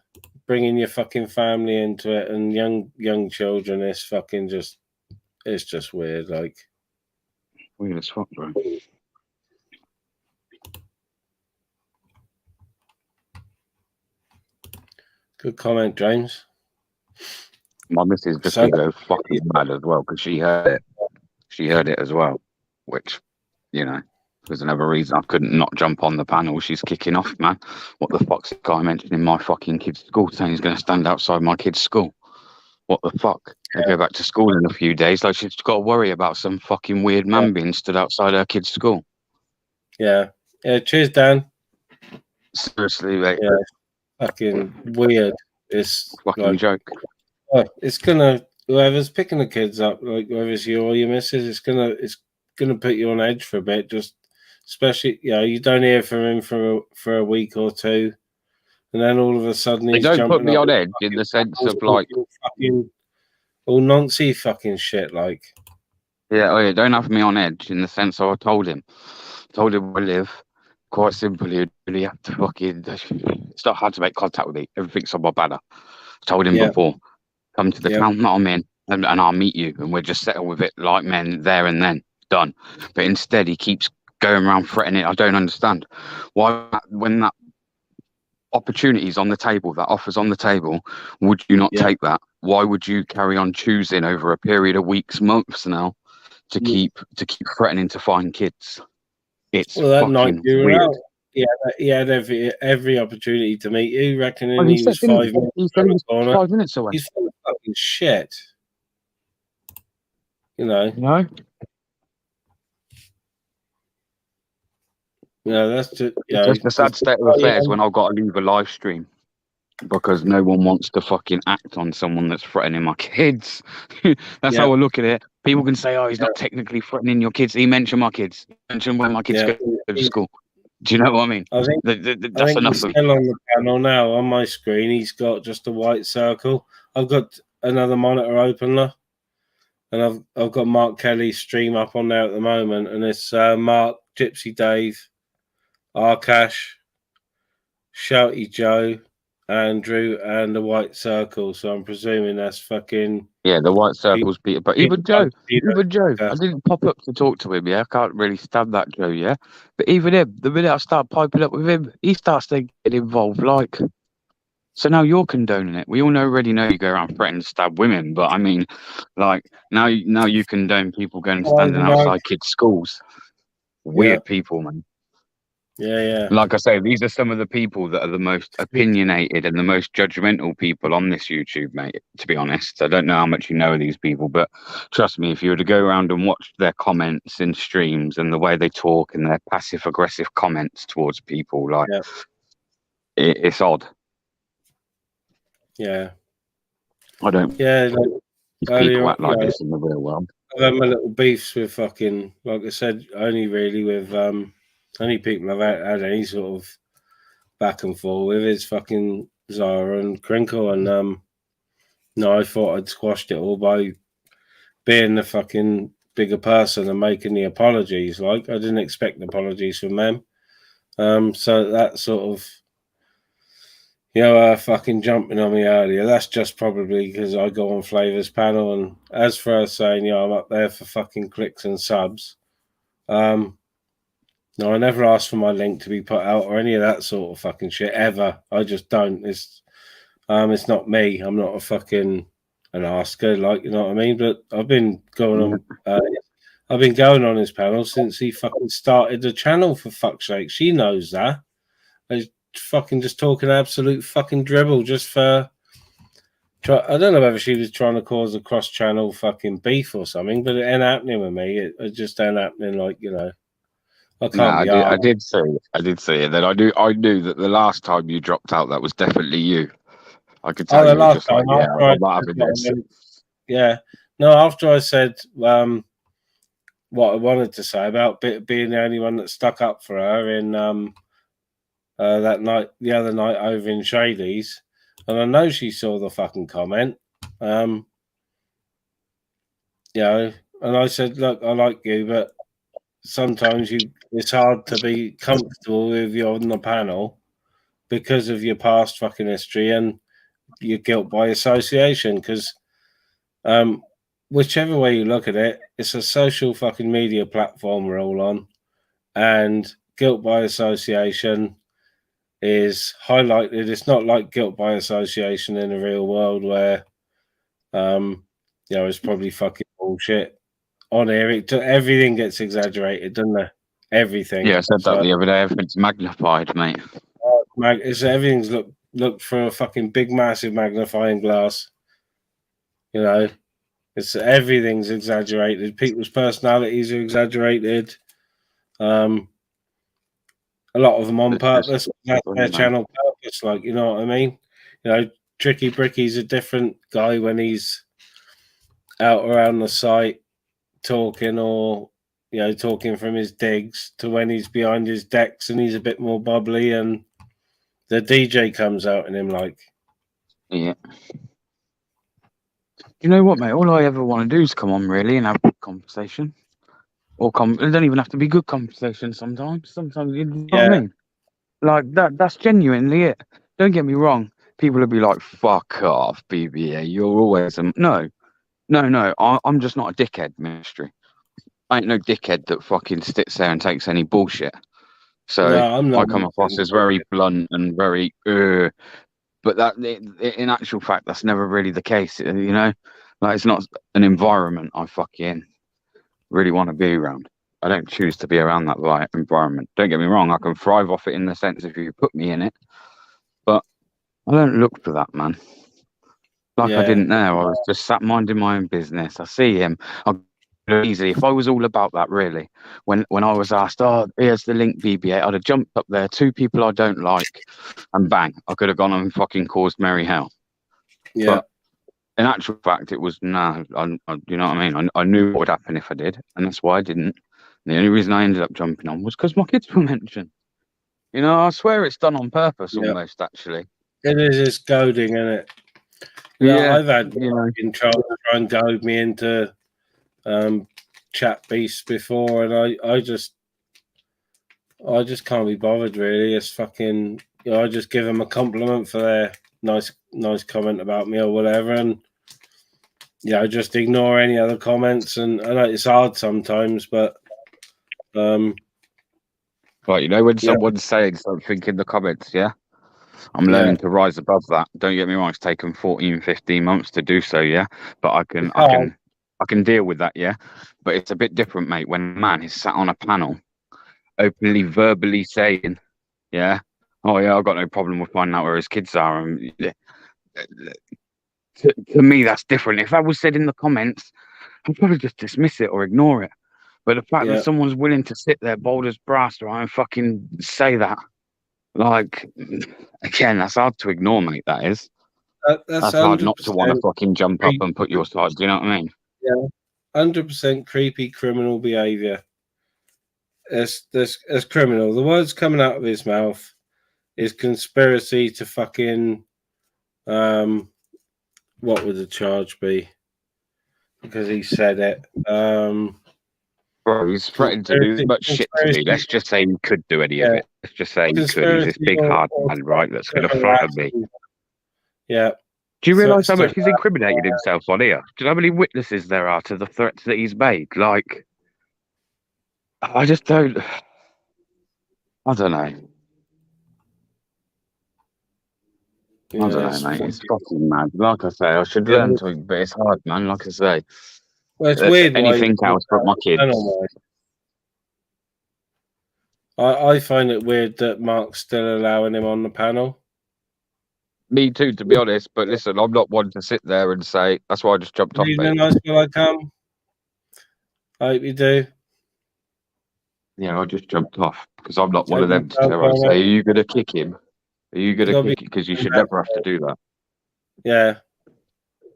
bringing your fucking family into it and young children. It's fucking it's just weird, like weird as fuck, bro. Good comment, James. My missus just to go fucking mad as well because she heard it. She heard it as well, which, there's another reason I couldn't not jump on the panel. She's kicking off, man. What the fuck's the guy mentioning my fucking kid's school saying he's going to stand outside my kid's school? What the fuck? They go back to school in a few days. Like she's got to worry about some fucking weird man being stood outside her kid's school. Yeah. Cheers, Dan. Seriously, mate. Yeah. Fucking weird. It's fucking joke. It's gonna, whoever's picking the kids up, like whether it's you or your missus, it's gonna put you on edge for a bit. Just especially, you don't hear from him for a week or two, and then all of a sudden he's don't jumping put me up on edge in the sense of like fucking all noncy fucking shit, like. Yeah, don't have me on edge in the sense I told him where I live. Quite simply, you really have to fucking. It's not hard to make contact with me. Everything's on my banner. I told him before, come to the camp, I'm in, and I'll meet you, and we'll just settle with it like men there and then. Done. But instead, he keeps going around threatening. I don't understand why, when that opportunity's on the table, that offer's on the table, would you not take that? Why would you carry on choosing over a period of weeks, months now, to keep threatening to find kids? It's that night you were weird. out. He had every opportunity to meet you. Reckoning he was 5 minutes. He said he was 5 minutes away. He's full of fucking shit. No. That's just just the sad state of affairs when I've got to leave a live stream because no one wants to fucking act on someone that's threatening my kids. That's how I look at it. People can say, "Oh, he's not technically threatening your kids." He mentioned my kids. He mentioned when my kids go to school. Do you know what I mean? I think that's enough. He's still on the panel now. On my screen, he's got just a white circle. I've got another monitor open there, and I've got Mark Kelly's stream up on there at the moment, and it's Mark, Gypsy Dave, Arkash, Shouty Joe, Andrew, and the white circle. So I'm presuming that's fucking the white circle's Peter. But even Joe, I didn't pop up to talk to him. I can't really stand that Joe. But even him, the minute I start piping up with him, he starts to get involved. Like, so now you're condoning it. We all already know you go around threatening to stab women, but I mean, like now you condone people going and standing outside kids' schools. Weird people, man. Yeah. Like I say, these are some of the people that are the most opinionated and the most judgmental people on this YouTube, mate, to be honest. I don't know how much you know of these people, but trust me, if you were to go around and watch their comments in streams and the way they talk and their passive-aggressive comments towards people, like, it's odd. Yeah. I don't... people act like this in the real world. I've had my little beefs with fucking, like I said, only really with... only people I've had any sort of back and forth with is fucking Zara and Crinkle, and I thought I'd squashed it all by being the fucking bigger person and making the apologies. Like, I didn't expect apologies from them. So that sort of, fucking jumping on me earlier. That's just probably because I go on Flavor's panel, and as for her saying, I'm up there for fucking clicks and subs. No, I never asked for my link to be put out or any of that sort of fucking shit ever. I just don't. It's not me. I'm not a fucking an asker, like, you know what I mean. But I've been going on. I've been going on his panel since he fucking started the channel. For fuck's sake, she knows that. I fucking just talking absolute fucking dribble just for. I don't know whether she was trying to cause a cross-channel fucking beef or something, but it ain't happening with me. It just ain't happening. Like, you know, I can't No, be I did say it. Then I knew that the last time you dropped out, that was definitely you. I could tell the you were last just like, time yeah, after I'm not having this. Yeah, no. After I said what I wanted to say about being the only one that stuck up for her in that night, the other night over in Shady's, and I know she saw the fucking comment. You know, and I said, look, I like you, but sometimes it's hard to be comfortable with you on the panel because of your past fucking history and your guilt by association. Because whichever way you look at it, it's a social fucking media platform we're all on, and guilt by association is highlighted. It's not like guilt by association in the real world where, you know, it's probably fucking bullshit. On here, everything gets exaggerated, doesn't it? Everything. Yeah, I said that the other day. Everything's magnified, mate. Everything's look for a fucking big, massive magnifying glass. You know, everything's exaggerated. People's personalities are exaggerated. A lot of them on purpose. That's their channel purpose. Like, you know what I mean? You know, Tricky Bricky's a different guy when he's out around the site talking, or, you know, talking from his digs, to when he's behind his decks and he's a bit more bubbly and the DJ comes out in him, like. Yeah. You know what, mate? All I ever want to do is come on, really, and have a good conversation. Or it don't even have to be good conversation sometimes. Sometimes, you know what I mean? Like, that's genuinely it. Don't get me wrong. People will be like, fuck off, BBA. You're always a... No. I'm just not a dickhead, Ministry. I ain't no dickhead that fucking sits there and takes any bullshit. So No, I'm not. I come across as very blunt and very... But that, in actual fact, that's never really the case, you know? Like, it's not an environment I fucking really want to be around. I don't choose to be around that environment. Don't get me wrong, I can thrive off it in the sense if you put me in it, but I don't look for that, man. Like, I didn't there. I was just sat minding my own business. I see him. Easy. If I was all about that, really, when I was asked, oh, here's the link, BB8, I'd have jumped up there, 2 people I don't like, and bang, I could have gone and fucking caused merry hell. Yeah. But in actual fact, it was, you know what I mean? I knew what would happen if I did, and that's why I didn't. And the only reason I ended up jumping on was because my kids were mentioned. You know, I swear it's done on purpose, almost, actually. It is, it's goading, isn't it? Yeah, I've had in try and goad me into chat beasts before, and I just can't be bothered, really. It's fucking, you know, I just give them a compliment for their nice comment about me or whatever, and I just ignore any other comments. And I know it's hard sometimes, but right, you know, when someone's saying something in the comments, I'm learning to rise above that. Don't get me wrong, it's taken 14, 15 months to do so, but I can deal with that, but it's a bit different, mate, when a man is sat on a panel openly verbally saying, oh yeah, I've got no problem with finding out where his kids are. And to me, that's different. If that was said in the comments, I'd probably just dismiss it or ignore it. But the fact that someone's willing to sit there bold as brass, right, and fucking say that, like, again, that's hard to ignore, mate. That is. That's hard not to want to fucking jump up and put your side. Do you know what I mean? Yeah, 100% creepy criminal behaviour. It's criminal. The words coming out of his mouth is conspiracy to fucking what would the charge be? Because he said it. Bro, he's threatened to do as much shit to me. Let's just say he could do any of it. Let's just say he could. He's this big hard man, right? That's going to flatter me. Yeah. Do you realise how much he's incriminated himself on here? Do you know how many witnesses there are to the threats that he's made? Like, I just don't. I don't know. Yeah, I don't it's know, mate. It's fucking- fucking mad. Like I say, I should Yeah, learn to, but it's hard, man. Like I say, well, it's weird. Why anything else but my kids. I find it weird that Mark's still allowing him on the panel. Me too, to be honest. But listen, I'm not one to sit there and say. That's why I just jumped off. Evening, nice will I come? I hope you do. Yeah, I just jumped off because I'm not one Hope of them you to come, tell and Connor. say, "Are you going to kick him? Are you going to Gotta be- kick it?" Because you should never have to do that. Yeah,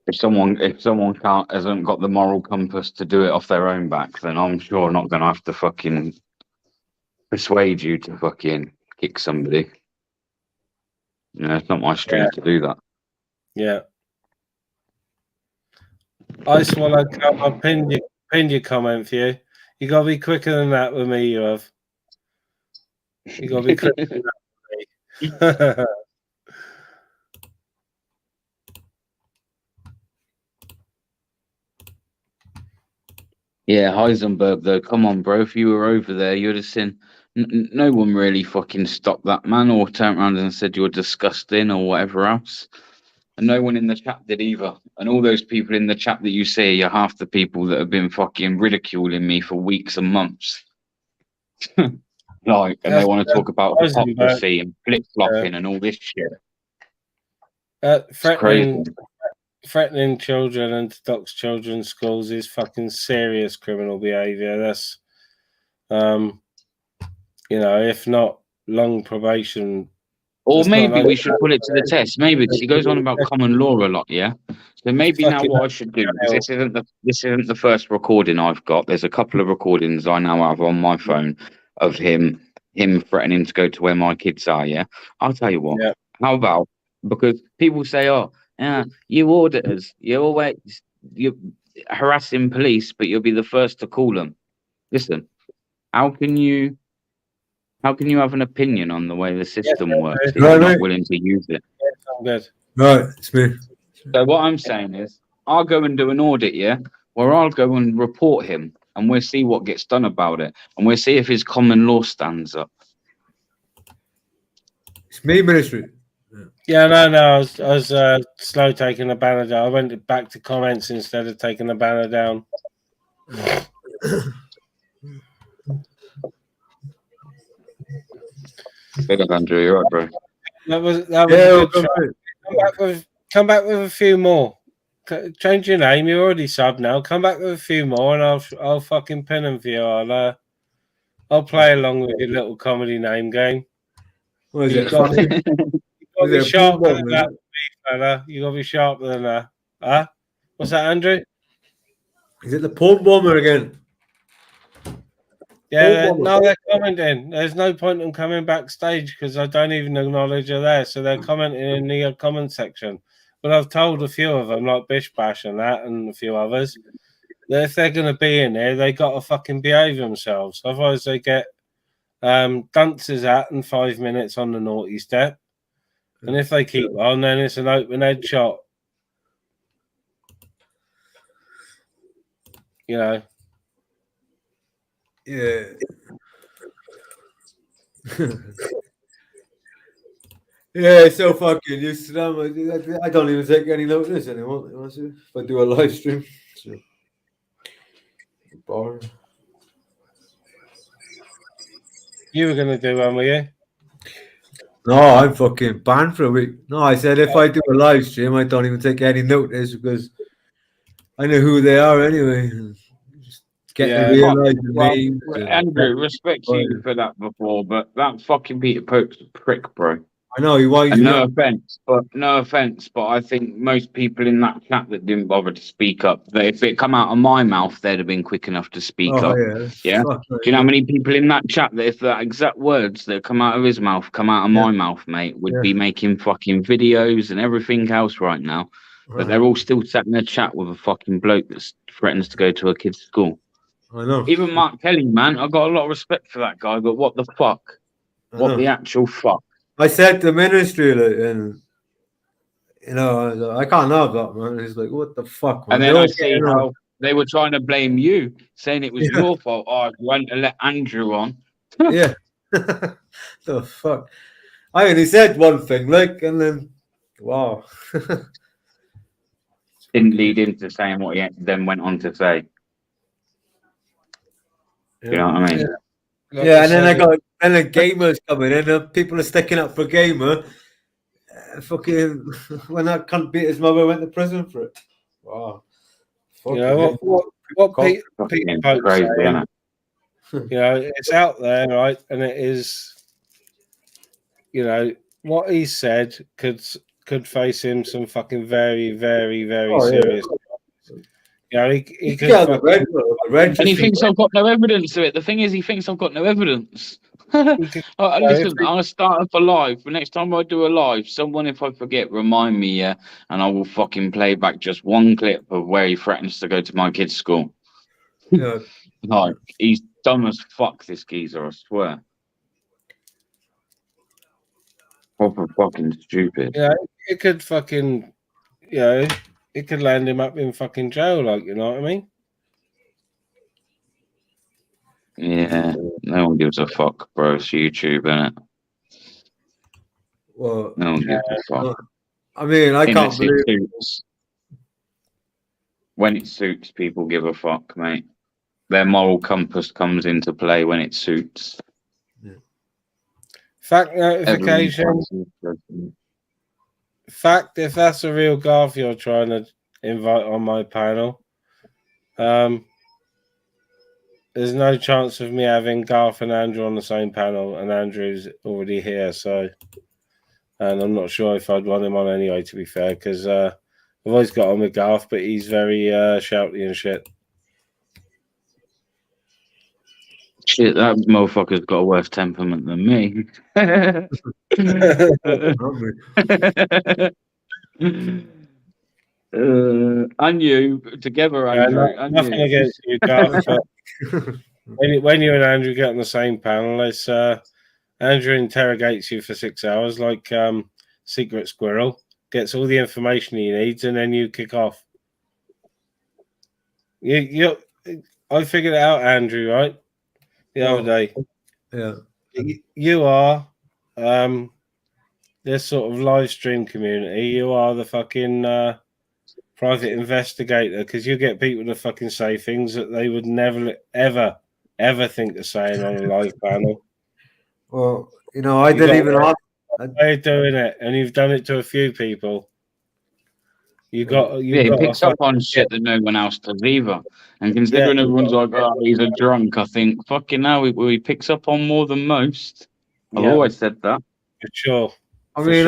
If someone hasn't got the moral compass to do it off their own back, then I'm sure not going to have to fucking persuade you to fucking kick somebody. You know, it's not my stream to do that. yeah. Ice while I come. I pinned your comment for you. You gotta be quicker than that with me. You have. You gotta be quicker than that with me. Yeah, Heisenberg, though, come on, bro. If you were over there, you'd have seen no one really fucking stopped that man or turned around and said you're disgusting or whatever else. And no one in the chat did either. And all those people in the chat that you see are half the people that have been fucking ridiculing me for weeks and months. Like, and they want to talk about hypocrisy and flip-flopping and all this shit. Threatening children and to dox children's schools is fucking serious criminal behaviour. That's, you know, if not long probation. Or maybe we should put it to the test. Maybe because he goes on about common law a lot, yeah. So maybe now what I should do, because this isn't the first recording I've got. There's a couple of recordings I now have on my phone of him threatening to go to where my kids are. Yeah, I'll tell you what. Yeah. How about, because people say, "Oh, yeah, you auditors, you're harassing police, but you'll be the first to call them." Listen, how can you have an opinion on the way the system works if you're not willing to use it? I'm good. Right, it's me. So what I'm saying is, I'll go and do an audit, yeah, where I'll go and report him, and we'll see what gets done about it, and we'll see if his common law stands up. It's me, ministry. Yeah, no, I was slow taking the banner down. I went back to comments instead of taking the banner down. Good, Andrew, you're right, bro. That was a good try. Come back with a few more. Change your name. You're already subbed now. Come back with a few more, and I'll fucking pin them for you. I'll play along with your little comedy name game. What is You it? gotta be sharper than that, Is fella. You gotta be sharper than that. Huh? What's that, Andrew? it the porn bomber again? Yeah, no, they're commenting. There's no point in coming backstage because I don't even acknowledge they're there. So they're commenting in the comment section. But I've told a few of them, like Bish Bash and that, and a few others, that if they're going to be in there, they got to fucking behave themselves. Otherwise, they get dunces at and 5 minutes on the naughty step. And if they keep on, then it's an open head shot. You know. Yeah. Yeah, it's so fucking used to them. I don't even take any notice anymore. If I do a live stream, so. Boring. You were going to do one, were you? No, I'm fucking banned for a week. No, I said if I do a live stream, I don't even take any notice because I know who they are anyway. Just getting realised me. Andrew, respect you for that before, but that fucking Peter Pope's a prick, bro. I know he was. No offense, but I think most people in that chat that didn't bother to speak up, if it come out of my mouth, they'd have been quick enough to speak up. Yeah. Do you know how many people in that chat that if the exact words that come out of his mouth come out of my mouth, mate, would be making fucking videos and everything else right now, but they're all still sat in the chat with a fucking bloke that threatens to go to a kid's school. I know. Even Mark Kelly, man, I got a lot of respect for that guy, but what the fuck? What the actual fuck? I said to ministry, like, and you know, I can't have that, man. He's like, what the fuck, man? And then I see how they were trying to blame you, saying it was your fault. Oh, you went to let Andrew on. Yeah. The fuck. I only said one thing, like, and then wow. Didn't lead into saying what he then went on to say. Yeah. You know what I mean? Yeah, and then the gamers coming in, and people are sticking up for gamer. Fucking when that cunt beat his mother, went to prison for it. Wow. You know what Pete Pope's Crazy, saying. innit? You know, it's out there, right? And it is, you know, what he said could face him some fucking very, very, very serious. You know, he could. Yeah, the red And he thinks I've got no evidence to it. The thing is, he thinks I've got no evidence. Listen, I'm gonna start up a live. The next time I do a live, someone, if I forget, remind me, yeah, and I will fucking play back just one clip of where he threatens to go to my kid's school. Yeah. Like, he's dumb as fuck, this geezer, I swear. Proper fucking stupid. Yeah, it could fucking, you know, it could land him up in fucking jail, like, you know what I mean? Yeah, no one gives a fuck, bro. It's YouTube, innit? Well, no one gives a fuck. I mean, I can't believe it suits. When it suits, people give a fuck, mate. Their moral compass comes into play when it suits. Yeah. Fact notification. Fact, if that's a real Garth you're trying to invite on my panel, there's no chance of me having Garth and Andrew on the same panel, and Andrew's already here, so, and I'm not sure if I'd want him on anyway, to be fair, because I've always got on with Garth, but he's very shouty and shit. Shit, that motherfucker's got a worse temperament than me. And you together, Andrew. Nothing against you, Garth, but when you and Andrew get on the same panel, it's Andrew interrogates you for 6 hours like Secret Squirrel, gets all the information he needs, and then you kick off. I figured it out, Andrew, right? The other day. Yeah. You are this sort of live stream community. You are the fucking private investigator, because you get people to fucking say things that they would never, ever think of saying on a live panel. Well, you know, I didn't even ask. You're doing it, and you've done it to a few people. He picks up on shit that no one else does either. And considering everyone's like, oh, he's a drunk, I think, fucking hell, he picks up on more than most. I've always said that. For sure. I mean,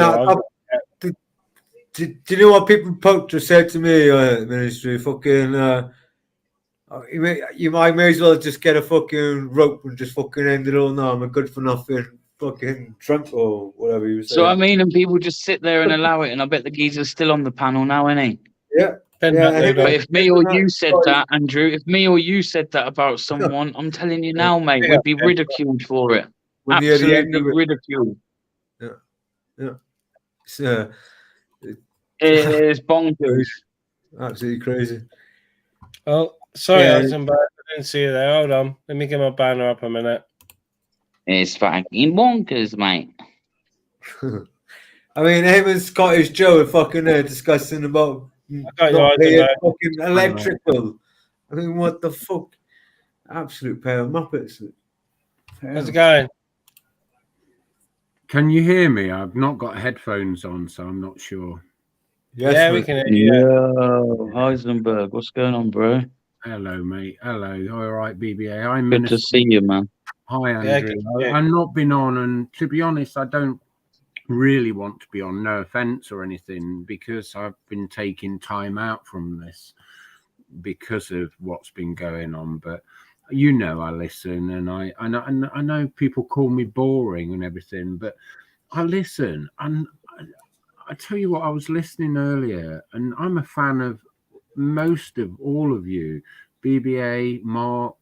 do you know what people just said to me, Ministry? Fucking, you may as well just get a fucking rope and just fucking end it all now. I'm a good for nothing fucking drunk or whatever you were saying. So, I mean, and people just sit there and allow it, and I bet the geezer's still on the panel now, isn't he? Yeah. But if me or you said that, Andrew, if me or you said that about someone, I'm telling you now, mate, we'd be ridiculed for it. Absolutely ridiculed. Yeah. It's bonkers. Absolutely crazy. Oh, sorry, Eisenberg. I didn't see you there. Hold on. Let me get my banner up a minute. It's fucking bonkers, mate. I mean, him and Scottish Joe are fucking there discussing about fucking electrical. I mean, what the fuck? Absolute pair of muppets. How's it going? Can you hear me? I've not got headphones on, so I'm not sure. Yes, we can hear you. Yo, Heisenberg, what's going on, bro? Hello, mate. Hello. All right, BBA. I'm good to see you, man. Hi, Andrew. I've not been on, and to be honest, I don't really want to be on. No offense or anything, because I've been taking time out from this because of what's been going on. But you know, I listen, and I know people call me boring and everything, but I listen. And I tell you what, I was listening earlier, and I'm a fan of most of all of you, BBA, Mark.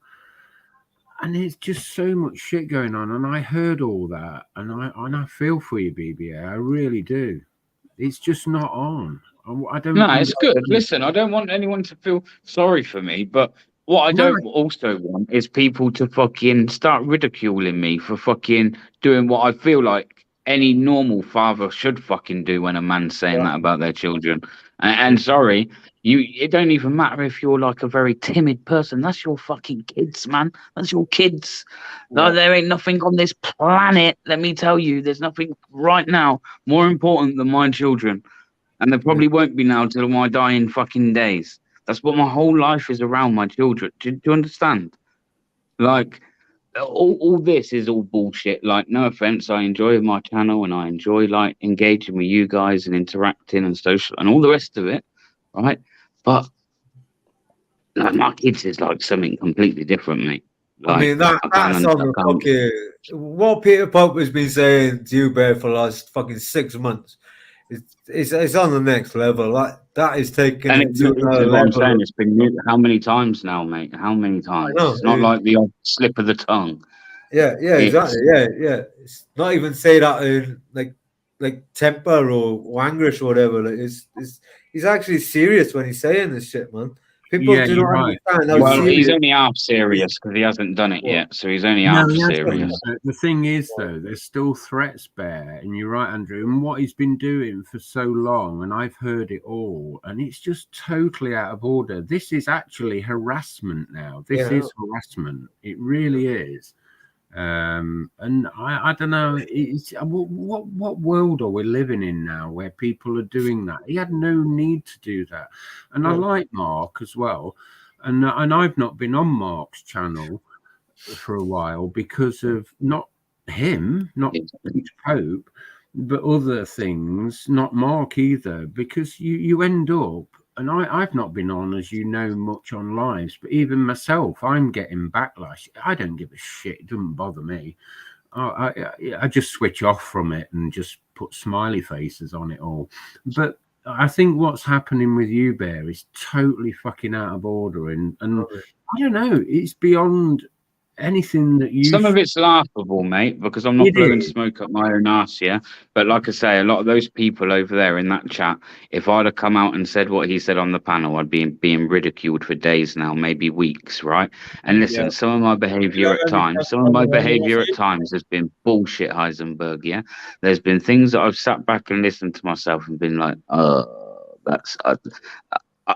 And there's just so much shit going on, and I heard all that, and I feel for you, BBA. I really do. It's just not on. I don't. No, it's good. Listen, I don't want anyone to feel sorry for me, but What I No. don't also want is people to fucking start ridiculing me for fucking doing what I feel like any normal father should fucking do when a man's saying that about their children. And sorry, it don't even matter if you're like a very timid person. That's your fucking kids, man. That's your kids. Yeah. There ain't nothing on this planet, let me tell you, there's nothing right now more important than my children. And there probably won't be now till my dying fucking days. That's what my whole life is around, my children. Do you understand? Like, all this is all bullshit. Like, no offense, I enjoy my channel and I enjoy like engaging with you guys and interacting and social and all the rest of it, right? But like, my kids is like something completely different, mate. Like, I mean, that's on the fucking what Peter Pope has been saying to you, Bear, for the last fucking 6 months. It's on the next level. Like that is taking it to another what I'm level. saying. It's been how many times now, mate? How many times? It's not like the odd slip of the tongue. Yeah, exactly. Yeah. It's not even say that in like temper or anguish or whatever. Like he's actually serious when he's saying this shit, man. People do not understand how Well, serious. he's only half serious because he hasn't done it yet, so he's only half serious. The thing is, though, there's still threats, Bear, and you're right, Andrew. And what he's been doing for so long, and I've heard it all, and it's just totally out of order. This is actually harassment now. This is harassment. It really is. And I don't know. It's what world are we living in now where people are doing that? He had no need to do that. And I like Mark as well, and I've not been on Mark's channel for a while because of not him, not Peter Pope, but other things. Not Mark either, because you end up. And I've not been on, as you know, much on lives, but even myself, I'm getting backlash. I don't give a shit. It doesn't bother me. I just switch off from it and just put smiley faces on it all. But I think what's happening with you, Bear, is totally fucking out of order. And I don't know, it's beyond anything that you... Some of it's laughable, mate, because I'm not blowing smoke up my own ass, yeah? But like I say, a lot of those people over there in that chat, if I'd have come out and said what he said on the panel, I'd be being ridiculed for days now, maybe weeks, right? And listen, some of my behaviour at times, has been bullshit, Heisenberg, yeah? There's been things that I've sat back and listened to myself and been like, that's...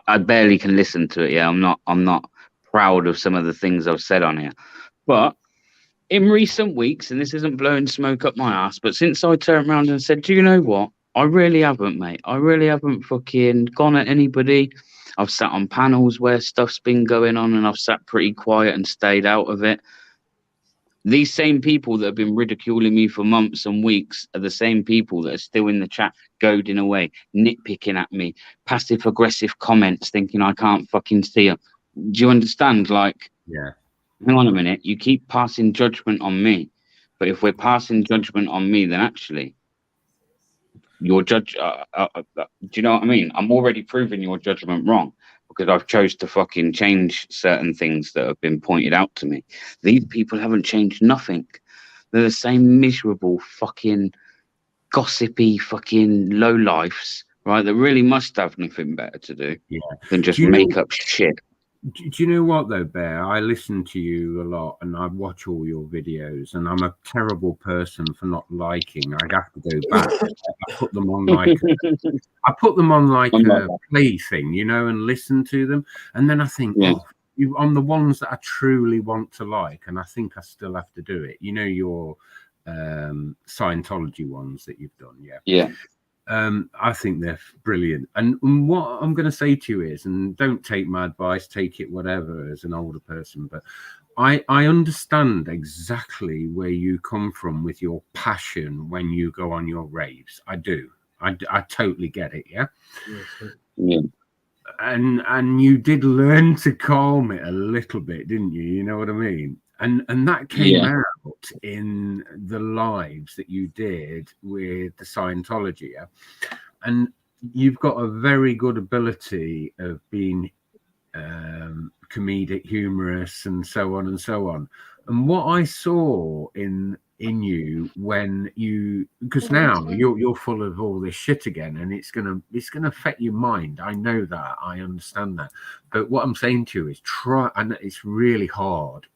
I barely can listen to it, yeah? I'm not proud of some of the things I've said on here. But in recent weeks, and this isn't blowing smoke up my ass, but since I turned around and said, do you know what? I really haven't, mate. I really haven't fucking gone at anybody. I've sat on panels where stuff's been going on and I've sat pretty quiet and stayed out of it. These same people that have been ridiculing me for months and weeks are the same people that are still in the chat, goading away, nitpicking at me, passive-aggressive comments, thinking I can't fucking see them. Do you understand? Like, yeah. Hang on a minute, you keep passing judgment on me, but if we're passing judgment on me, then actually your judge, do you know what I mean? I'm already proving your judgment wrong because I've chose to fucking change certain things that have been pointed out to me. These people haven't changed nothing. They're the same miserable fucking gossipy fucking low lifes, right? That really must have nothing better to do than just make up shit. Do you know what though, Bear? I listen to you a lot and I watch all your videos, and I'm a terrible person for not liking. I'd have to go back. I put them on like a play thing, you know, and listen to them, and then I think, on the ones that I truly want to like, and I think I still have to do it. You know, your Scientology ones that you've done, yeah. I think they're brilliant. And what I'm going to say to you is, and don't take my advice, take it whatever as an older person, but I understand exactly where you come from with your passion when you go on your raves. I do. I totally get it, yeah? Yeah. And you did learn to calm it a little bit, didn't you? You know what I mean? And that came out in the lives that you did with the Scientology, yeah? And you've got a very good ability of being comedic, humorous, and so on and so on. And what I saw in in you when you, because now you're full of all this shit again, and it's gonna affect your mind. I know that, I understand that, but what I'm saying to you is try, and it's really hard,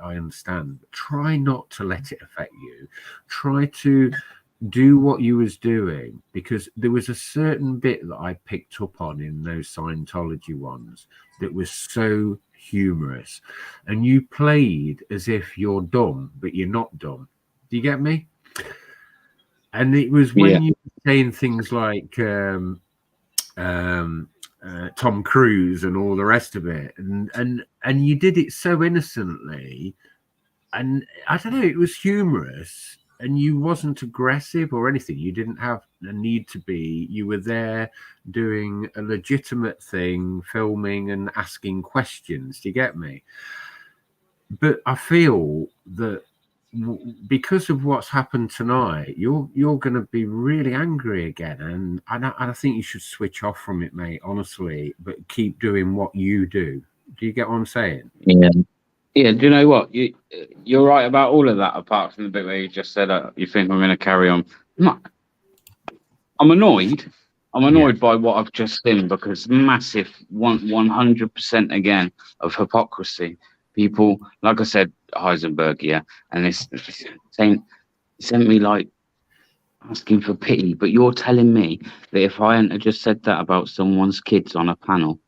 I understand, but try not to let it affect you. Try to do what you was doing, because there was a certain bit that I picked up on in those Scientology ones that was so humorous, and you played as if you're dumb, but you're not dumb. Do you get me? And it was when you were saying things like Tom Cruise and all the rest of it, and you did it so innocently, and I don't know, it was humorous. And you wasn't aggressive or anything. You didn't have a need to be. You were there doing a legitimate thing, filming and asking questions. Do you get me? But I feel that because of what's happened tonight, you're going to be really angry again. And I think you should switch off from it, mate, honestly, but keep doing what you do. Do you get what I'm saying? Yeah. Yeah, do you know what? You're right about all of that, apart from the bit where you just said you think I'm going to carry on. I'm annoyed. I'm annoyed by what I've just seen, because massive 100% again of hypocrisy. People, like I said, Heisenberg, and this sent me like asking for pity. But you're telling me that if I hadn't just said that about someone's kids on a panel,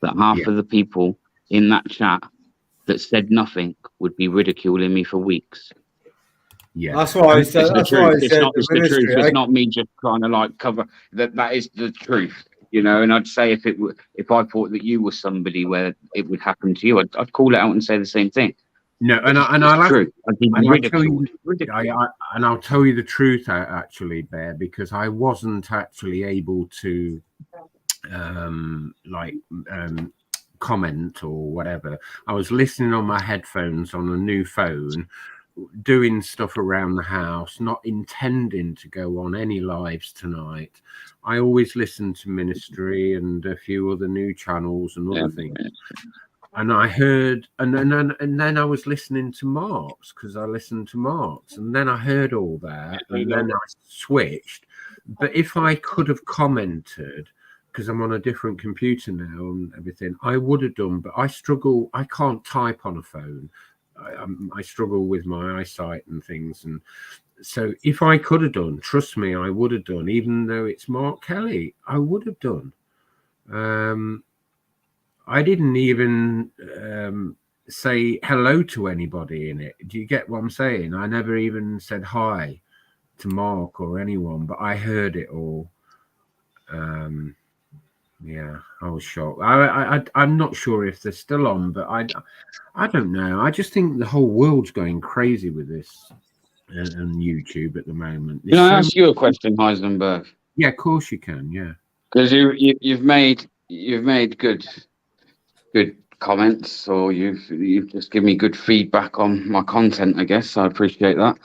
that half of the people in that chat that said nothing would be ridiculing me for weeks. Yeah, that's why I said. That's why I said it's the truth. It's not me just trying to like cover that. That is the truth, you know. And I'd say if I thought that you were somebody where it would happen to you, I'd call it out and say the same thing. No, and I'll tell you the truth, actually, Bear, because I wasn't actually able to comment or whatever. I was listening on my headphones on a new phone, doing stuff around the house, not intending to go on any lives tonight. I always listen to Ministry and a few other new channels and other things. And I heard, and then I was listening to Mark's, because I listened to Mark's, and then I heard all that, and then I switched. But if I could have commented, because I'm on a different computer now and everything, I would have done, but I struggle. I can't type on a phone. I struggle with my eyesight and things. And so if I could have done, trust me, I would have done, even though it's Mark Kelly, I would have done. I didn't even say hello to anybody in it. Do you get what I'm saying? I never even said hi to Mark or anyone, but I heard it all. Yeah, I was shocked. I'm not sure if they're still on, but I don't know. I just think the whole world's going crazy with this and YouTube at the moment. Can I ask you a question, Heisenberg? Yeah, of course you can. Yeah, because you've made good comments, or you've just given me good feedback on my content. I guess I appreciate that.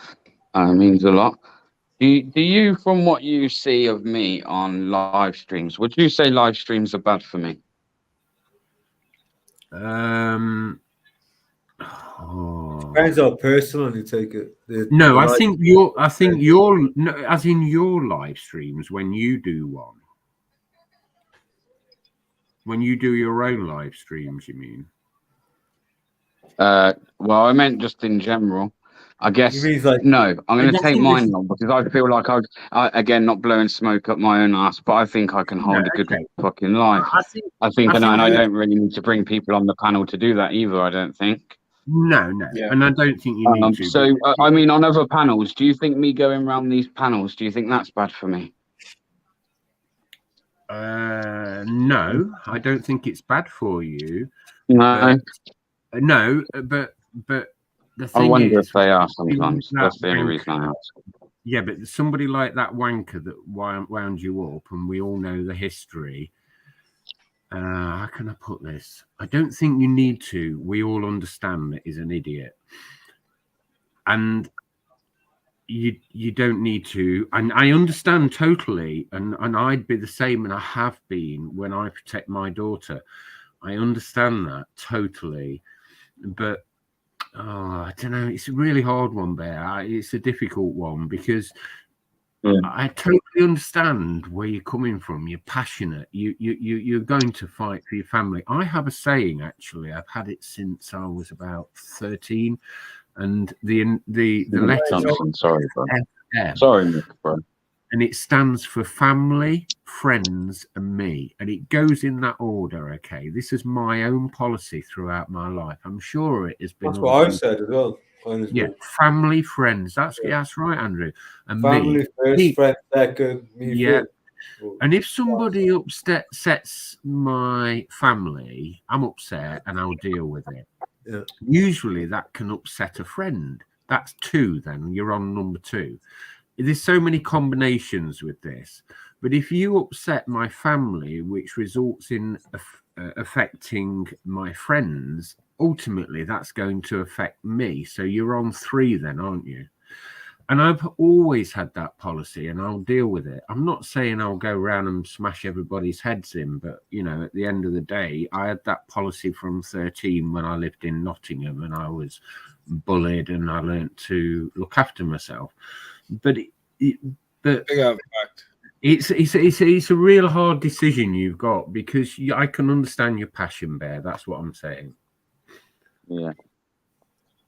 It means a lot. Do you, from what you see of me on live streams, would you say live streams are bad for me? Depends how personal you take it. No, I think as in your live streams, when you do one. When you do your own live streams, you mean? Well, I meant just in general. I guess no. I'm going to take mine on, because I feel like I again, not blowing smoke up my own ass, but I think I can hold a good fucking life. I think, and I don't really need to bring people on the panel to do that either. I don't think. No, and I don't think you need to. So, I mean, on other panels, do you think me going around these panels? Do you think that's bad for me? No, I don't think it's bad for you. No, but the thing I wonder is, if they are sometimes. That's the only reason I ask. Yeah, but somebody like that wanker that wound you up, and we all know the history. How can I put this? I don't think you need to. We all understand that he's an idiot, and you don't need to. And I understand totally, and I'd be the same, and I have been when I protect my daughter. I understand that totally, but I don't know. It's a really hard one, Bear. It's a difficult one because I totally understand where you're coming from. You're passionate. You're going to fight for your family. I have a saying, actually. I've had it since I was about 13, and the letter. Sorry, bro. FM, Sorry, bro. and it stands for family, friends, and me. And it goes in that order, okay? This is my own policy throughout my life. I'm sure it has been. That's what I said as well. Yeah, family, friends. That's right, Andrew. And family me. first, friends second, me yeah. first. And if somebody upsets my family, I'm upset and I'll deal with it. Yeah. Usually that can upset a friend. That's 2 then. You're on number 2. There's so many combinations with this. But if you upset my family, which results in affecting my friends, ultimately that's going to affect me. So you're on 3 then, aren't you? And I've always had that policy and I'll deal with it. I'm not saying I'll go around and smash everybody's heads in, but, you know, at the end of the day, I had that policy from 13 when I lived in Nottingham and I was bullied and I learned to look after myself. But it's a real hard decision you've got because I can understand your passion, Bear. That's what I'm saying. Yeah.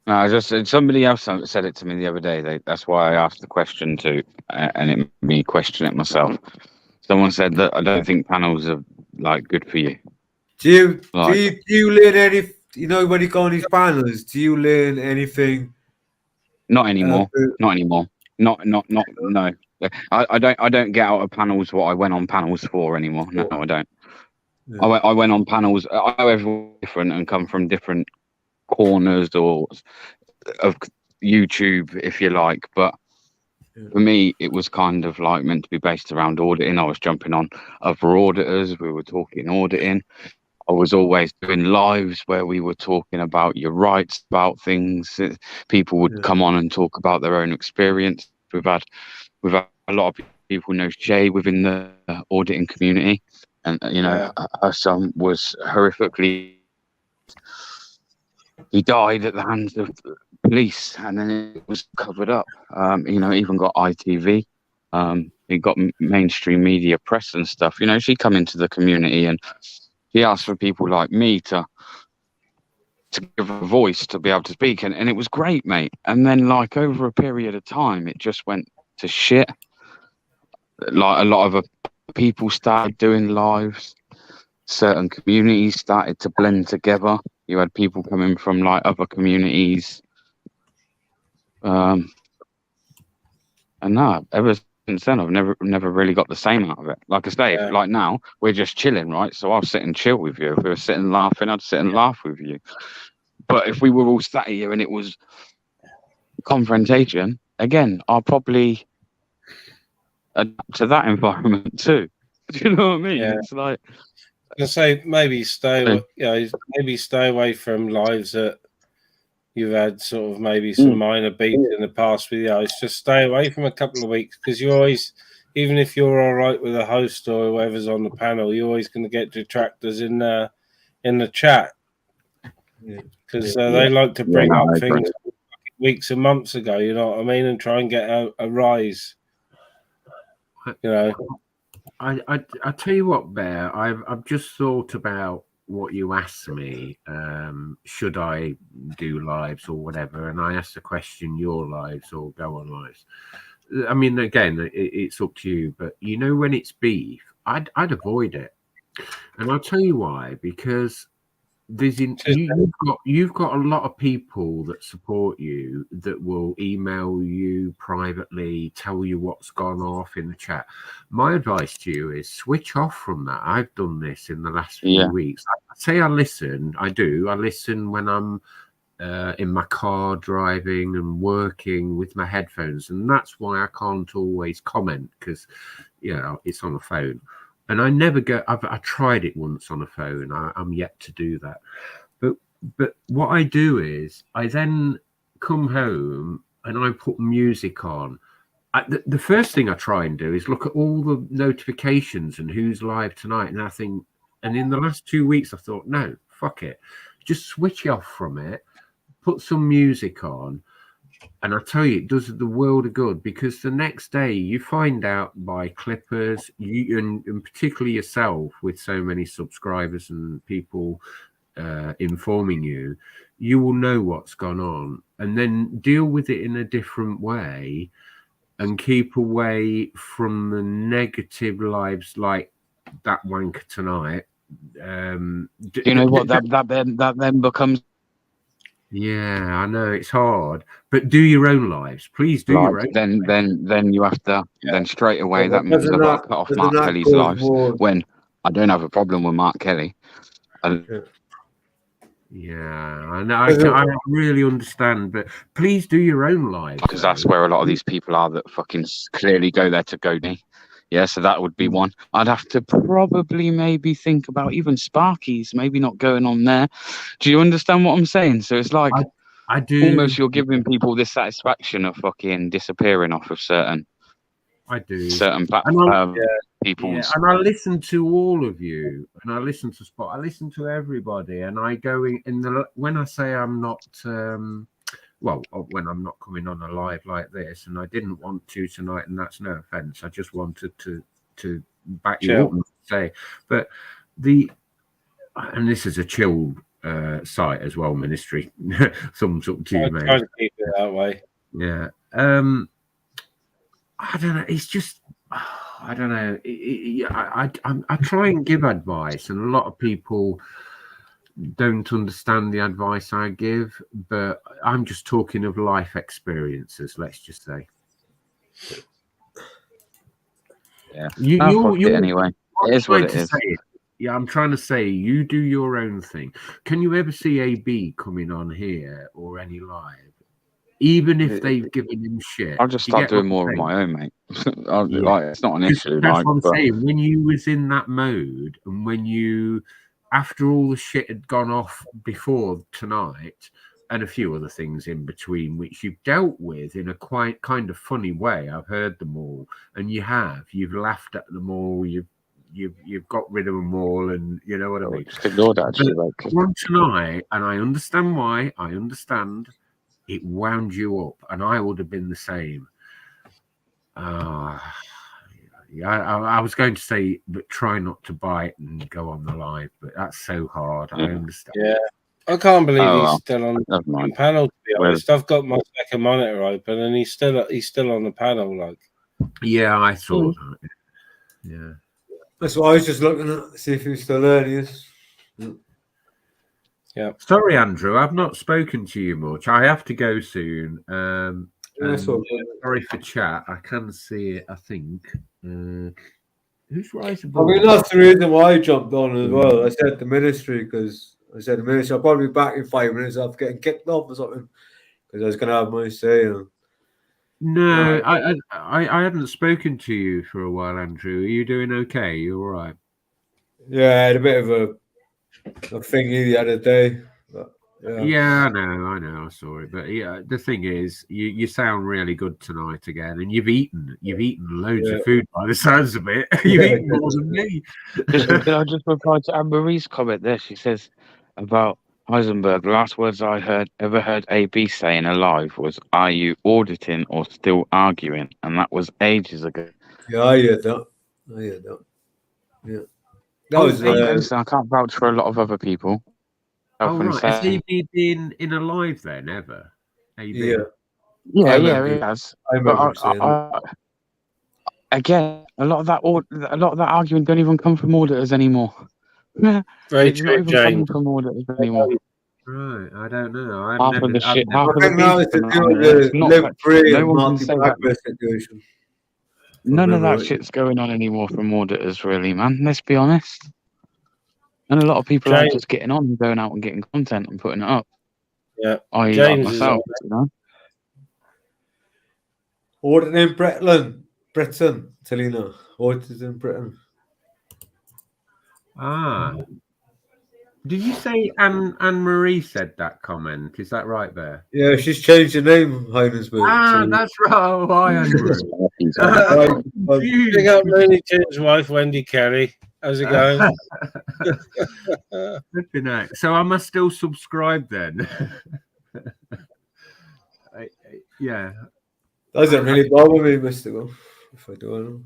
No, somebody else said it to me the other day. That's why I asked the question too, and it made me question it myself. Someone said that I don't think panels are like good for you. Do you learn any? You know, when you go on these panels, do you learn anything? Not anymore. Not anymore. Not. No. I don't get out of panels what I went on panels for anymore. No, I don't. Yeah. I went on panels. I know everyone's different and come from different corners or of YouTube, if you like, but for me it was kind of like meant to be based around auditing. I was jumping on other auditors, we were talking auditing. I was always doing lives where we were talking about your rights, about things. People would come on and talk about their own experience. We've had a lot of people know Shay within the auditing community, and you know, her son was horrifically. He died at the hands of the police, and then it was covered up. You know, even got ITV. He got mainstream media press and stuff. You know, she come into the community and she asked for people like me to give a voice to be able to speak, and it was great, mate. And then, like, over a period of time, it just went to shit. Like, a lot of people started doing lives. Certain communities started to blend together. You had people coming from like other communities, and no, ever since then I've never really got the same out of it. Like I say, like now we're just chilling, right? So I'll sit and chill with you. If we were sitting laughing, I'd sit and laugh with you. But if we were all sat here and it was confrontation, again, I'll probably adapt to that environment too. Do you know what I mean? Yeah. It's like. I say maybe stay away from lives that you've had sort of maybe some minor beats in the past with just stay away from a couple of weeks, because you always, even if you're all right with a host or whoever's on the panel, you're always going to get detractors in the chat, because they like to bring up things weeks and months ago, you know what I mean, and try and get a rise, you know. I tell you what, Bear, I've just thought about what you asked me. Should I do lives or whatever? And I asked the question, your lives or go on lives. I mean, again, it's up to you. But you know, when it's beef, I'd avoid it, and I'll tell you why. Because you've got a lot of people that support you that will email you privately, tell you what's gone off in the chat. My advice to you is switch off from that. I've done this in the last few weeks. I say I listen. I do. I listen when I'm in my car driving and working with my headphones, and that's why I can't always comment, because it's on a phone. And I never go. I tried it once on a phone. I'm yet to do that. But what I do is I then come home and I put music on. The first thing I try and do is look at all the notifications and who's live tonight. And I think, and in the last 2 weeks, I thought, no, fuck it, just switch off from it. put some music on, and I tell you, it does the world of good, because the next day you find out by clippers, and particularly yourself with so many subscribers and people informing you, you will know what's gone on, and then deal with it in a different way, and keep away from the negative lives like that wanker tonight. You know what? That then becomes. Yeah, I know it's hard, but do your own lives, please. Do your own. Then you have to. Then straight away, that means doesn't I've got to that- cut off doesn't Mark that Kelly's cause lives. more- When I don't have a problem with Mark Kelly. Yeah, I really understand, but please do your own lives, Because that's where a lot of these people are that fucking clearly go there to go me. Yeah, so that would be one. I'd have to probably maybe think about even Sparky's, maybe not going on there. Do you understand what I'm saying? So it's like I do. Almost you're giving people this satisfaction of fucking disappearing off of certain people. Yeah, and I listen to all of you, and I listen to Spot. I listen to everybody, and I go in the when I say I'm not. When I'm not coming on a live like this, and I didn't want to tonight, and that's no offense. I just wanted to back you up and say, but and this is a chill site as well, ministry. Thumbs up to you, mate. Try to keep it that way. Yeah. I don't know. It's just, I don't know. I try and give advice, and a lot of people don't understand the advice I give, but I'm just talking of life experiences, let's just say. Yeah. You anyway. It is what it is. Yeah, I'm trying to say, you do your own thing. Can you ever see AB coming on here or any live? Even if they've given him shit. I'll just start doing more of my own, mate. Like, it's not an issue. That's what I'm saying. When you was in that mode, and when you, after all the shit had gone off before tonight, and a few other things in between, which you've dealt with in a quite kind of funny way. I've heard them all, and you've laughed at them all. You've got rid of them all, and you know what I mean. Just ignored it, actually. One tonight, and I understand why. I understand. It wound you up, and I would have been the same. I was going to say, but try not to bite and go on the live, but that's so hard. I understand. Yeah, I can't believe he's still on the panel. To be honest, I've got my second monitor open, and he's still on the panel. Like, yeah, I thought that. Yeah, that's what I was just looking at, see if he's still there. Yes. Yeah. Sorry, Andrew, I've not spoken to you much. I have to go soon. Sorry for chat. I can see it, I think. Who's rising? I mean, that's the reason why I jumped on as well. I said the ministry, because I'll probably be back in 5 minutes after getting kicked off or something, because I was going to have my say. No, I hadn't spoken to you for a while, Andrew. Are you doing okay? You all right? Yeah, I had a bit of a thingy the other day. But, yeah, I know, I saw it. But yeah, the thing is, you sound really good tonight again, and you've eaten loads of food by the sounds of it. You've eaten more than me. Did I just reply to Anne-Marie's comment there? She says about Heisenberg, the last words I ever heard AB say in a live was, "Are you auditing or still arguing?" And that was ages ago. Yeah, I heard that. Yeah. I can't vouch for a lot of other people. Right. Has AB been in a live then ever? AB? Yeah, he has. I remember saying that. Again, a lot of that argument don't even come from auditors anymore. Very it's true, not even James. coming from auditors anymore. Right, I don't know. Half of the shit. I think now it's to do with the live-free and multi-blackness situation. None of that shit's going on anymore from auditors, really, man. Let's be honest. And a lot of people are just getting on and going out and getting content and putting it up. Yeah, James myself, you know. Auditing in Britain, Talina. Auditors in Britain. Did you say Anne-Marie said that comment? Is that right there? Yeah, she's changed her name, Heinesberg. That's right. Oh, hi, Anne-Marie. Big up Looney Tunes wife, Wendy Kelly. How's it going? So I must still subscribe then. Yeah. Doesn't really bother me, Mr. Go. If I do,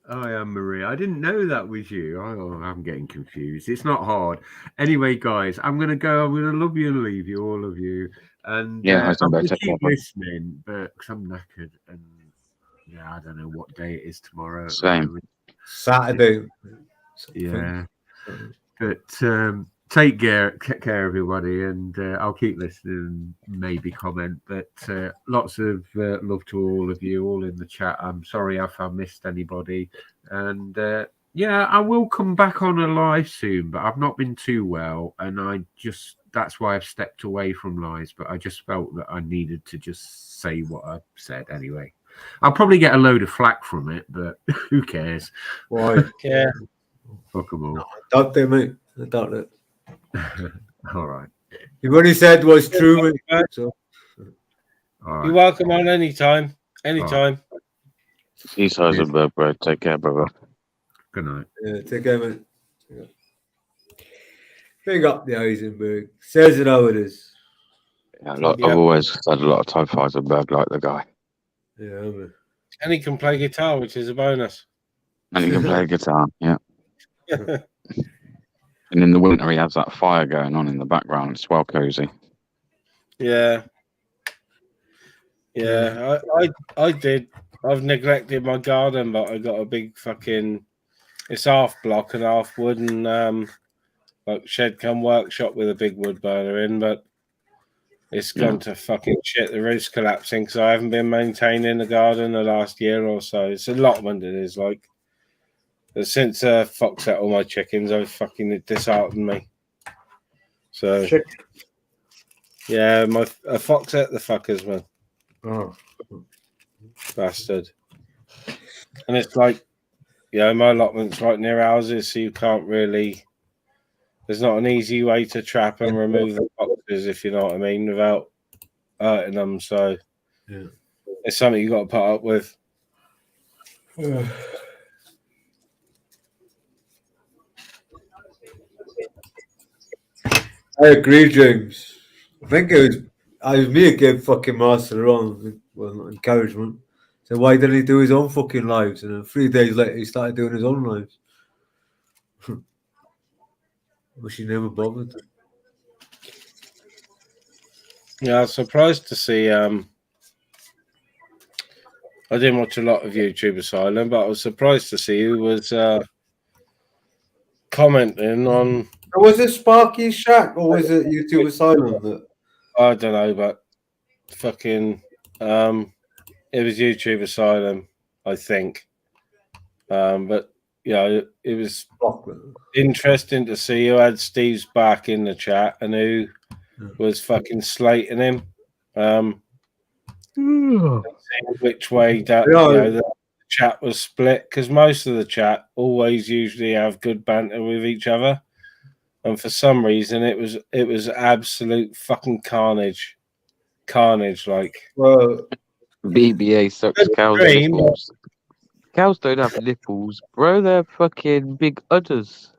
I am Maria. I didn't know that was you. I'm getting confused. It's not hard. Anyway, guys, I'm gonna go. I'm gonna love you and leave you, all of you. And Yeah, I'm gonna take keep care, listening, but because I'm knackered and yeah, I don't know what day it is tomorrow. Same. Saturday. Yeah. But take care, everybody, and I'll keep listening and maybe comment. But lots of love to all of you, all in the chat. I'm sorry if I missed anybody, and yeah, I will come back on a live soon. But I've not been too well, and that's why I've stepped away from lives. But I just felt that I needed to just say what I said anyway. I'll probably get a load of flack from it, but who cares? Why? Yeah. Fuck them all. I doubt it, mate. I doubt it. All right. You've only said what's true, mate. So. All right. You're welcome on anytime. Anytime. East Heisenberg, bro. Take care, brother. Good night. Yeah, take care, mate. Yeah. Big up the Heisenberg. Says it how it is. Yeah, I've always had a lot of time for Heisenberg, like the guy. Yeah, man. And he can play guitar, which is a bonus. And he can play guitar, yeah. And in the winter, he has that fire going on in the background. It's well cozy. Yeah. Yeah, I did. I've neglected my garden, but I got a big fucking. It's half block and half wooden, like shed cum workshop with a big wood burner in, but it's gone to fucking shit. The roof's collapsing because I haven't been maintaining the garden the last year or so. It's allotment, it is like. But since Fox ate all my chickens, I've fucking disheartened me. So, yeah, a Fox ate the fuckers, man. Oh. Bastard. And it's like, my allotment's right near houses, so you can't really. There's not an easy way to trap and remove the foxes, if you know what I mean, without hurting them. So, it's something you got to put up with. I agree, James. I think it was me who gave fucking Marcel wrong, well, encouragement. So why didn't he do his own fucking lives? And then 3 days later, he started doing his own lives. Wish he never bothered. Yeah, I was surprised to see. I didn't watch a lot of YouTube Asylum, but I was surprised to see who was commenting on. Was it Sparky Shack or was it YouTube Asylum? I don't know, but fucking, it was YouTube Asylum, I think. But it was interesting to see who had Steve's back in the chat and who was fucking slating him. Which way that the chat was split, because most of the chat always usually have good banter with each other. And for some reason, it was absolute fucking carnage, like. Well, BBA sucks cows' nipples. Cows don't have nipples, bro. They're fucking big udders.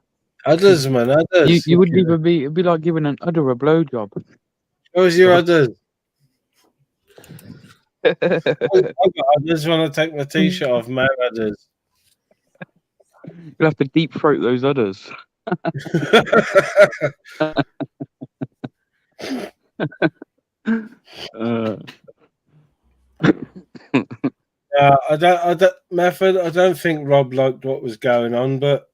Udders, man, udders. You wouldn't even be. It'd be like giving an udder a blowjob. Where's your udders? I just want to take my t-shirt off, man. Udders. You'll have to deep throat those udders. I don't think Rob liked what was going on, but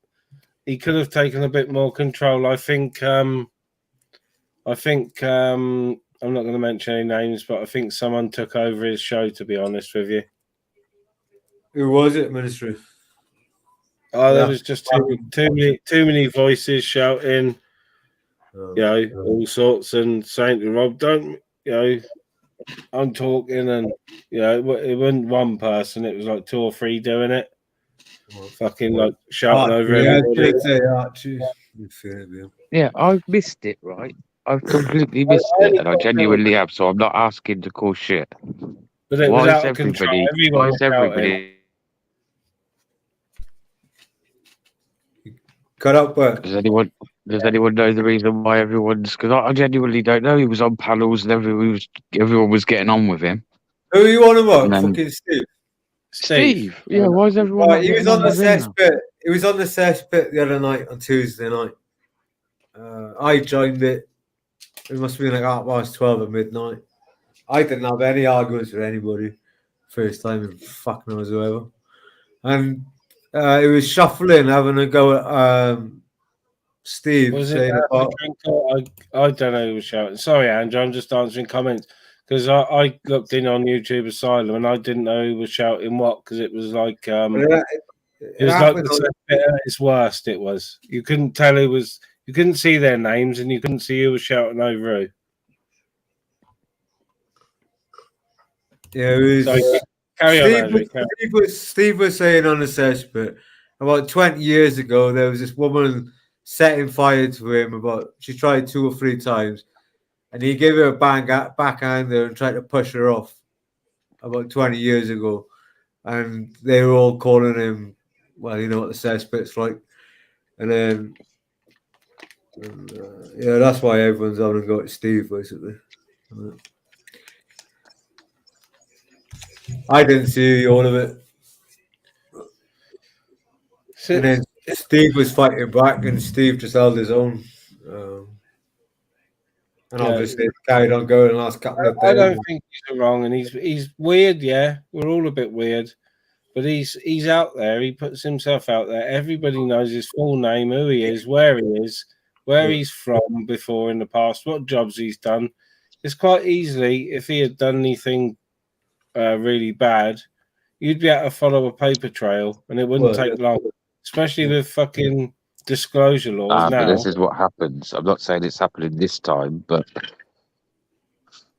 he could have taken a bit more control. I think I'm not going to mention any names, but I think someone took over his show, to be honest with you. Who was it, Ministry? Oh, there was just too many voices shouting, all sorts, and saying to Rob, "Don't, I'm talking," and it wasn't one person; it was like 2 or 3 doing it, fucking like shouting over everybody. Yeah, I've missed it, right? I've completely missed it, and I genuinely have. So I'm not asking to call shit. But it was out of control. Why is everybody? Cut out, but Does anyone Does anyone know the reason why everyone's? Because I genuinely don't know. He was on panels and everyone was geting on with him. Who are you on about? And then- Fucking Steve. Steve. Yeah, why is everyone? Right, not he was getting on the with him now? cesspit. He was on the cesspit the other night on Tuesday night. I joined it. It must have been like 12 at midnight. I didn't have any arguments with anybody. First time in fuck knows whoever. And it was shuffling, having a go at Steve. Was it saying about, I don't know who was shouting. Sorry, Andrew, I'm just answering comments because I looked in on YouTube Asylum and I didn't know who was shouting what because it was like it was like at its worst. It was you couldn't tell who was, you couldn't see their names and you couldn't see who was shouting over who. Yeah, it was. So, carry on, Andrew. Steve was saying on the cesspit about 20 years ago there was this woman setting fire to him. She tried 2 or 3 times, and he gave her a backhander and tried to push her off about 20 years ago. And they were all calling him, well, you know what the cesspit's like. And then, yeah, that's why everyone's on and go at Steve, basically. I didn't see all of it. And then Steve was fighting back, and Steve just held his own. And obviously carried on going the last couple of days. I don't think he's wrong, and he's weird. Yeah, we're all a bit weird, but he's out there. He puts himself out there. Everybody knows his full name, who he is, where he's from before in the past, what jobs he's done. It's quite easily, if he had done anything really bad, you'd be able to follow a paper trail, and it wouldn't take long. Especially with fucking disclosure laws now. But this is what happens. I'm not saying it's happening this time, but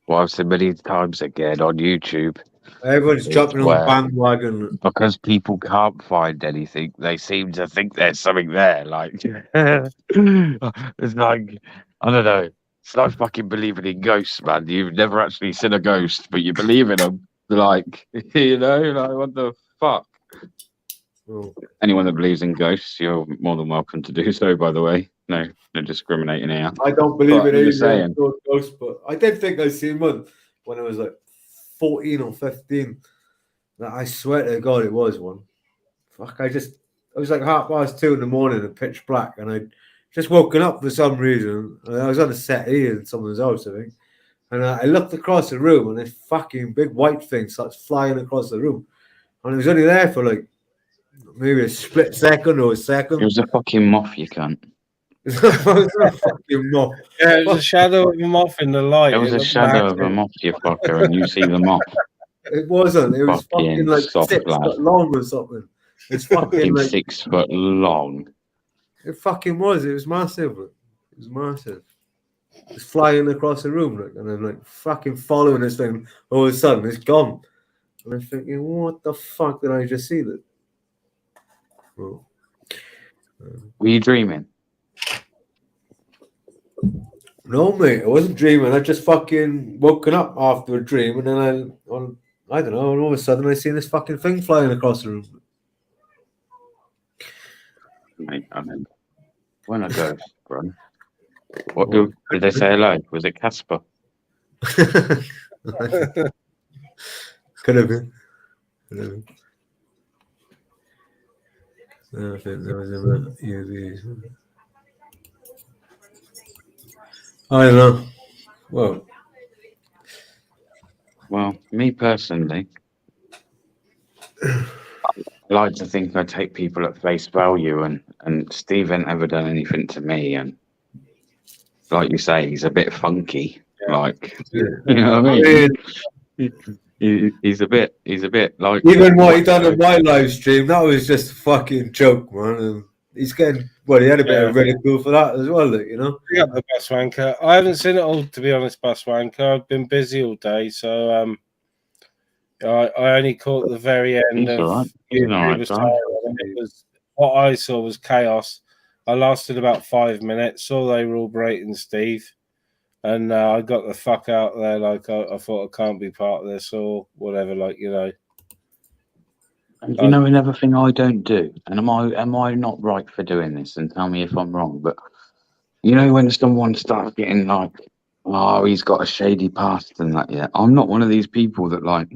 what I've said many times again on YouTube. Everyone's jumping on bandwagon. Because people can't find anything, they seem to think there's something there. Like, it's like, I don't know. It's like fucking believing in ghosts, man. You've never actually seen a ghost, but you believe in them. Like, you know, like, what the fuck? Anyone that believes in ghosts, you're more than welcome to do so, by the way. No discriminating here. I don't believe in any ghosts, but I did think I seen one when I was like 14 or 15. I swear to God, it was one. Fuck, it was like 2:30 in the morning and pitch black, and I just woken up for some reason. I was on a settee in someone's house, I think, and I looked across the room, and this fucking big white thing starts flying across the room, and it was only there for like maybe a split second or a second. It was a fucking moth, you cunt. It was a fucking moth. Yeah, it was a shadow of a moth in the light. It was a shadow of a moth, you fucker, and you see the moth. It wasn't. It was fucking like 6 foot long or something. It's fucking like 6 foot long. It fucking was. It was massive. It was massive. It's flying across the room, like, and I'm like fucking following this thing. All of a sudden, it's gone. And I'm thinking, what the fuck did I just see? That? Oh. Were you dreaming? No, mate, I wasn't dreaming. I just fucking woken up after a dream, and then I don't know, and all of a sudden I seen this fucking thing flying across the room. Mate, I mean, when I go, bro. What did they say hello? Was it Casper? Could have been. I think there was a UV. I don't know. Well, me personally, I like to think I take people at face value, and Steve ain't ever done anything to me, and like you say, he's a bit funky. Like, you know what I mean? He's a bit like. Even what he done on my live stream, that was just a fucking joke, man. And he's getting, well, he had a bit of ridicule for that as well, you know. Yeah, the Bus Wanker. I haven't seen it all, to be honest, Bus Wanker. I've been busy all day, so I only caught the very end of what I saw was chaos. I lasted about 5 minutes, saw they were all berating Steve, and I got the fuck out there. Like I thought I can't be part of this or whatever. Like, you know. And you know another thing I don't do, and am I not right for doing this? And tell me if I'm wrong, but You know, when someone starts getting like, oh, he's got a shady past and that, yeah. I'm not one of these people that, like,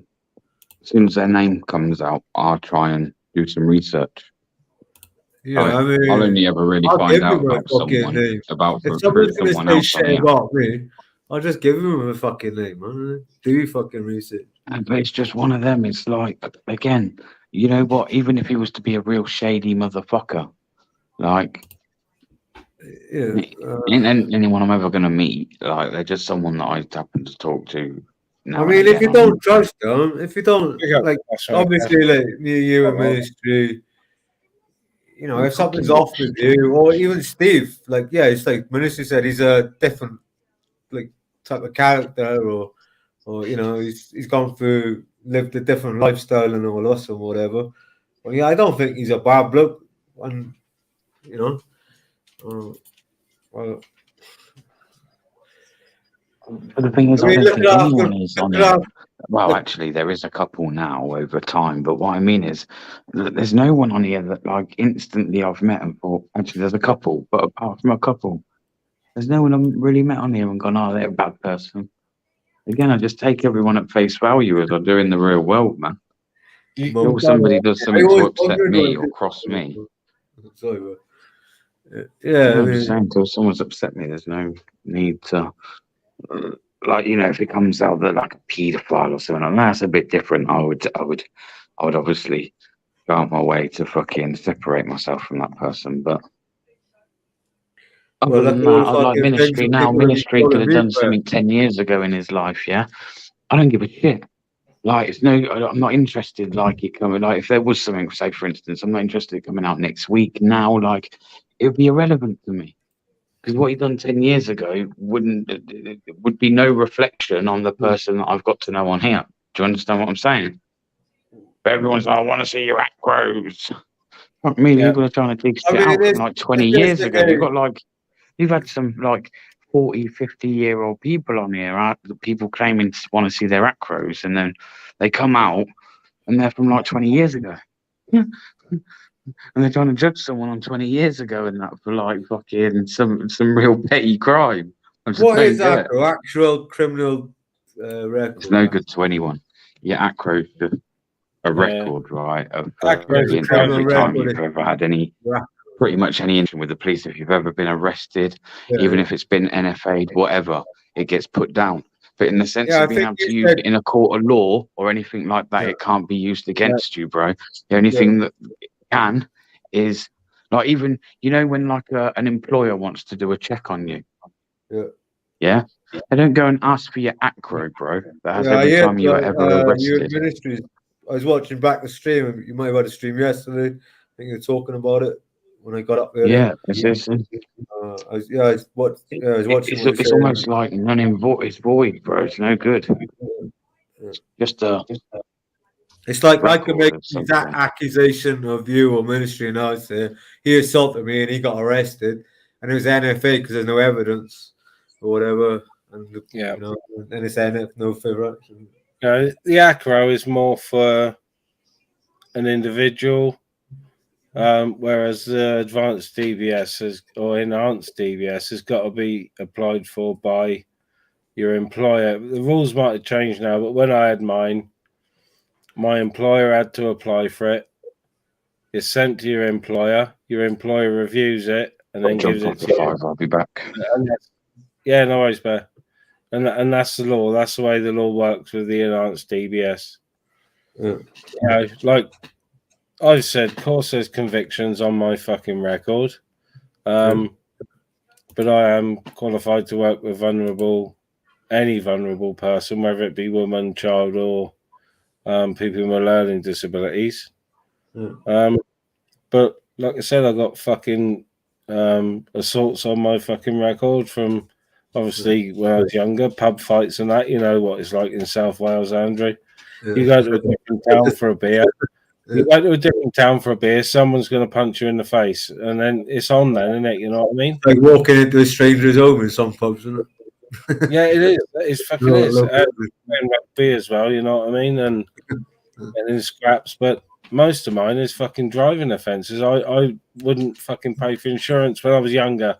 as soon as their name comes out, I'll try and do some research. Yeah, Like, I mean, I'll only ever really I'll find give out him a about fucking someone, name. about If recruit someone's gonna someone say else on shit here. about me, I'll just give him a fucking name, man. Do your fucking research. But it's just one of them. It's like, again, you know what? Even if he was to be a real shady motherfucker, like, Yeah. ain't anyone I'm ever gonna meet. Like, they're just someone that I happen to talk to. I mean, if you don't trust them, if you don't, like, obviously, like, me, you, and Ministry, you know, if something's off with you, or even Steve, like, yeah, it's like Ministry said, he's a different, like, type of character, or you know, he's gone through, lived a different lifestyle and all us or whatever. But yeah, I don't think he's a bad bloke, and you know, well. But the thing is, I mean, I don't think anyone is on it. Well, look. actually, there is a couple now over time. But what I mean is, there's no one on here that, like, instantly I've met and thought, actually, there's a couple. But apart from a couple, there's no one I've really met on here and gone, oh, they're a bad person. Again, I just take everyone at face value as I do in the real world, man. If somebody does something to upset me or cross me. Sorry, bro. Yeah, I'm just saying, until someone's upset me, there's no need to, like, you know, if it comes out that like a paedophile or something, and that's a bit different. I would obviously go out my way to fucking separate myself from that person. But other than that, I'd like Ministry now. Ministry could have done something 10 years ago in his life. Yeah, I don't give a shit. Like, I'm not interested. Like, it coming. Like, if there was something, say for instance, I'm not interested in coming out next week. Now, like, it would be irrelevant to me. Because what he done 10 years ago would be no reflection on the person that I've got to know on here. Do you understand what I'm saying? But everyone's like, I want to see your acros. Fuck me, people are trying to dig shit out from like 20 years ago. You've had some like 40, 50-year-old people on here, people claiming to want to see their acros, and then they come out and they're from like 20 years ago. And they're trying to judge someone on 20 years ago and that for like fucking some real petty crime. What is that? Actual criminal record? It's no good to anyone. Yeah, acro's just a record, right? Of every time you've ever had pretty much any interaction with the police. If you've ever been arrested, even if it's been NFA'd, whatever, it gets put down. But in the sense of being able to use it in a court of law or anything like that, it can't be used against you, bro. The only thing that can is, like, even, you know, when like an employer wants to do a check on you, they don't go and ask for your acro, bro. That has every time you were ever arrested. Ministries. I was watching back the stream. You might have had a stream yesterday. I think you were talking about it when I got up there. Yeah, it's almost like it's void, bro. It's no good. Just it's like I could make that accusation of you or Ministry, and I say he assaulted me and he got arrested, and it was NFA because there's no evidence or whatever, and you know, and it's NF, no further action. The acro is more for an individual, whereas the advanced DBS or enhanced DBS has got to be applied for by your employer. The rules might have changed now, but when I had mine, my employer had to apply for it. It's sent to your employer reviews it and then gives it to you. I'll be back. Yeah, no worries, Bear. And that's the law. That's the way the law works with the enhanced DBS. You know, like I've said, of course there's convictions on my fucking record. But I am qualified to work with any vulnerable person, whether it be woman, child, or people with learning disabilities. But like I said, I got fucking assaults on my fucking record from obviously when I was younger, pub fights and that. You know what it's like in South Wales, Andrew. You go to a different town for a beer. You go to a different town for a beer, someone's going to punch you in the face, and then it's on then, isn't it? You know what I mean? Like walking into a stranger's home in some pubs, isn't it? Yeah, it is. It's fucking is. And rugby as well, you know what I mean? And in scraps, but most of mine is fucking driving offences. I wouldn't fucking pay for insurance when I was younger.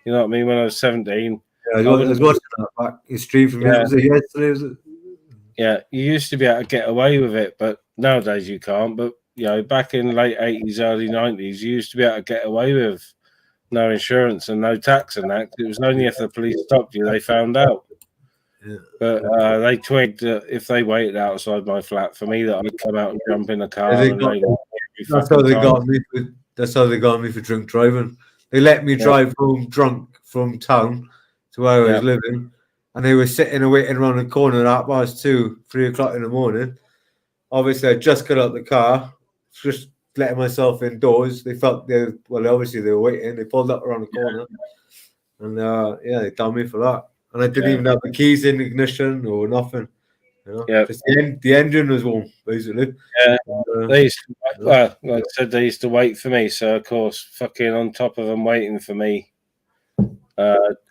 You know what I mean? When I was 17. Yeah, I was watching that back. It's stream from Yeah. was it yesterday? Was it? Yeah, you used to be able to get away with it, but nowadays you can't. But you know, back in the late 80s, early 90s, you used to be able to get away with no insurance and no tax and that. It was only if the police stopped you they found out. Yeah. But they twigged that if they waited outside my flat for me, that I'd come out and jump in a car. Yeah, And that's how they got me. That's how they got me for drunk driving. They let me drive home drunk from town to where I was living, and they were sitting and waiting around the corner at 2:30, 3 o'clock in the morning. Obviously, I just got out the car, just letting myself indoors. They felt obviously they were waiting. They pulled up around the corner, and they done me for that. And I didn't even have the keys in ignition or nothing. You know? Yeah, just the engine was warm, basically. Yeah, they used to, well, like I said, they used to wait for me. So of course, fucking on top of them waiting for me,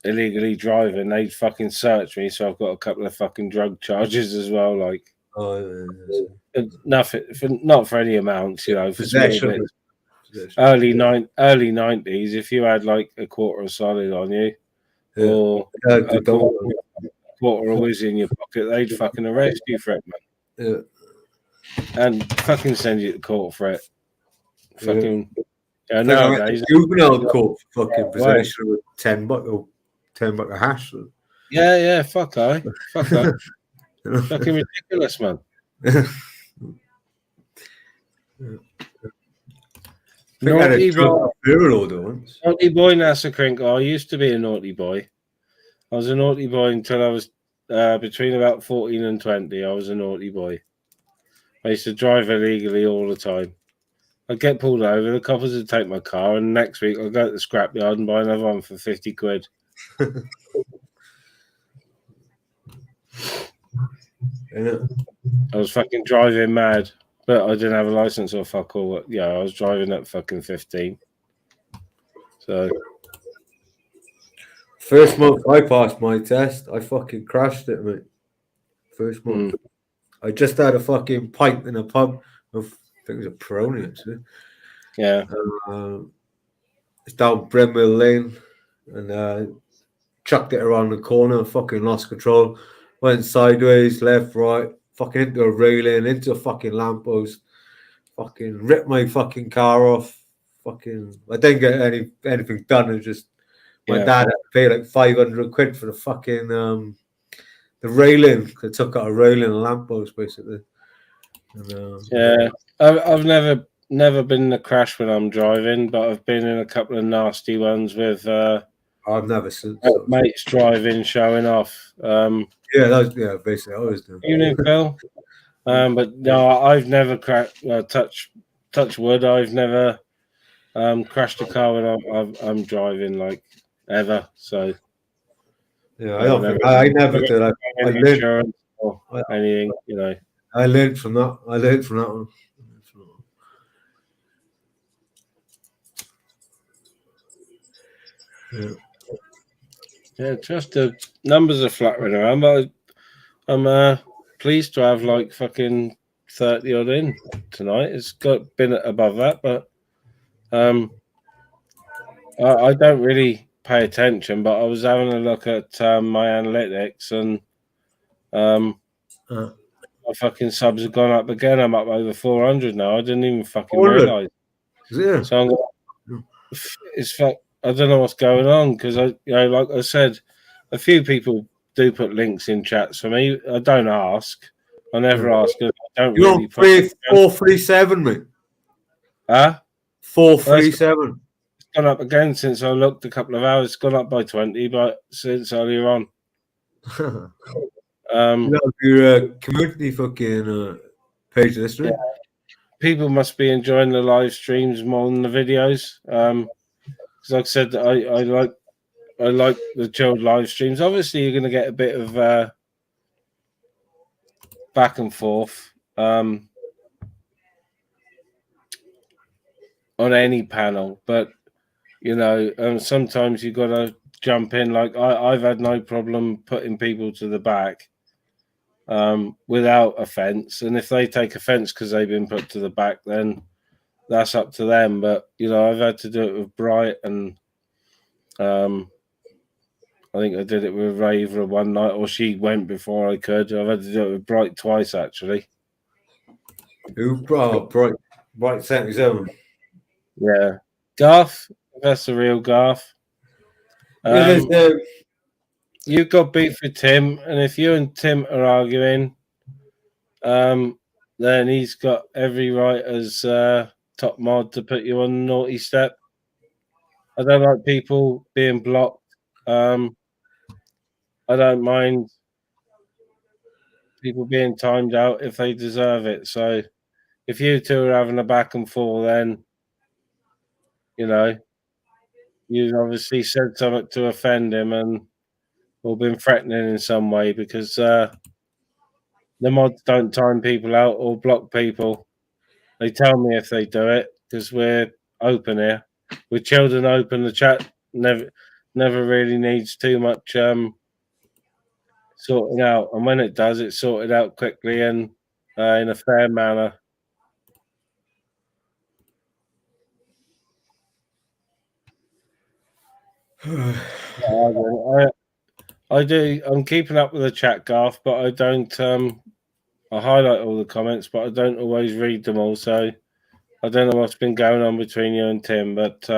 illegally driving, they'd fucking search me. So I've got a couple of fucking drug charges as well. Like, nothing, not for any amounts, you know, for small bits. Early 90s, if you had like a quarter of solid on you, or a quarter of whiz in your pocket, they'd fucking arrest you for it, man. Yeah. And fucking send you to court for it. Fucking nowadays. Juvenile court for fucking possession with $10 of hash. Yeah, fuck I. Fucking ridiculous, man. Naughty boy Nasser Crinkle. I used to be a naughty boy. I was a naughty boy until I was between about 14 and 20. I was a naughty boy. I used to drive illegally all the time. I'd get pulled over, the coppers would take my car, and next week I'd go to the scrapyard and buy another one for 50 quid. I was fucking driving mad, but I didn't have a license or fuck all. Yeah, I was driving at fucking 15. So first month I passed my test, I fucking crashed it, mate. First month. I just had a fucking pint in a pub. I think it was a Peroni, actually. Yeah. It's down Bremwell Lane, and chucked it around the corner. Fucking lost control. Went sideways, left, right. Fucking into a railing, into a fucking lamppost. Fucking ripped my fucking car off. Fucking, I didn't get anything done. It was just my dad had to pay like 500 quid for the fucking the railing. I took out a railing and a lamppost, basically. And, I've never been in a crash when I'm driving, but I've been in a couple of nasty ones with I've never seen mates driving, showing off. Basically I always do. Evening, Phil. But no, I've never crashed. Touch wood. I've never crashed a car when I'm driving, like, ever. So I never did. I insurance or anything, you know. I learned from that. One. Yeah, just the numbers are fluttering around, but I'm pleased to have like fucking 30 odd in tonight. It's been above that, but I don't really pay attention. But I was having a look at my analytics, and my fucking subs have gone up again. I'm up over 400 now. I didn't even fucking realize. Yeah. So I don't know what's going on, because like I said, a few people do put links in chats for me. I don't ask. I never ask. I don't You're really. 437, mate. 437. It's gone up again since I looked a couple of hours. It's gone up by 20, but since earlier on. Your community fucking page this week. Yeah. People must be enjoying the live streams more than the videos. Because like I said, I like the chilled live streams. Obviously, you're going to get a bit of back and forth on any panel, but you know, sometimes you got to jump in. Like I've had no problem putting people to the back without offence, and if they take offence because they've been put to the back, then that's up to them. But you know, I've had to do it with Bright and I think I did it with Raver one night, or she went before I could. I've had to do it with Bright twice, actually. Who brought Bright 77? Yeah. Garth, that's the real Garth. You've got beef with Tim, and if you and Tim are arguing, then he's got every right as top mod to put you on the naughty step. I don't like people being blocked. I don't mind people being timed out if they deserve it. So if you two are having a back and forth, then you obviously said something to offend him and or been threatening in some way, because the mods don't time people out or block people. They tell me if they do it, because we're open here. With children open, the chat never really needs too much sorting out, and when it does, it's sorted out quickly and in a fair manner. I'm keeping up with the chat, Garth, but I don't. I highlight all the comments, but I don't always read them all. So I don't know what's been going on between you and Tim, but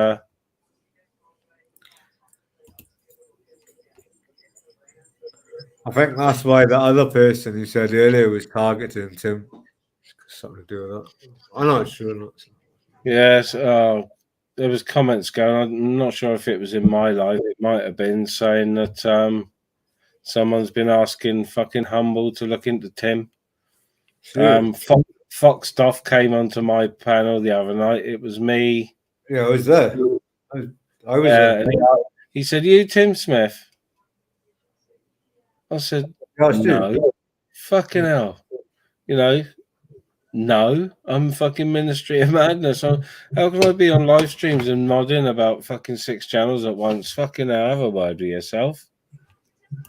I think that's why the other person who said earlier was targeting Tim. Something to do with that. I'm not sure. Yes, there was comments going on. I'm not sure if it was in my life. It might have been saying that someone's been asking fucking Humble to look into Tim. Fox Stuff came onto my panel the other night. It was me. Yeah, I was there. I was there. And he said, "You, Tim Smith?" I said, "No." Fucking hell. No, I'm fucking Ministry of Madness. So how can I be on live streams and modding about fucking 6 channels at once? Fucking hell, have a word with yourself.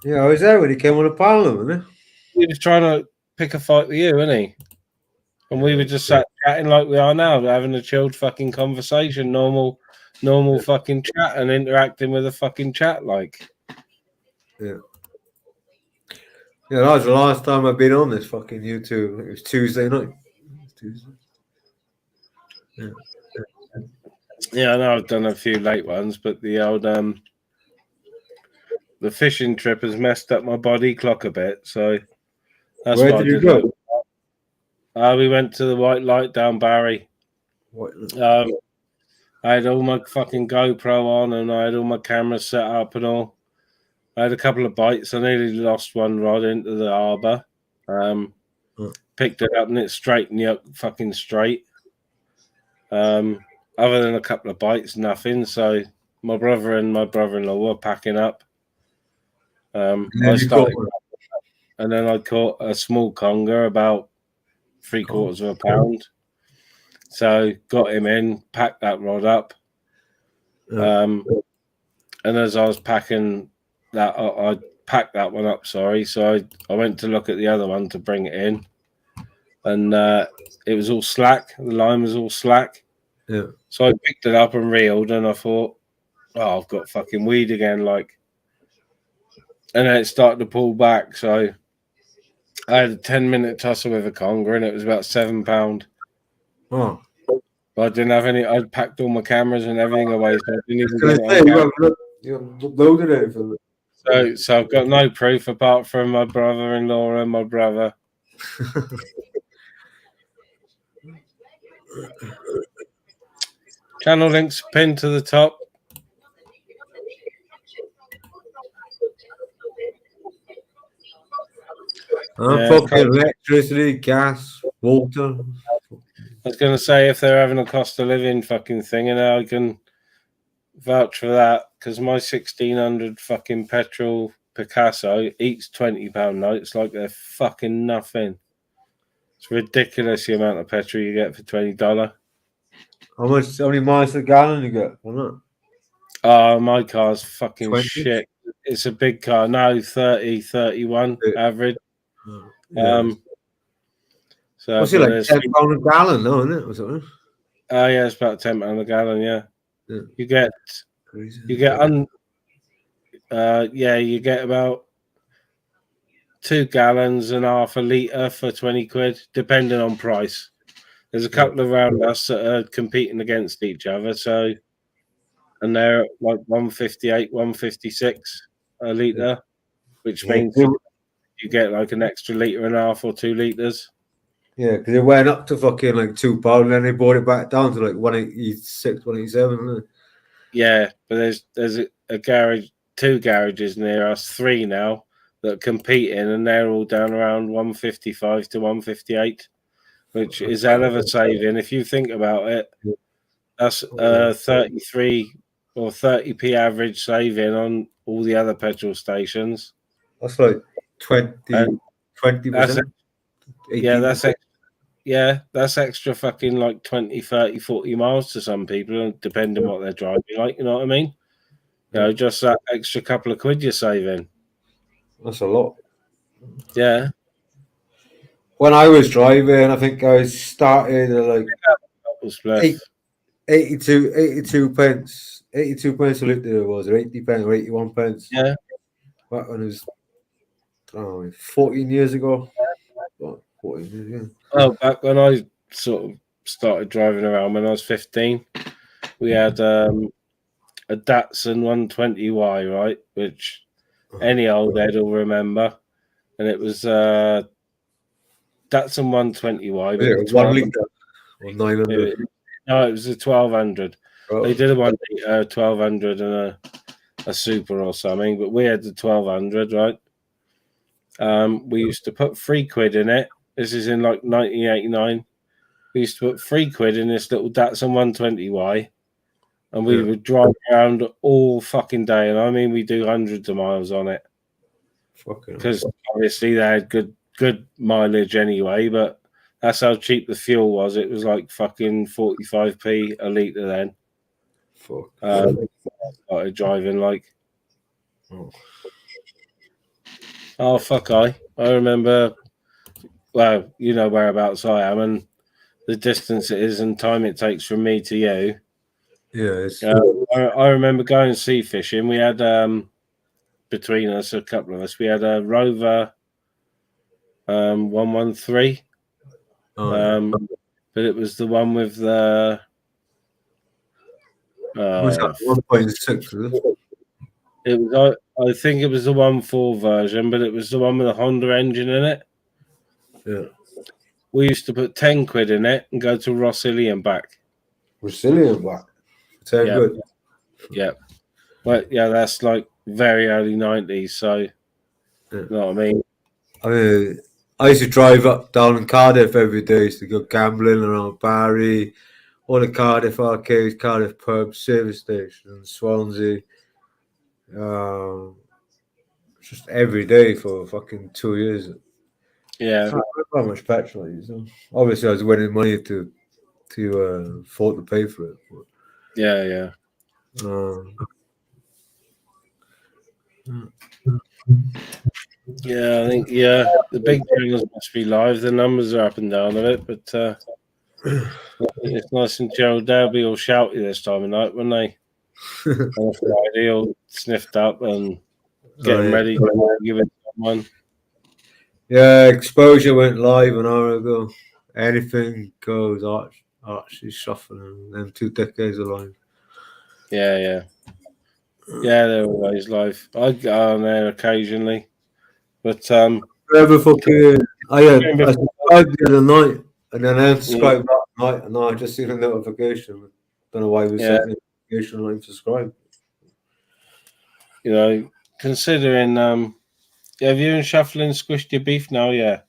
Yeah, I was there when he came on the panel, wasn't He was trying to pick a fight with you, wasn't he? And we were just sat chatting like we are now, having a chilled fucking conversation, normal fucking chat, and interacting with a fucking chat like. Yeah. Yeah, that was the last time I've been on this fucking YouTube. It was Tuesday night. Yeah, I know I've done a few late ones, but the old the fishing trip has messed up my body clock a bit, so that's Where why did you go? We went to the White Light down Barry. I had all my fucking GoPro on, and I had all my cameras set up and all. I had a couple of bites. I nearly lost one rod into the harbour. Picked it up and it straightened you up fucking straight. Other than a couple of bites, nothing. So my brother and my brother-in-law were packing up. I started, and then I caught a small conger about 3/4 of a pound. So got him in, packed that rod up. And as I was packing that, I packed that one up. Sorry, so I went to look at the other one to bring it in, and it was all slack. The line was all slack. Yeah. So I picked it up and reeled, and I thought, "Oh, I've got fucking weed again!" Like, and then it started to pull back. So I had a 10-minute tussle with a conger, and it was about £7. Oh. But I didn't have any. I'd packed all my cameras and everything away, so I didn't even get it. You uploaded it for So I've got no proof apart from my brother-in-law and my brother. Channel links pinned to the top. Fucking electricity, gas, water. I was going to say, if they're having a cost of living fucking thing, and I can vouch for that, because my 1600 fucking petrol Picasso eats £20 notes like they're fucking nothing. It's ridiculous the amount of petrol you get for $20. How many miles a gallon you get? Oh, my car's fucking 20? shit. It's a big car. No, 30, 31 average. Yeah. So what's it like? £10 a gallon, though, isn't it? Or something? Yeah, it's about £10 a gallon. Yeah. You get Yeah, you get about 2 gallons and half a litre for 20 quid, depending on price. There's a couple around us that are competing against each other, so, and they're like 158, 156 a litre, which means you get like an extra litre and a half or 2 litres. Yeah, because it went up to fucking like £2, and then they brought it back down to like 186, 187. Yeah, but there's a garage, 2 garages near us, 3 now, that are competing, and they're all down around 155 to 158, which is hell of a saving. If you think about it, that's 33 or 30p average saving on all the other petrol stations. That's like 20%. Yeah, that's extra fucking like 20, 30, 40 miles to some people, depending what they're driving like, you know what I mean? You know, just that extra couple of quid you're saving. That's a lot. Yeah. When I was driving, I think I started at like 82 pence. 82 pence a litre it was, or 80 pence, or 81 pence. Yeah. Back when it was 14 years ago. 14 years, yeah. Oh, back when I sort of started driving around when I was 15, we had a Datsun 120Y, right? Which any old head will remember. And it was Datsun 120Y. But it was 1 litre or 900. No, it was a 1200. Oh. They did a 1 litre, 1200 and a super or something, but we had the 1200, right? We used to put 3 quid in it. This is in like 1989. We used to put 3 quid in this little Datsun 120Y, and we would drive around all fucking day. And I mean, we do hundreds of miles on it, because obviously they had good mileage anyway. But that's how cheap the fuel was. It was like fucking 45p a litre then. Started driving like. Oh fuck! I remember. Well, you know whereabouts I am and the distance it is and time it takes from me to you. Yeah, I remember going sea fishing. We had between us, a couple of us, we had a Rover 113. But it was the one with the was that 1.6? It was I think it was the 1.4 version, but it was the one with the Honda engine in it. Yeah. We used to put 10 quid in it and go to Rossilly and back. Rossilly and back? 10 good. Yeah. But yeah, that's like very early 90s, so you know what I mean? I used to drive up down in Cardiff every day. I used to go gambling around Barry, all the Cardiff arcades, Cardiff pubs, service stations, Swansea. Just every day for fucking 2 years. Yeah. How much petrol I used. Obviously, I was winning money to afford to pay for it. But, yeah. Yeah, I think the big channels must be live. The numbers are up and down a bit, but it's nice and chilled. They'll be all shouty this time of night, won't they? On Friday, all sniffed up and getting ready to give it someone. Yeah, Exposure went live an hour ago. Anything goes. Archie's shuffling them 2 decades alive. Yeah, they're always live. I go on there occasionally, but Whoever fucking I subscribed the other night, and then I unsubscribed that night, and now I just seen a notification. Don't know why we sent a notification and unsubscribed. You know, considering have you and Shuffling squished your beef now? Yeah.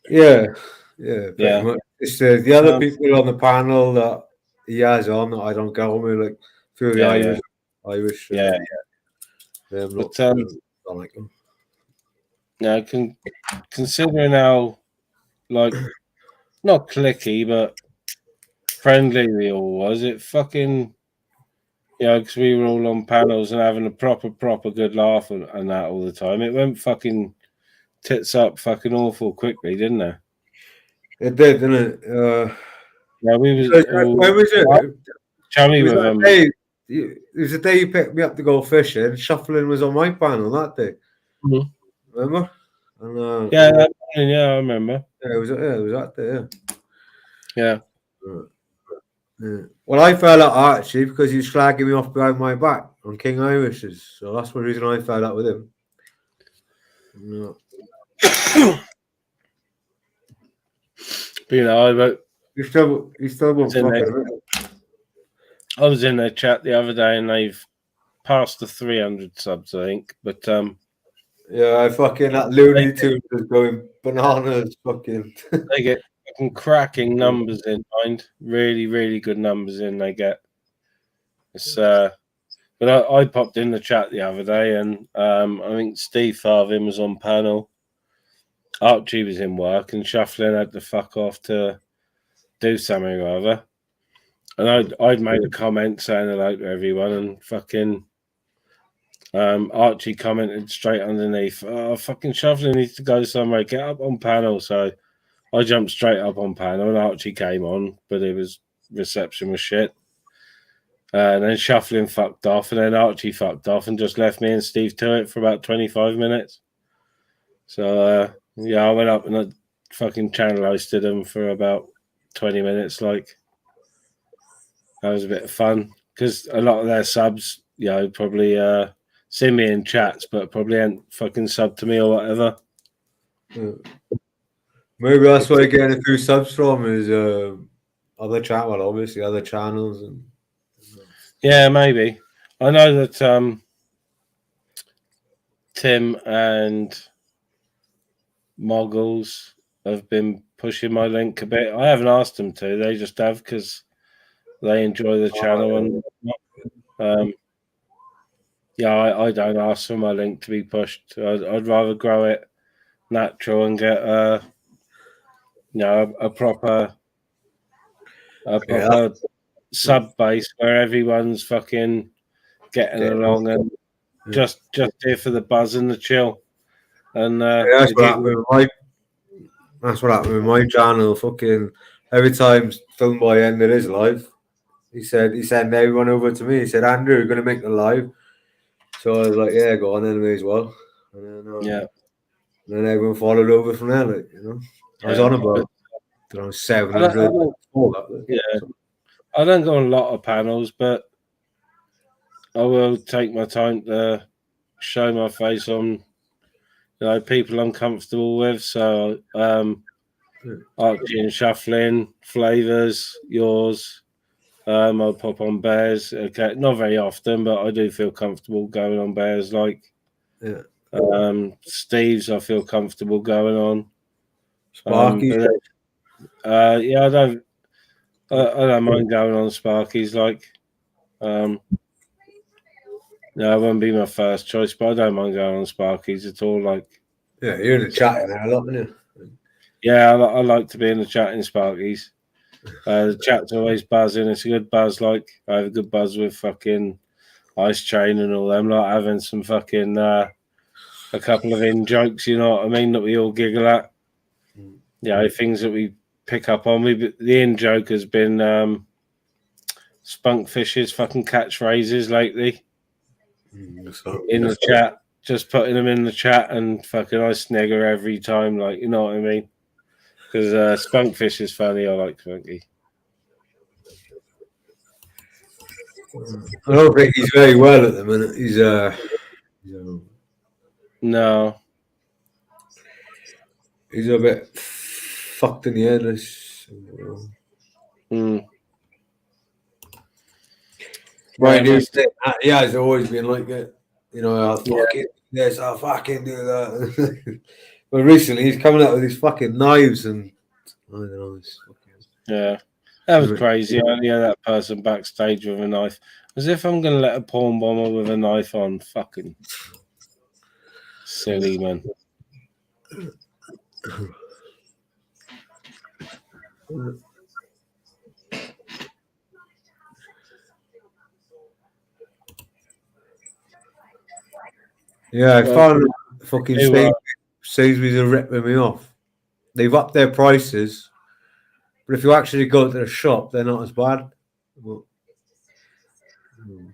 Pretty much. It's the other people on the panel that he has on that I don't get on with, like through the Irish. But don't like them. Now, considering how like not clicky but friendly we all was, it fucking because we were all on panels and having a proper good laugh and that all the time. It went fucking tits up fucking awful quickly, didn't it? It did, didn't it? Yeah, we was when was it? Chummy with them. it was the day you picked me up to go fishing. Shuffling was on my panel that day. Mhm. Remember? And, Yeah, I remember. Yeah, it was that day. Yeah. Yeah. Well, I fell out Archie because he was flagging me off behind my back on King Irish's, so that's the reason I fell out with him. Yeah. But, you know, You still won't fucking. I was in their chat the other day, and they've passed the 300 subs, I think. But yeah, I fucking that Looney Tunes is going bananas. Fucking. They get fucking cracking numbers in mind. Really, really good numbers in. They get. It's but I popped in the chat the other day, and I think Steve Farthing was on panel. Archie was in work, and Shuffling had to fuck off to do something or other. And I'd made a comment saying hello to everyone, and fucking Archie commented straight underneath, "Oh, fucking Shuffling needs to go somewhere. Get up on panel." So I jumped straight up on panel, and Archie came on, but reception was shit. And then Shuffling fucked off, and then Archie fucked off, and just left me and Steve to it for about 25 minutes. So yeah, I went up and I fucking channel hosted them for about 20 minutes. Like, that was a bit of fun because a lot of their subs, probably see me in chats, but probably ain't fucking sub to me or whatever. Yeah. Maybe that's where you're getting a few subs from is other obviously other channels. And yeah, maybe. I know that Tim and Moggles have been pushing my link a bit. I haven't asked them to; they just have because they enjoy the channel. And I don't ask for my link to be pushed. I'd rather grow it natural and get a proper sub base where everyone's fucking getting along and just here for the buzz and the chill. And that's what happened with my channel. Fucking every time Film Boy ended his live, he sent everyone over to me. He said, "Andrew, you're gonna make the live." So I was like, "Yeah, go on then, may as well." And then, and then everyone followed over from there. Like, I was on about 700. I don't go on a lot of panels, but I will take my time to show my face on people I'm comfortable with. So Archie and Shuffling, Flavors, yours. I'll pop on Bears. Okay, not very often, but I do feel comfortable going on Bears. Like, Steve's, I feel comfortable going on. Sparky. I don't mind going on Sparky's. Like, no, it wouldn't be my first choice, but I don't mind going on Sparky's at all. Like, yeah, you're in the chat now, aren't you? Yeah, I like to be in the chat in Sparky's. The chat's always buzzing. It's a good buzz. Like, I have a good buzz with fucking Ice Chain and all them. Like, having some fucking a couple of in jokes, you know what I mean, that we all giggle at. Things that we pick up on. The in joke has been Spunkfish's fucking catchphrases lately. In the chat, just putting them in the chat, and fucking I snigger every time. Like, you know what I mean? Because Spunkfish is funny. I like Spunky. I don't think he's very well at the minute. He's no. He's a bit fucked in the head. He has always been like it. I'll fucking do this, I'll fucking do that. But recently he's coming out with these fucking knives and I don't know. Yeah, that was crazy. That person backstage with a knife. As if I'm going to let a porn bomber with a knife on. Fucking silly, man. Yeah, I found fucking Sainsbury's are ripping me off. They've upped their prices, but if you actually go to the shop, they're not as bad. But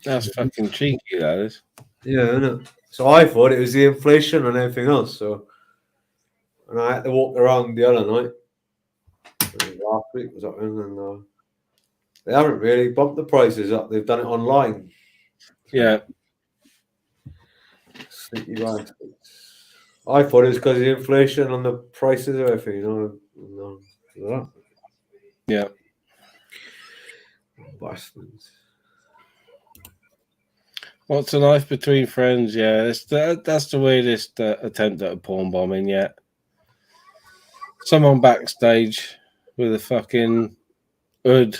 That's fucking cheeky, that is. Yeah, innit? So I thought it was the inflation and everything else. So, and I had to walk around the other night. Last week was up, and they haven't really bumped the prices up. They've done it online. Yeah. Sneaky bastards. I thought it was because of the inflation on the prices of everything, No. Yeah. Bastards. What's a knife between friends? Yeah, that's the weirdest attempt at a porn bombing yet. Someone backstage with a fucking hood,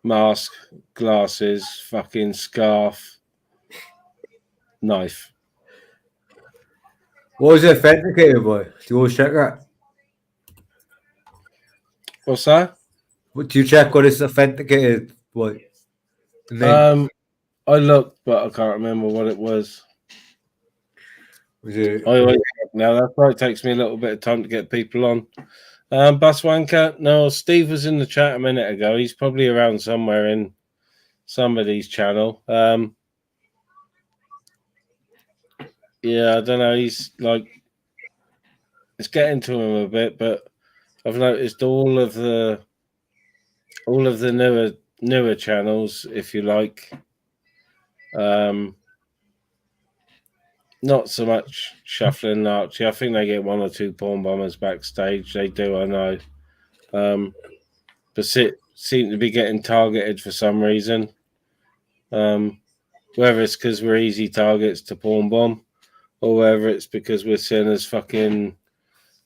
mask, glasses, fucking scarf, knife. What was it authenticated by? Do you always check that? What's that? What do you check what it's authenticated by? The name? I looked, but I can't remember what it was. Was it? I always look now. That's why it takes me a little bit of time to get people on. Bus Wanker. No, Steve was in the chat a minute ago. He's probably around somewhere in somebody's channel. Yeah, I don't know. He's like, it's getting to him a bit, but I've noticed all of the newer channels, if you like. Not so much shuffling and Archie. I think they get one or two porn bombers backstage. They do, I know. But seem to be getting targeted for some reason. Whether it's because we're easy targets to porn bomb, or whether it's because we're seen as fucking,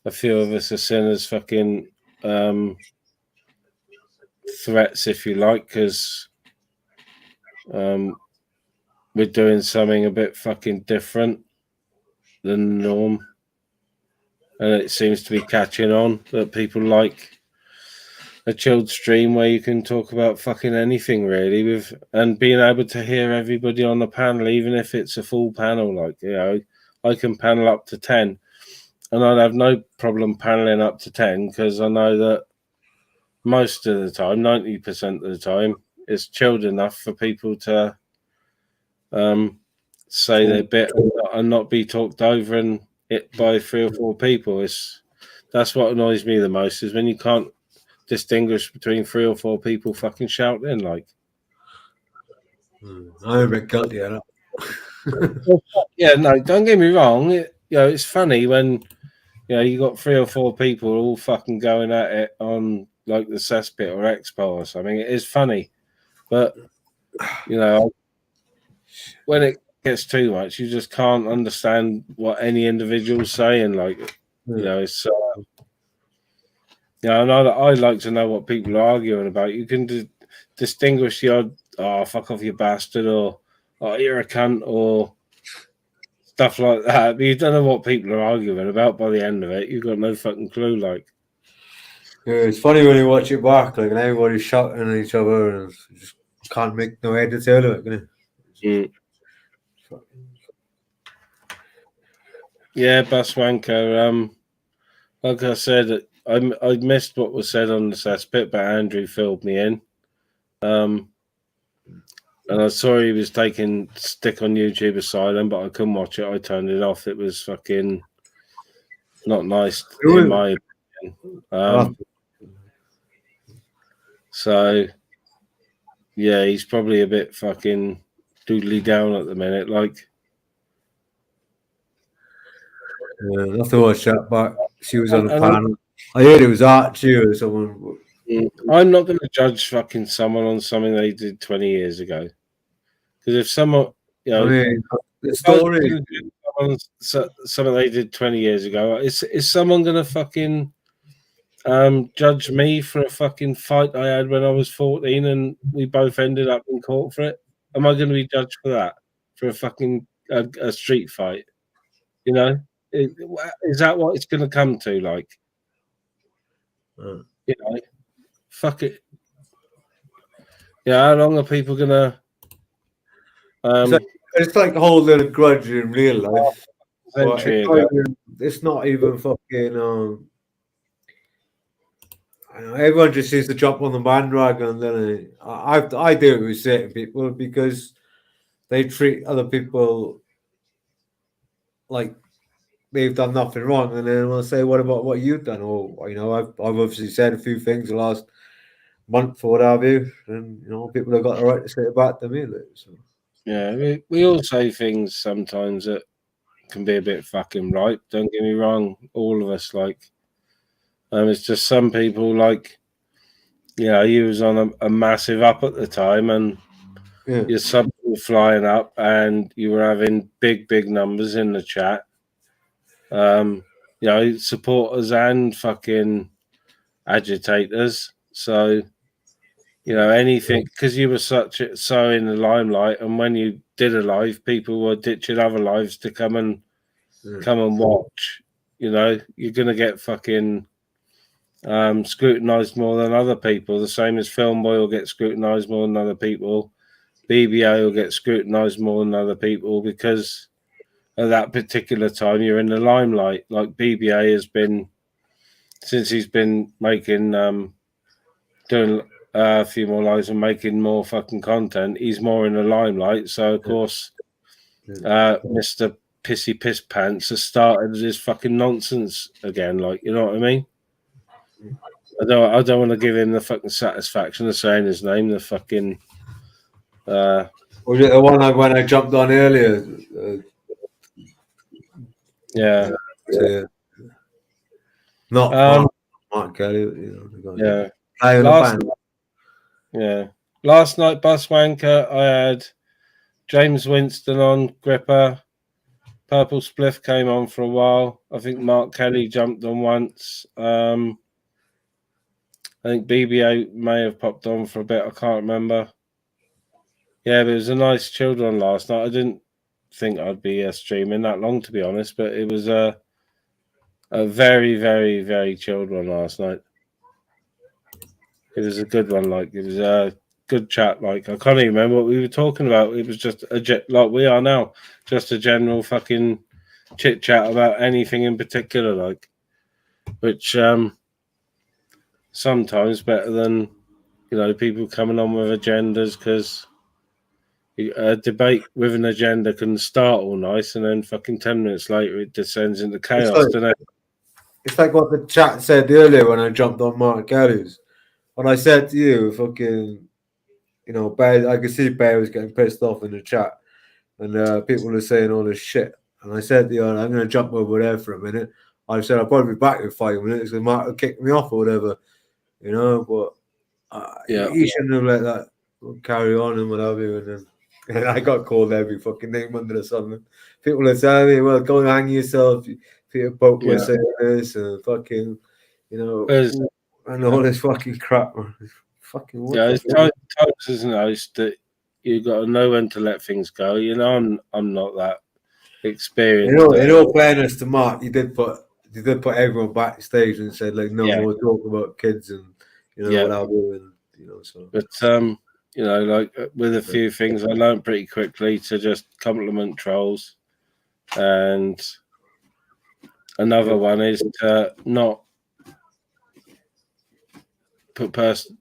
a few of us are seen as fucking threats, if you like, because we're doing something a bit fucking different than the norm. And it seems to be catching on that people like a chilled stream where you can talk about fucking anything really, and being able to hear everybody on the panel, even if it's a full panel. Like, I can panel up to 10 and I'd have no problem paneling up to 10 because I know that most of the time, 90% of the time, it's chilled enough for people to say their bit and not be talked over and it by 3 or 4 people. That's what annoys me the most, is when you can't distinguish between 3 or 4 people fucking shouting. Like, I'm a bit guilty of that. yeah, no, don't get me wrong. It's funny when you got 3 or 4 people all fucking going at it on like the cesspit or expo or something. It is funny, but when it gets too much, you just can't understand what any individual's saying. Like, it's. I know that I like to know what people are arguing about. You can distinguish the odd, "Oh, fuck off, you bastard," or "Oh, you're a cunt," or stuff like that. But you don't know what people are arguing about by the end of it. You've got no fucking clue. Like, it's funny when you watch it back, like, and everybody's shouting at each other, and you just can't make no head or tail of it, can you? Yeah, Bus Wanker. Like I said, I missed what was said on the cesspit, but Andrew filled me in. And I saw he was taking stick on YouTube asylum, but I couldn't watch it. I turned it off. It was fucking not nice, in my opinion. So, yeah, he's probably a bit fucking doodly down at the minute. Like, yeah, I have to watch that back. She was on the panel. I heard it was Archie or someone. I'm not going to judge fucking someone on something they did 20 years ago. Because if someone, the story, something they did 20 years ago, is someone going to fucking judge me for a fucking fight I had when I was 14 and we both ended up in court for it? Am I going to be judged for that? For a fucking a street fight? Is that what it's going to come to? Like, fuck it. Yeah, how long are people going to... it's like holding a grudge in real life. It's not even fucking... everyone just seems to jump on the bandwagon. Then I do it with certain people because they treat other people like they've done nothing wrong, and then we'll say, "What about what you've done?" Or I've obviously said a few things the last month or what have you, and people have got the right to say about them either. So. Yeah, we all say things sometimes that can be a bit fucking right. Don't get me wrong, all of us it's just some people you was on a massive up at the time, and your subs were flying up, and you were having big numbers in the chat. Supporters and fucking agitators. So anything, because you were so in the limelight, and when you did a live, people were ditching other lives to come and watch. You're gonna get fucking scrutinized more than other people. The same as Film Boy will get scrutinized more than other people. BBA will get scrutinized more than other people because at that particular time you're in the limelight. Like BBA has been, since he's been making doing a few more lives and making more fucking content, he's more in the limelight. So of course Mr. Pissy Piss Pants has started his fucking nonsense again. You know what I mean? I don't want to give him the fucking satisfaction of saying his name. The fucking was it the one when I jumped on earlier? Yeah. Not Mark Kelly. Last night, Bus Wanker, I had James Winston on, Gripper. Purple Spliff came on for a while. I think Mark Kelly jumped on once. I think BBA may have popped on for a bit. I can't remember. Yeah, but it was a nice chilled one last night. I didn't think I'd be streaming that long, to be honest, but it was a very, very, very chilled one last night. It was a good one. It was a good chat. I can't even remember what we were talking about. It was just like we are now, just a general fucking chit chat about anything in particular, which sometimes better than people coming on with agendas, because a debate with an agenda can start all nice and then fucking 10 minutes later it descends into chaos, doesn't it? It's like what the chat said earlier when I jumped on Mark Kelly's. When I said to you, fucking, Bear, I could see Bear was getting pissed off in the chat, and people were saying all this shit. And I said to you, I'm going to jump over there for a minute. I said I'll probably be back in 5 minutes because Mark will kick me off or whatever, But he shouldn't have let that carry on and whatever. And I got called every fucking name under the sun. People are telling me, well, go and hang yourself. Peter Pope was saying this and fucking, and all this fucking crap. Fucking it's times as an host that you got to know when to let things go. I'm not that experienced. In all fairness to Mark, he did put everyone backstage and said no more talk about kids and what I'll do and so. But with a few things, I learned pretty quickly to just compliment trolls, and another one is to not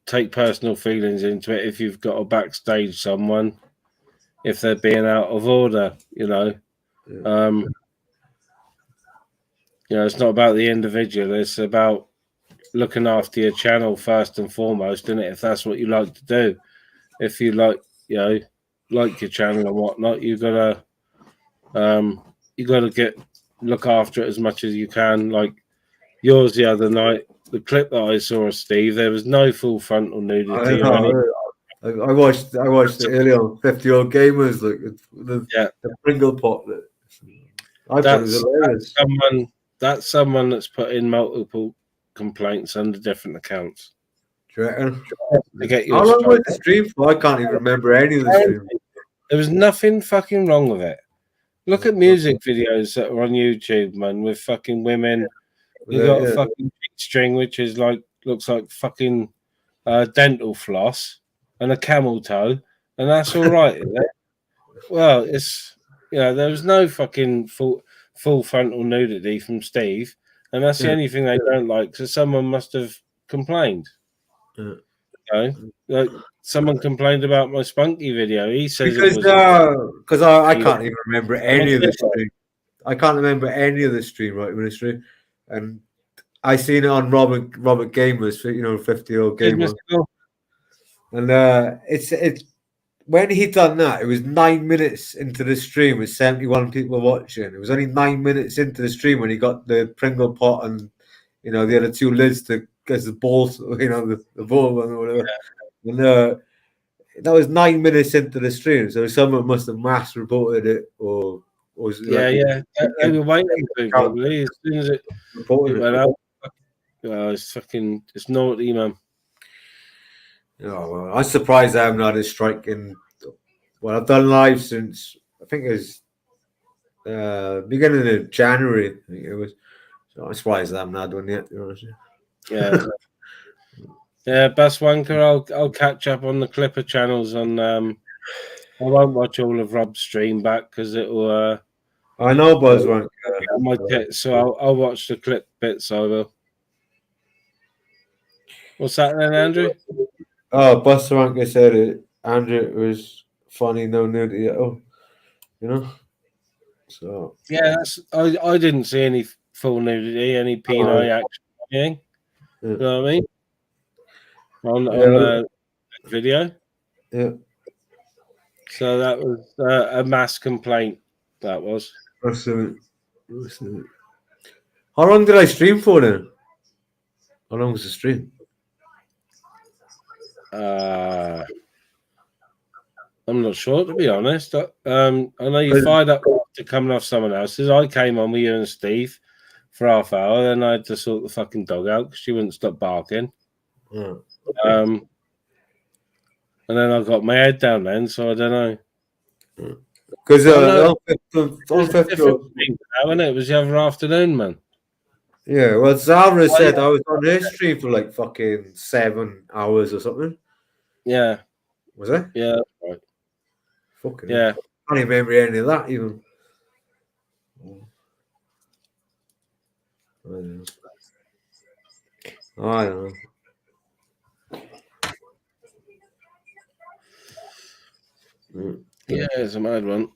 take personal feelings into it if you've got to backstage someone if they're being out of order. It's not about the individual. It's about looking after your channel first and foremost, isn't it? If that's what you like to do. If you like your channel and whatnot, you gotta look after it as much as you can. Like yours the other night, the clip that I saw of Steve, there was no full frontal nudity. I watched it earlier on 50-year-old gamers, the Pringle pot. I thought it was hilarious. That's someone that's put in multiple complaints under different accounts. Do you reckon? How long was the stream for? I can't even remember any of the stream. There was nothing fucking wrong with it. Look at music videos that are on YouTube, man, with fucking women. You got a fucking string, which is looks like fucking dental floss and a camel toe, and that's all right, isn't it? Well, it's there was no fucking full frontal nudity from Steve, and that's the only thing they don't like. So someone must have complained. Like, someone complained about my spunky video. He says because I can't even remember any of the stream. I can't remember any of the stream, right, ministry, and I seen it on Robert Gamers, 50-year-old gamer, and it's when he done that, it was 9 minutes into the stream with 71 people watching. It was only 9 minutes into the stream when he got the Pringle pot and the other two lids to get the balls, the ball one or whatever. Yeah. And that was 9 minutes into the stream, so someone must have mass reported it, or was they were waiting to probably as soon as it went out. It's naughty, man. Well, I'm surprised I haven't had a strike in. Well, I've done live since I think it was beginning of January. I think it was. So I'm surprised I haven't had one yet. Yeah. Yeah, Bus Wanker, I'll catch up on the Clipper channels on I won't watch all of Rob's stream back because it'll I know Buzz Wanker. So I'll watch the clip bits I will. What's that then, Andrew? Oh, Bus Wanker said it. Andrew, it was funny, no nudity at all. So yeah, I didn't see any full nudity, any penile action, anything. Yeah. You know what I mean? On the video. Yeah. So that was a mass complaint. That was. How long did I stream for then? How long was the stream? I'm not sure, to be honest. I know you fired up to coming off someone else's. I came on with you and Steve for half hour, then I had to sort the fucking dog out because she wouldn't stop barking. Yeah. And then I got my head down then, so I don't know. Because on 50, it was the other afternoon, man. Yeah, well, Zara said I was on her stream for like fucking 7 hours or something. Yeah. Was it? Yeah, right. Fucking yeah. I can't even remember any of that even. I don't know. Yeah, it's a mad one.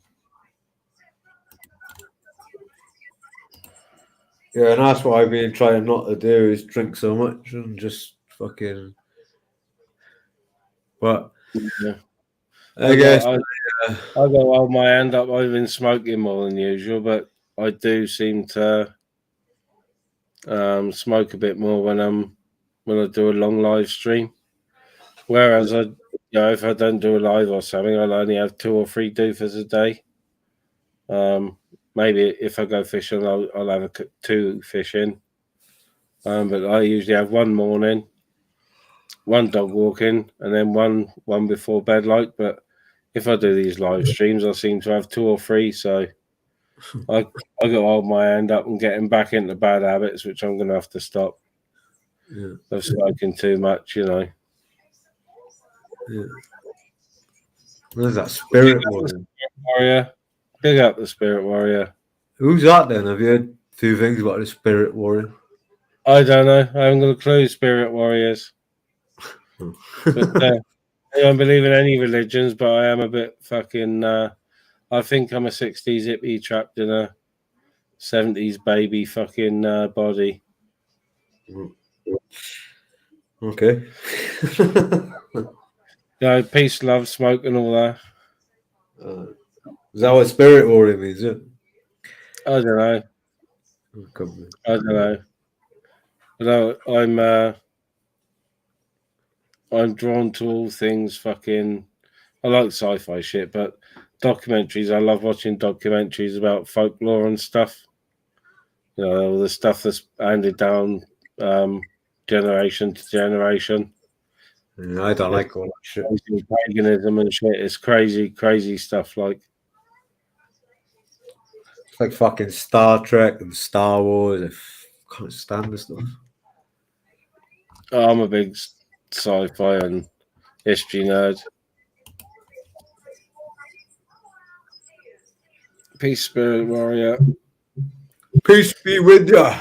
Yeah, and that's what I've been trying not to do is drink so much and just fucking. But yeah. I guess I go hold my hand up. I've been smoking more than usual, but I do seem to smoke a bit more when I do a long live stream. Whereas if I don't do a live or something, I'll only have 2 or 3 doofers a day. Maybe if I go fishing, I'll have 2 fishing. But I usually have 1 morning, 1 dog walking, and then one before bed. But if I do these live streams, I seem to have 2 or 3. So I got to hold my hand up and getting back into bad habits, which I'm going to have to stop. Yeah. Of smoking too much, Yeah. Where's that spirit warrior? Big up the spirit warrior. Who's that then? Have you heard 2 things about the spirit warrior? I don't know. I haven't got a clue. Spirit warriors. But, I don't believe in any religions, but I am a bit fucking. I think I'm a 60s hippie trapped in a 70s baby fucking body. Okay. Peace, love, smoke, and all that. Is that what spirit warrior means? Yeah? I don't know. I don't know. But I'm drawn to all things fucking. I like sci-fi shit, but documentaries. I love watching documentaries about folklore and stuff. All the stuff that's handed down generation to generation. I don't like all that shit. Paganism and shit. It's crazy, crazy stuff. Like it's like fucking Star Trek and Star Wars. I can't stand this stuff. I'm a big sci-fi and history nerd. Peace, spirit warrior. Peace be with ya.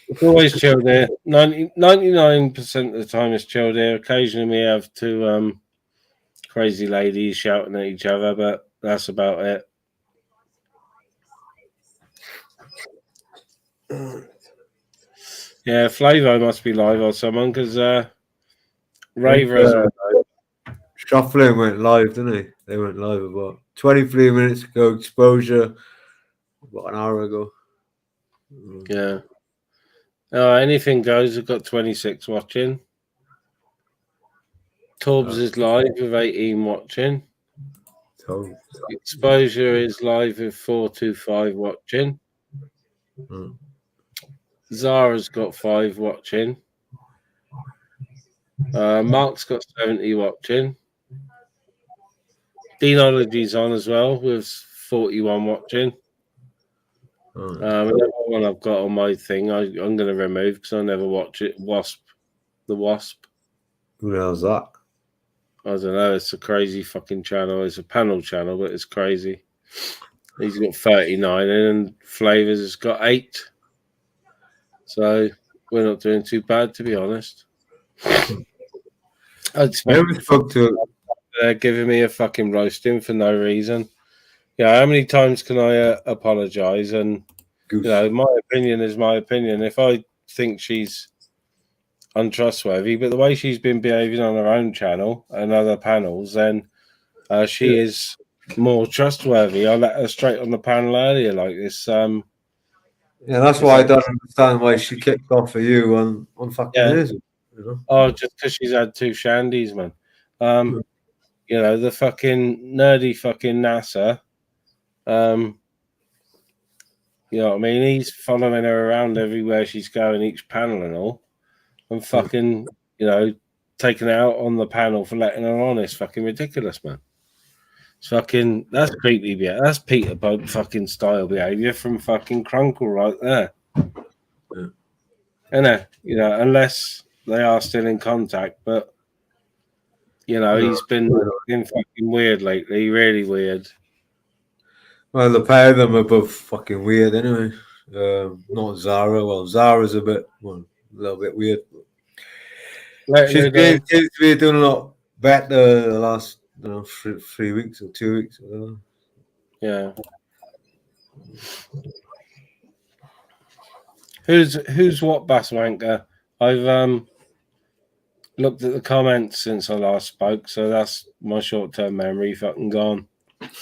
It's always chilled here. 99% of the time it's chilled here. Occasionally we have two crazy ladies shouting at each other, but that's about it. Yeah, Flavo must be live or someone because Raver Shuffling went live, didn't he? They went live about 23 minutes ago. Exposure about an hour ago. Yeah. Anything goes. We've got 26 watching. Torbs is live with 18 watching. Exposure is live with 425 watching. Zara's got 5 watching. Mark's got 70 watching. Deanology's on as well with 41 watching. Another one I've got on my thing I'm going to remove because I never watch it. The Wasp. Who the hell's that? I don't know. It's a crazy fucking channel. It's a panel channel, but it's crazy. He's got 39 and Flavors has got 8. So we're not doing too bad, to be honest. I'd spoke to they're giving me a fucking roasting for no reason. Yeah, how many times can I apologize? And you know, my opinion is my opinion. If I think she's untrustworthy, but the way she's been behaving on her own channel and other panels, then she is more trustworthy. I let her straight on the panel earlier like this. Yeah, that's why I don't understand why she kicked off for you on fucking Hazel. You know? Oh, just because she's had 2 shandies, man. You know, the fucking nerdy fucking NASA. You know what I mean? He's following her around everywhere she's going, each panel and all. And fucking, you know, taking her out on the panel for letting her on. It's fucking ridiculous, man. It's fucking, that's creepy behavior. That's Peter Pope fucking style behavior from fucking Crunkle right there. And you know, unless they are still in contact, but you know, he's been fucking weird lately, really weird. Well, the pair of them are both fucking weird anyway. Not Zara. Well, Zara's a little bit weird. She's seems to be doing a lot better the last 3 weeks or 2 weeks. Yeah. Who's what bass wanker? I've looked at the comments since I last spoke, so that's my short-term memory fucking gone.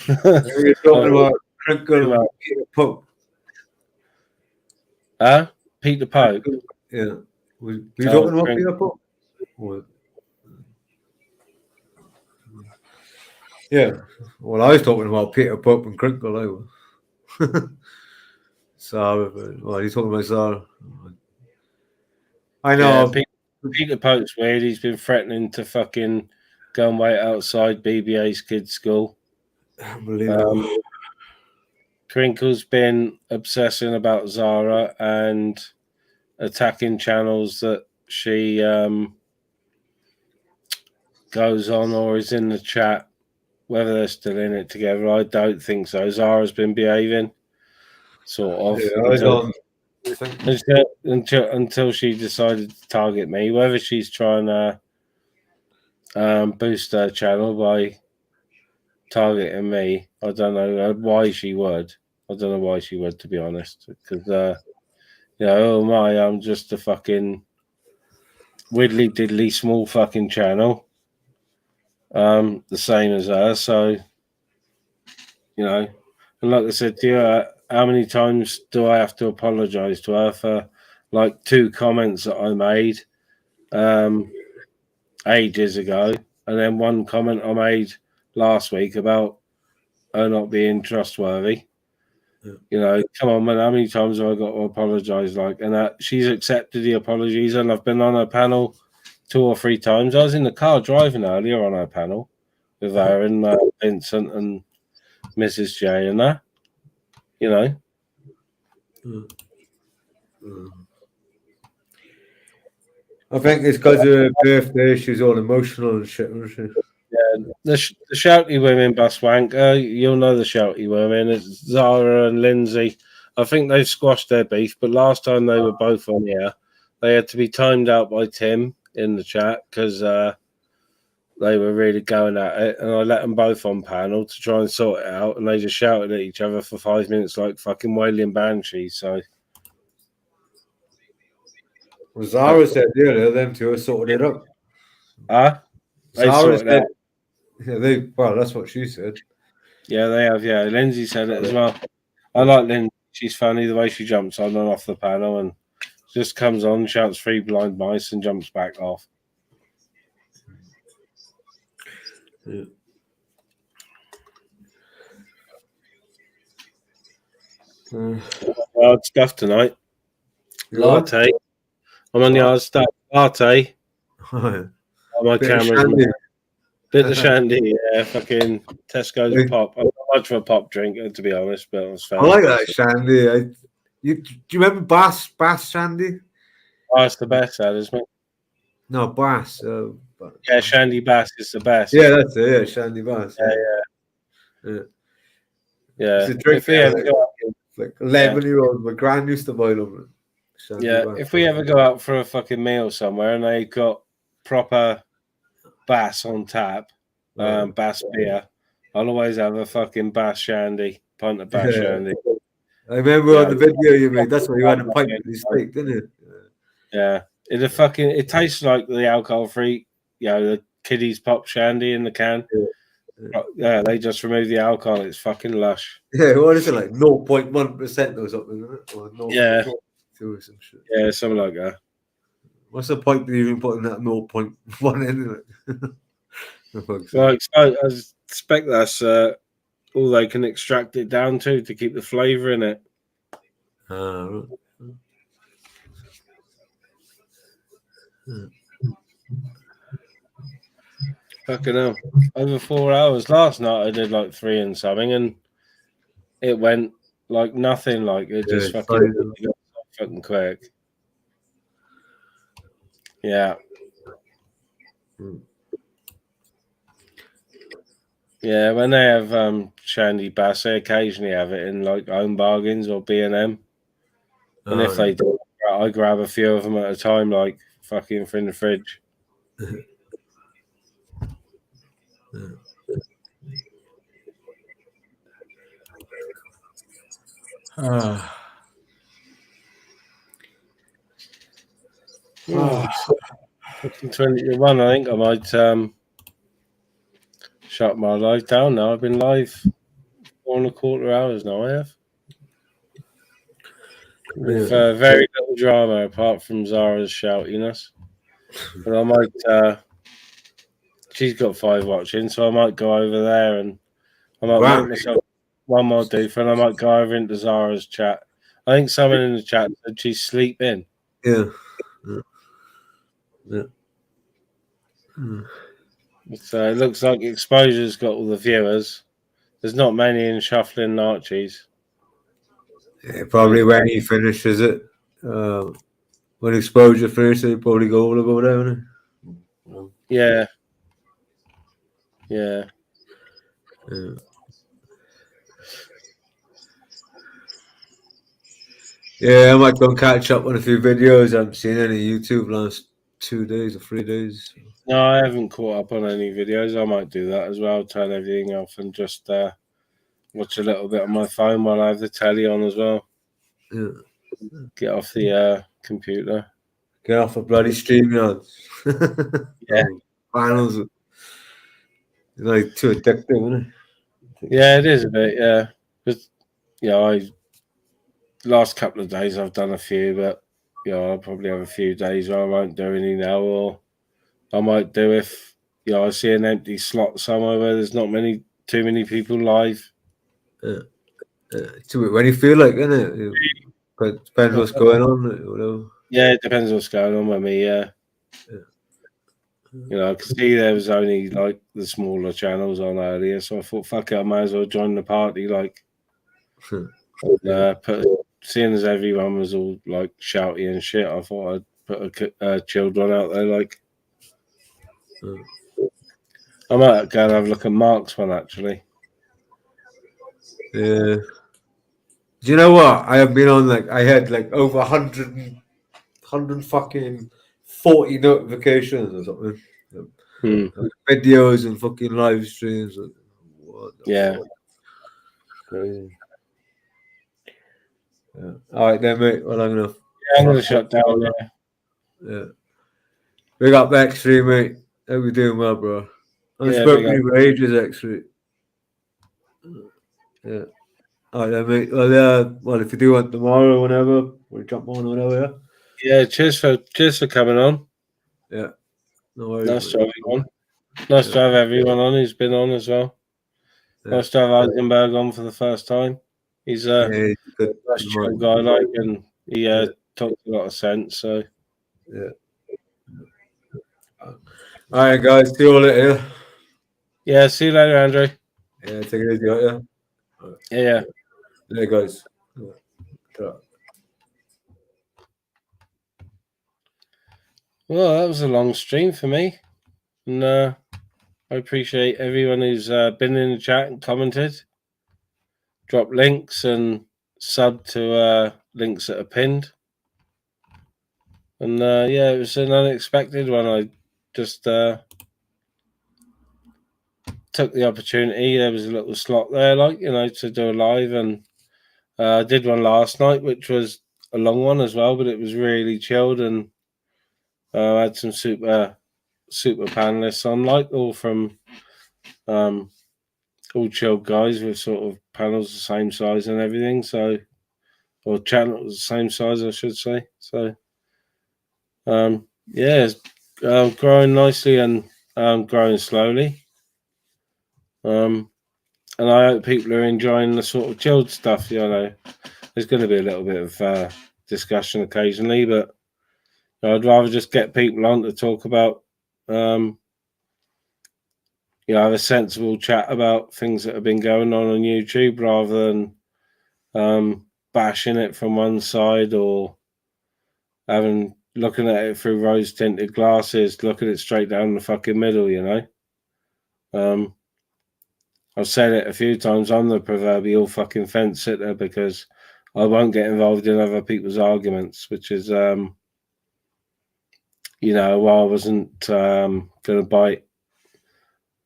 We're talking about Peter Pope. Peter Pope? Yeah. We're talking about Peter Pope? Yeah. Well, I was talking about Peter Pope and Crinkle. Sarah. Well, he's talking about Sarah. I know. Yeah, Peter Pope's weird. He's been threatening to fucking go and wait outside BBA's kids' school. Crinkle's been obsessing about Zara and attacking channels that she goes on or is in the chat, whether they're still in it together. I don't think so. Zara's been behaving sort of until she decided to target me, whether she's trying to boost her channel by targeting me. I don't know why she would. I don't know why she would, to be honest, because you know, I'm just a fucking widdly diddly small fucking channel, the same as her. So, you know, and like I said to you, how many times do I have to apologize to her for like 2 comments that I made ages ago, and then 1 comment I made last week about her not being trustworthy? You know, come on, man. How many times have I got to apologize? Like, and she's accepted the apologies, and I've been on her panel 2 or 3 times. I was in the car driving earlier on her panel with her and Vincent and Mrs. J and that. You know. I think it's because of her birthday. She's all emotional and shit, isn't she? Yeah, the shouty women, bus wank. You'll know the shouty women. It's Zara and Lindsay. I think they've squashed their beef, but last time they were both on here, they had to be timed out by Tim in the chat because they were really going at it, and I let them both on panel to try and sort it out, and they just shouted at each other for 5 minutes like fucking wailing banshees. So, well, Zara said earlier them two have sorted it up. They Zara sorted it said, out. yeah, well, that's what she said. Yeah, they have. Yeah, Lindsay said it as well. I like Lindsay. She's funny the way she jumps on and off the panel, and just comes on, shouts 3 blind mice, and jumps back off. Yeah. Hard stuff tonight. Latte. I'm on the hard stuff. Latte. On my camera's bit of shandy, yeah. Fucking Tesco's pop. I'm not much of a pop drinker, to be honest, but I like that shandy. Do you remember Bass shandy? Oh, it's the best, that isn't it? No, Bass. Yeah, Shandy Bass is the best. Yeah, that's it. Yeah, Shandy Bass. Yeah. It's a drink. Like 11-year-old, my gran used to buy them. Bass. If we ever go out for a fucking meal somewhere and they got proper Bass on tap, Bass beer, I'll always have a fucking Bass shandy, pint of Bass shandy. I remember on the video you made, that's why you had a pint with your steak, didn't it? Yeah. It tastes like the alcohol-free, the kiddies pop shandy in the can. Yeah, they just remove the alcohol. It's fucking lush. Yeah, what is it, like 0.1% or something, isn't it? Or 0.2 or some shit. Yeah, something like that. What's the point of even putting that 0.1 in it? Well, I expect that's all they can extract it down to keep the flavour in it. Right. Fucking hell. Over 4 hours. Last night I did like 3 and something, and it went like nothing. Like it just fucking quick. Yeah. Yeah, when they have Shandy Bass, they occasionally have it in like Home Bargains or B&M. And if they do, I grab a few of them at a time, like fucking from the fridge. Fucking 21, I think I might shut my live down now. I've been live 4.25 hours now, I have. With very little drama apart from Zara's shoutiness. But I might she's got 5 watching, so I might go over there and I might make myself one more doof, and I might go over into Zara's chat. I think someone in the chat said she's sleeping. Yeah. So it looks like Exposure's got all the viewers. There's not many in Shuffling and Archie's. Yeah, probably when he finishes it. When Exposure finishes, he'll probably go all about there, won't he? Yeah. Yeah, I might go catch up on a few videos. I haven't seen any YouTube last 2 days or 3 days. No, I haven't caught up on any videos. I might do that as well. Turn everything off and just watch a little bit on my phone while I have the telly on as well. Yeah. Get off the computer. Get off a bloody StreamYard. Yeah. Finals. It's like too addictive, isn't it? Yeah, it is a bit, yeah. But last couple of days I've done a few, but I'll probably have a few days where I won't do any now, or I might do if I see an empty slot somewhere where there's not too many people live. When you feel like, isn't it? But depends what's going on. Yeah, it depends what's going on with me. Yeah. I could see there was only like the smaller channels on earlier, so I thought, fuck it, I might as well join the party. Like, seeing as everyone was all like shouty and shit, I thought I'd put a chilled one out there. Like, I might go and have a look at Mark's one actually. Yeah. Do you know what? I have been on I had over 100 fucking 40 notifications or something. Videos and fucking live streams. What the fuck? Crazy. Yeah. All right then, mate. Well, I'm gonna. Yeah, I'm gonna shut down. Yeah. Big up X3, mate. How we doing, well, bro? I Yeah, spoke big to you for ages, X3. Yeah. All right then, mate. Well, if you do want tomorrow or whenever, we'll jump on or whatever. Yeah. Cheers for coming on. Yeah. No worries. Nice to have everyone. Nice to have everyone on who's been on as well. Yeah. Nice to have Eisenberg on for the first time. He's a good nice chill guy, and he talks a lot of sense. So yeah. All right, guys. See you all later. Yeah. See you later, Andrew. Yeah. Take it easy, yeah. Yeah. There, guys. Well, that was a long stream for me, and I appreciate everyone who's been in the chat and commented, dropped links and subbed to links that are pinned. And yeah, it was an unexpected one. I just took the opportunity. There was a little slot there, to do a live, and I did one last night, which was a long one as well, but it was really chilled, and I had some super panelists on, all from all chilled guys with sort of panels the same size and everything. So, or channels the same size, I should say. So, yeah, it's growing nicely and growing slowly. And I hope people are enjoying the sort of chilled stuff. There's going to be a little bit of discussion occasionally, but I'd rather just get people on to talk about, have a sensible chat about things that have been going on YouTube rather than bashing it from one side or looking at it through rose tinted glasses, looking it straight down the fucking middle. I've said it a few times. I'm the proverbial fucking fence sitter because I won't get involved in other people's arguments, which is, I wasn't going to bite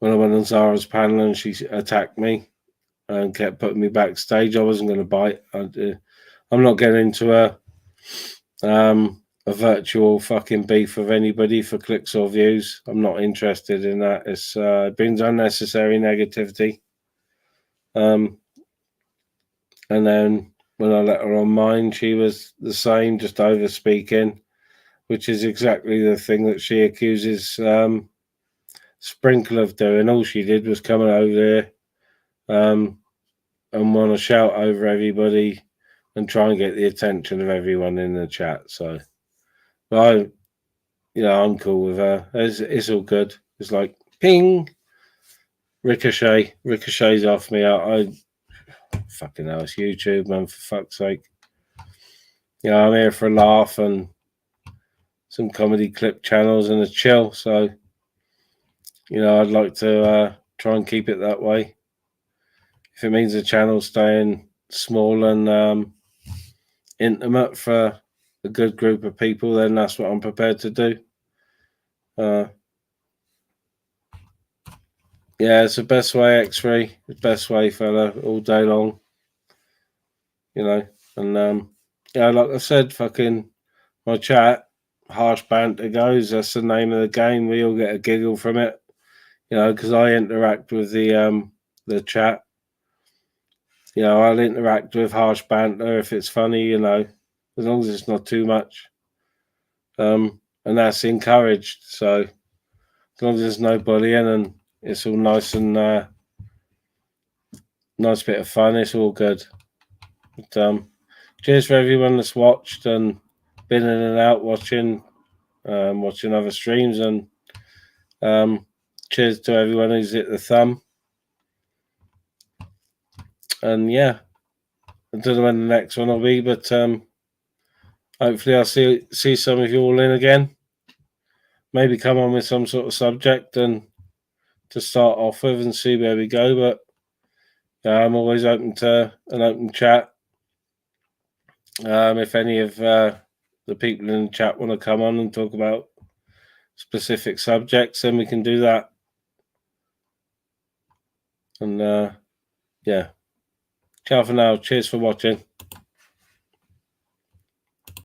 when I went on Zara's panel and she attacked me and kept putting me backstage. I wasn't going to bite. I'm not getting into a virtual fucking beef with anybody for clicks or views. I'm not interested in that. It brings unnecessary negativity. And then when I let her on mine, she was the same, just over speaking, which is exactly the thing that she accuses Sprinkle of doing. All she did was coming over there and want to shout over everybody and try and get the attention of everyone in the chat. So, I'm cool with her. It's all good. It's like ping, ricochets off me. I fucking hell, it's YouTube, man. For fuck's sake. I'm here for a laugh and some comedy clip channels and a chill. So, I'd like to try and keep it that way. If it means the channel staying small and intimate for a good group of people, then that's what I'm prepared to do. Yeah, it's the best way, X3. The best way, fella, all day long. And like I said, fucking my chat, harsh banter goes. That's the name of the game. We all get a giggle from it, because I interact with the chat. I'll interact with harsh banter if it's funny, as long as it's not too much. And that's encouraged. So as long as there's no bullying and it's all nice and nice bit of fun, it's all good. But, cheers for everyone that's watched and been in and out watching other streams, and cheers to everyone who's hit the thumb. And yeah, I don't know when the next one will be, but hopefully I'll see some of you all in again. Maybe come on with some sort of subject and to start off with and see where we go. But I'm always open to an open chat. If any of the people in the chat want to come on and talk about specific subjects, then we can do that. And yeah, ciao for now. Cheers for watching.